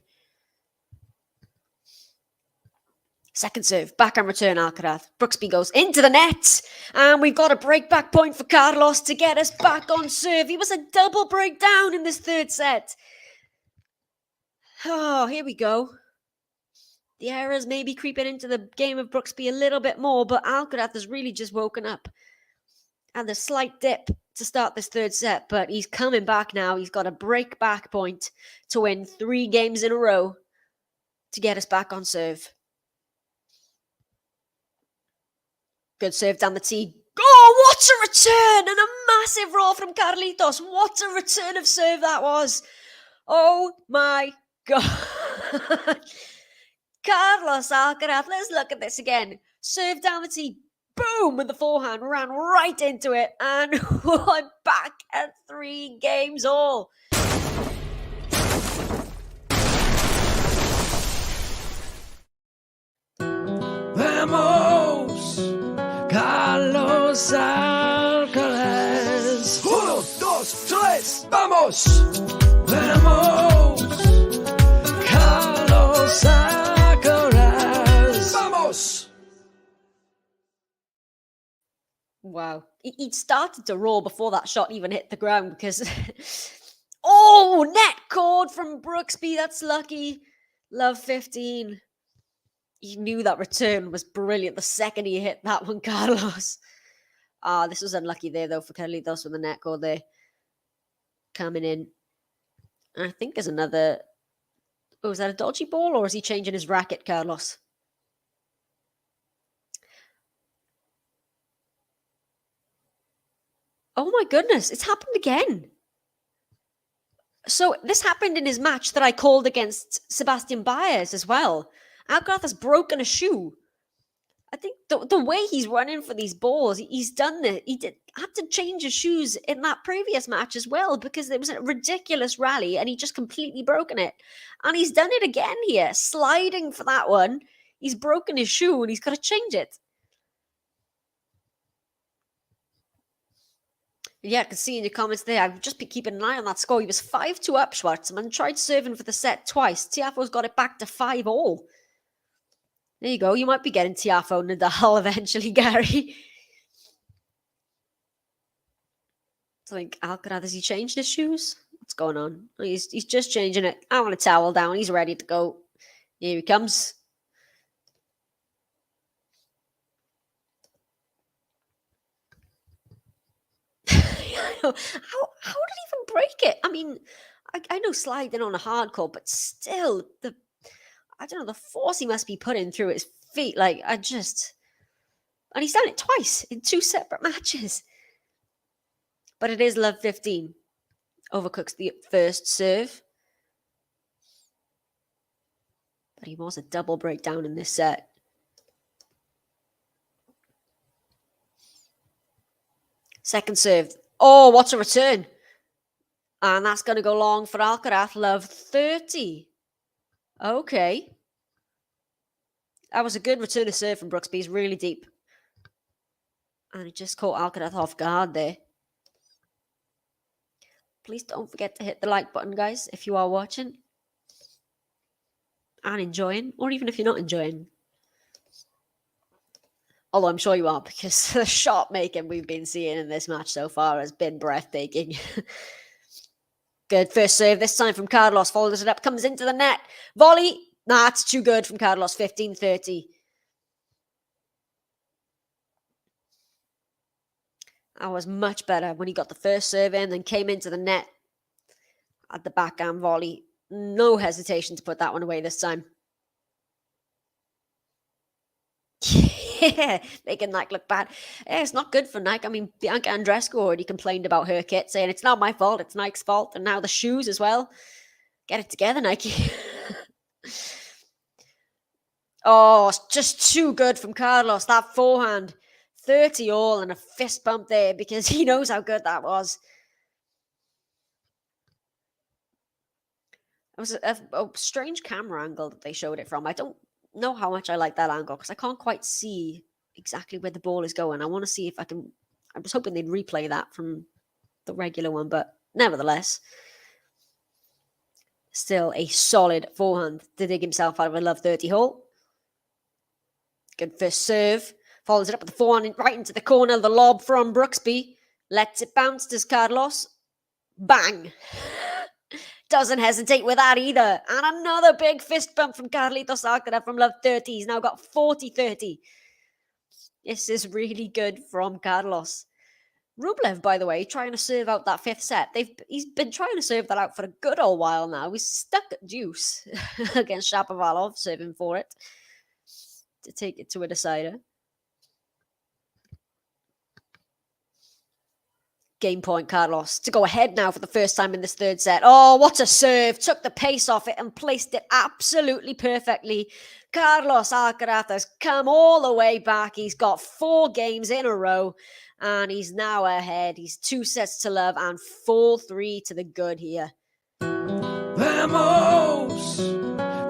Second serve, backhand return Alcaraz. Brooksby goes into the net. And we've got a break-back point for Carlos to get us back on serve. He was a double breakdown in this third set. Oh, here we go. The errors may be creeping into the game of Brooksby a little bit more, but Alcaraz has really just woken up. And a slight dip to start this third set, but he's coming back now. He's got a break-back point to win 3 games in a row to get us back on serve. Good serve down the tee. Oh, what a return! And a massive roll from Carlitos. What a return of serve that was. Oh my God. Carlos Alcaraz, let's look at this again. Serve down the tee. Boom! With the forehand. Ran right into it. And we're back at 3 games all. Vamos! Carlos Alcaraz. 1, 2, 3, vamos! Vamos! Carlos Alcaraz. Vamos! Wow. He'd started to roll before that shot even hit the ground because... oh, net cord from Brooksby. That's lucky. Love 15. He knew that return was brilliant the second he hit that one, Carlos. This was unlucky there, though, for Carlitos with the net cord there. Coming in. I think there's another... oh, is that a dodgy ball, or is he changing his racket, Carlos? Oh my goodness, it's happened again. So this happened in his match that I called against Sebastian Baez as well. Alcaraz has broken a shoe. I think the way he's running for these balls, he's done it. He had to change his shoes in that previous match as well because there was a ridiculous rally and he just completely broken it. And he's done it again here, sliding for that one. He's broken his shoe and he's got to change it. Yeah, I can see in your comments there. I've just been keeping an eye on that score. He was 5-2 up, Schwartzman. Tried serving for the set twice. Tiafoe's got it back to 5-all. There you go. You might be getting Tiafoe Nadal eventually, Gary. I think Alcaraz, has he changed his shoes? What's going on? He's just changing it. I want a towel down. He's ready to go. Here he comes. How did he even break it? I mean, I know sliding on a hard court, but still, I don't know, the force he must be putting through his feet. Like, and he's done it twice in 2 separate matches. But it is love 15. Overcooks the first serve. But he was a double breakdown in this set. Second serve. Oh, what a return. And that's going to go long for Alcaraz. Love 30. Okay. That was a good return of serve from Brooksby. He's really deep. And it just caught Alcaraz off guard there. Please don't forget to hit the like button, guys, if you are watching and enjoying, or even if you're not enjoying. Although I'm sure you are, because the shot making we've been seeing in this match so far has been breathtaking. Good first serve, this time from Carlos. Follows it up, comes into the net. Volley. That's too good from Carlos. 15-30. That was much better when he got the first serve in, then came into the net at the backhand volley. No hesitation to put that one away this time. Yeah, making Nike look bad. Yeah, it's not good for Nike. I mean, Bianca Andreescu already complained about her kit, saying it's not my fault, it's Nike's fault. And now the shoes as well. Get it together, Nike. Oh, it's just too good from Carlos. That forehand. 30 all and a fist bump there because he knows how good that was. It was a strange camera angle that they showed it from. I don't know how much I like that angle because I can't quite see exactly where the ball is going. I want to see if I can. I was hoping they'd replay that from the regular one, but nevertheless, still a solid forehand to dig himself out of a love 30 hole. Good first serve. Follows it up with the forehand right into the corner. The lob from Brooksby. Lets it bounce. Does Carlos? Bang! Doesn't hesitate with that either. And another big fist bump from Carlitos Alcaraz from love 30. He's now got 40-30. This is really good from Carlos. Rublev, by the way, trying to serve out that fifth set. He's been trying to serve that out for a good old while now. He's stuck at deuce against Shapovalov, serving for it to take it to a decider. Game point, Carlos, to go ahead now for the first time in this third set. Oh, what a serve. Took the pace off it and placed it absolutely perfectly. Carlos Alcaraz has come all the way back. He's got 4 games in a row and he's now ahead. He's 2 sets to love and 4-3 to the good here. Vamos,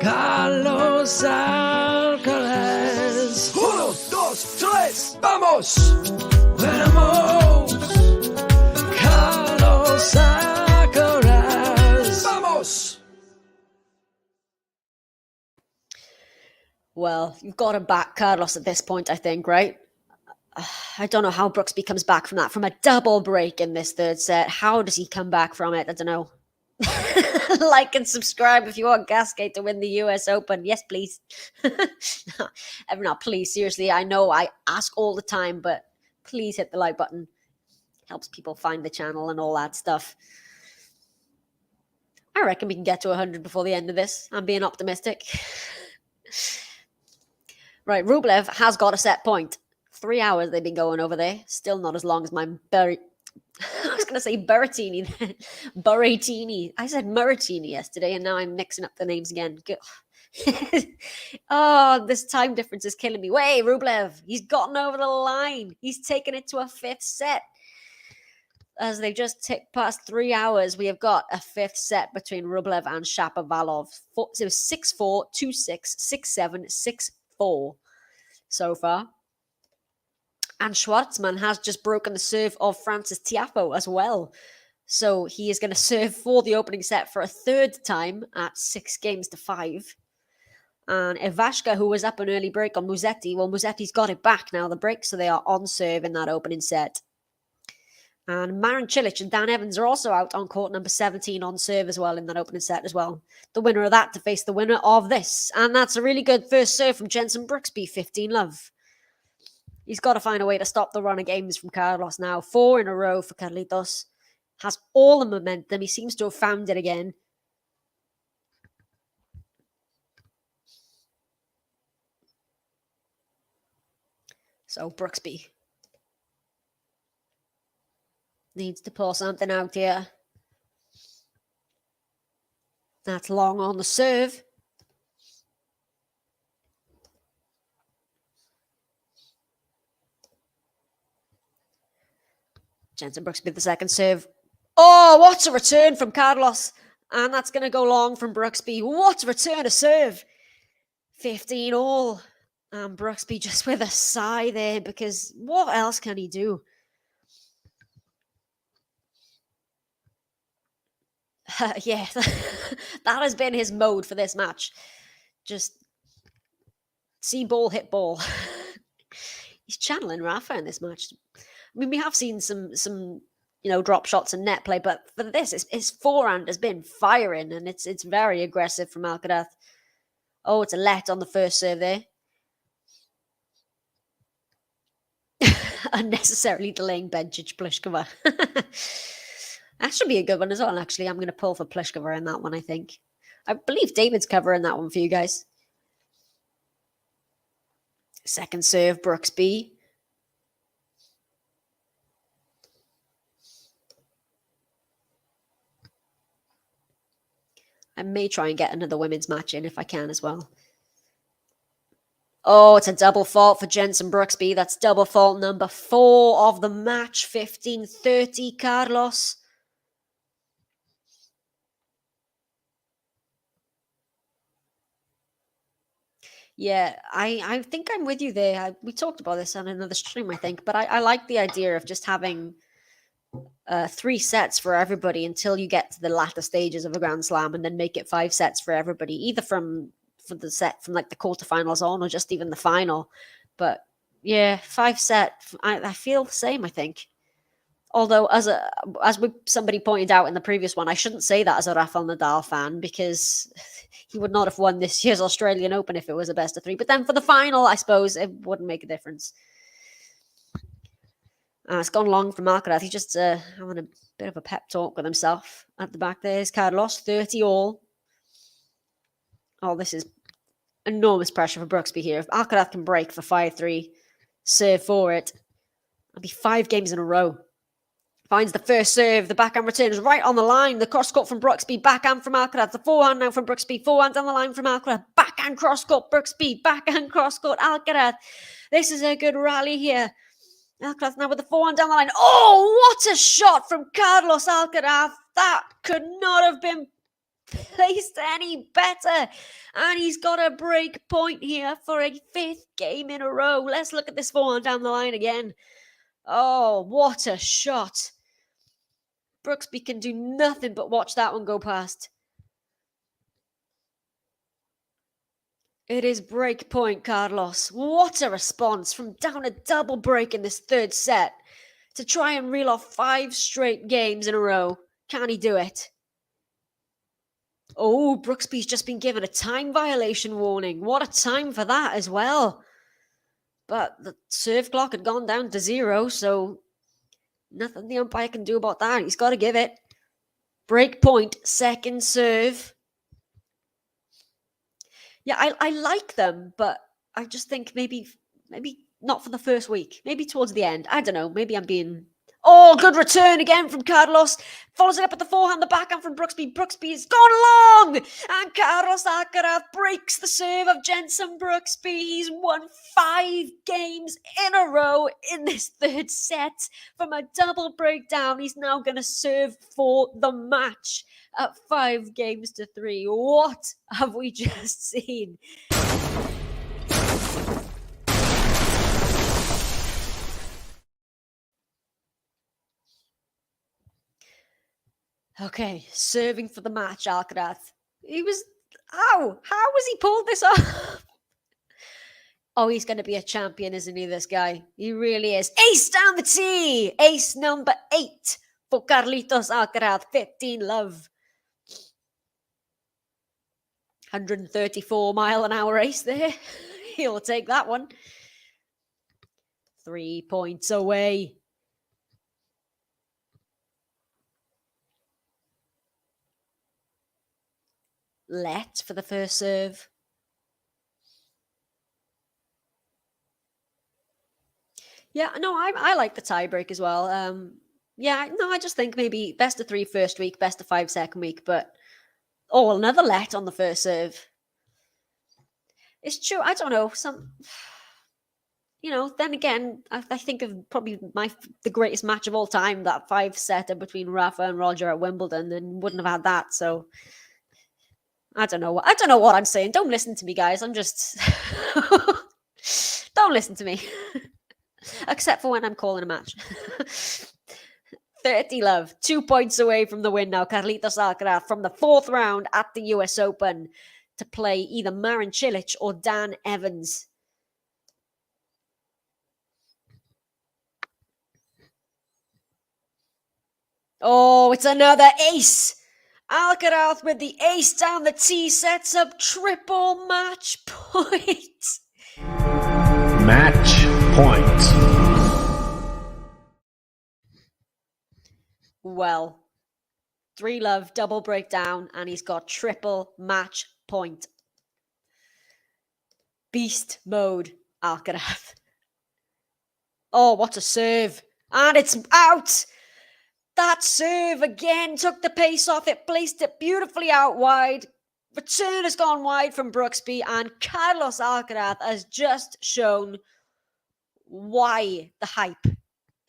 Carlos Alcaraz. 1, 2, 3, vamos. Vamos, Carlos Alcaraz. Vamos. Well, you've got to back Carlos at this point, I think, right? I don't know how Brooksby comes back from that, from a double break in this third set. How does he come back from it? I don't know. Like and subscribe if you want Gasquet to win the US Open. Yes, please. No, please, seriously. I know I ask all the time, but please hit the like button. Helps people find the channel and all that stuff. I reckon we can get to 100 before the end of this. I'm being optimistic. Right, Rublev has got a set point. 3 hours they've been going over there. Still not as long as my I was going to say Berrettini then. Berrettini. I said Murratini yesterday, and now I'm mixing up the names again. Oh, this time difference is killing me. Wait, Rublev. He's gotten over the line. He's taken it to a 5th set. As they just ticked past 3 hours, we have got a 5th set between Rublev and Shapovalov. It was 6-4, 2-6, 6-7, 6-4 so far. And Schwartzman has just broken the serve of Francis Tiafoe as well. So he is going to serve for the opening set for a 3rd time at 6-5. And Ivashka, who was up an early break on Musetti, well, Musetti's got it back now, the break, so they are on serve in that opening set. And Marin Cilic and Dan Evans are also out on court number 17 on serve as well in that opening set as well. The winner of that to face the winner of this. And that's a really good first serve from Jenson Brooksby, 15-love. He's got to find a way to stop the run of games from Carlos now. 4 in a row for Carlitos. Has all the momentum. He seems to have found it again. So Brooksby needs to pull something out here. That's long on the serve. Jenson Brooksby, the second serve. Oh, what's a return from Carlos. And that's going to go long from Brooksby. What a return to serve. 15 all. Brooksby just with a sigh there, because what else can he do? Yeah, that has been his mode for this match. Just see ball, hit ball. He's channeling Rafa in this match. I mean, we have seen some drop shots and net play, but for this, his forehand has been firing, and it's very aggressive from Alcaraz. Oh, it's a let on the first serve there. Unnecessarily delaying Bencic Pliskova. That should be a good one as well, actually. I'm going to pull for Pliskova in that one, I think. I believe David's covering that one for you guys. Second serve, Brooksby. I may try and get another women's match in if I can as well. Oh, it's a double fault for Jenson Brooksby. That's double fault number 4 of the match. 15-30, Carlos. Yeah, I think I'm with you there. We talked about this on another stream, I think, but I like the idea of just having 3 sets for everybody until you get to the latter stages of a Grand Slam, and then make it 5 sets for everybody, either from like the quarterfinals on, or just even the final. But yeah, 5 set. I feel the same, I think. Although, as somebody pointed out in the previous one, I shouldn't say that as a Rafael Nadal fan, because he would not have won this year's Australian Open if it was a best of 3. But then for the final, I suppose it wouldn't make a difference. It's gone long from Alcaraz. He's just having a bit of a pep talk with himself at the back. There's Carlos, 30 all. Oh, this is enormous pressure for Brooksby here. If Alcaraz can break for 5-3, serve for it, it'll be 5 games in a row. Finds the first serve. The backhand return is right on the line. The cross-court from Brooksby. Backhand from Alcaraz. The forehand now from Brooksby. Forehand on the line from Alcaraz. Backhand cross-court Brooksby. Backhand cross-court Alcaraz. This is a good rally here. Alcaraz now with the forehand down the line. Oh, what a shot from Carlos Alcaraz. That could not have been placed any better. And he's got a break point here for a 5th game in a row. Let's look at this forehand down the line again. Oh, what a shot. Brooksby can do nothing but watch that one go past. It is break point, Carlos. What a response from down a double break in this 3rd set to try and reel off 5 straight games in a row. Can he do it? Oh, Brooksby's just been given a time violation warning. What a time for that as well. But the serve clock had gone down to 0, so nothing the umpire can do about that. He's got to give it. Break point, 2nd serve. Yeah, I like them, but I just think maybe not for the first week. Maybe towards the end. I don't know. Maybe I'm being... Oh, good return again from Carlos. Follows it up at the forehand, the backhand from Brooksby. Brooksby has gone long! And Carlos Alcaraz breaks the serve of Jenson Brooksby. He's won 5 games in a row in this 3rd set. From a double breakdown, he's now going to serve for the match at 5-3. What have we just seen? Okay, serving for the match, Alcaraz. He was... How was he pulled this off? Oh, he's going to be a champion, isn't he, this guy? He really is. Ace down the tee! Ace number 8 for Carlitos Alcaraz. 15 love. 134-mile-an-hour ace there. He'll take that one. 3 points away. Let for the first serve. Yeah, no, I like the tiebreak as well. Yeah, no, I just think maybe best of 3 first week, best of 5 second week, but another let on the first serve. It's true. I don't know. Then again, I think of probably the greatest match of all time, that 5-setter between Rafa and Roger at Wimbledon, and wouldn't have had that. So I don't know what I'm saying. Don't listen to me, guys. I'm just Don't listen to me. Except for when I'm calling a match. 30 love. 2 points away from the win now. Carlitos Alcaraz from the 4th round at the US Open to play either Marin Cilic or Dan Evans. Oh, it's another ace. Alcaraz with the ace down the tee sets up triple match point. Match point. Well, 3 love, double breakdown, and he's got triple match point. Beast mode, Alcaraz. Oh, what a serve. And it's out. That serve again took the pace off it, placed it beautifully out wide. Return has gone wide from Brooksby, and Carlos Alcaraz has just shown why the hype.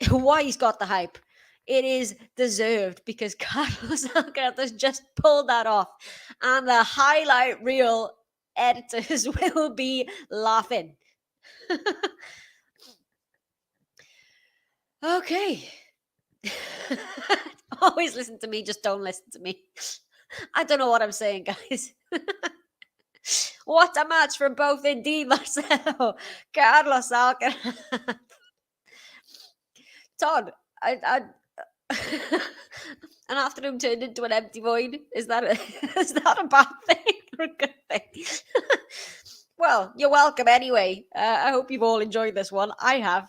Why he's got the hype. It is deserved because Carlos Alcaraz has just pulled that off. And the highlight reel editors will be laughing. Okay. Always listen to me, just don't listen to me. I don't know what I'm saying, guys. What a match from both indeed, Marcelo. Carlos Alcaraz. Todd, an afternoon turned into an empty void. Is that a bad thing or a good thing? Well, you're welcome anyway. I hope you've all enjoyed this one. I have.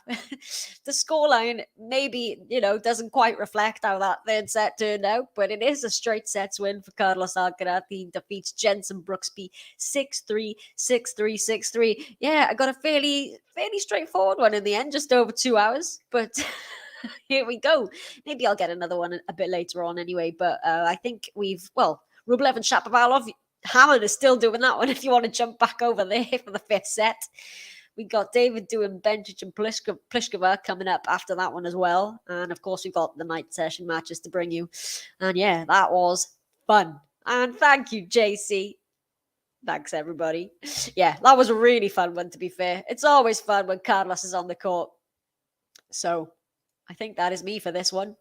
The scoreline maybe, doesn't quite reflect how that 3rd set turned out, but it is a straight sets win for Carlos Alcaraz. He defeats Jenson Brooksby 6-3, 6-3, 6-3. Yeah, I got a fairly straightforward one in the end, just over 2 hours, but here we go. Maybe I'll get another one a bit later on anyway, but I think Rublev and Shapovalov, Hammond is still doing that one if you want to jump back over there for the 5th set. We got David doing Bencic and Pliskova coming up after that one as well. And of course, we've got the night session matches to bring you. And yeah, that was fun. And thank you, JC. Thanks, everybody. Yeah, that was a really fun one, to be fair. It's always fun when Carlos is on the court. So I think that is me for this one.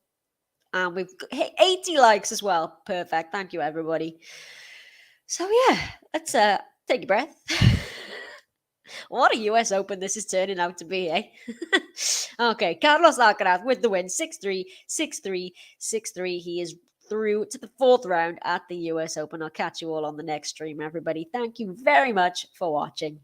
And we've hit 80 likes as well. Perfect. Thank you, everybody. So yeah, let's take a breath. What a US Open this is turning out to be, eh? Okay, Carlos Alcaraz with the win, 6-3, 6-3, 6-3. He is through to the 4th round at the US Open. I'll catch you all on the next stream, everybody. Thank you very much for watching.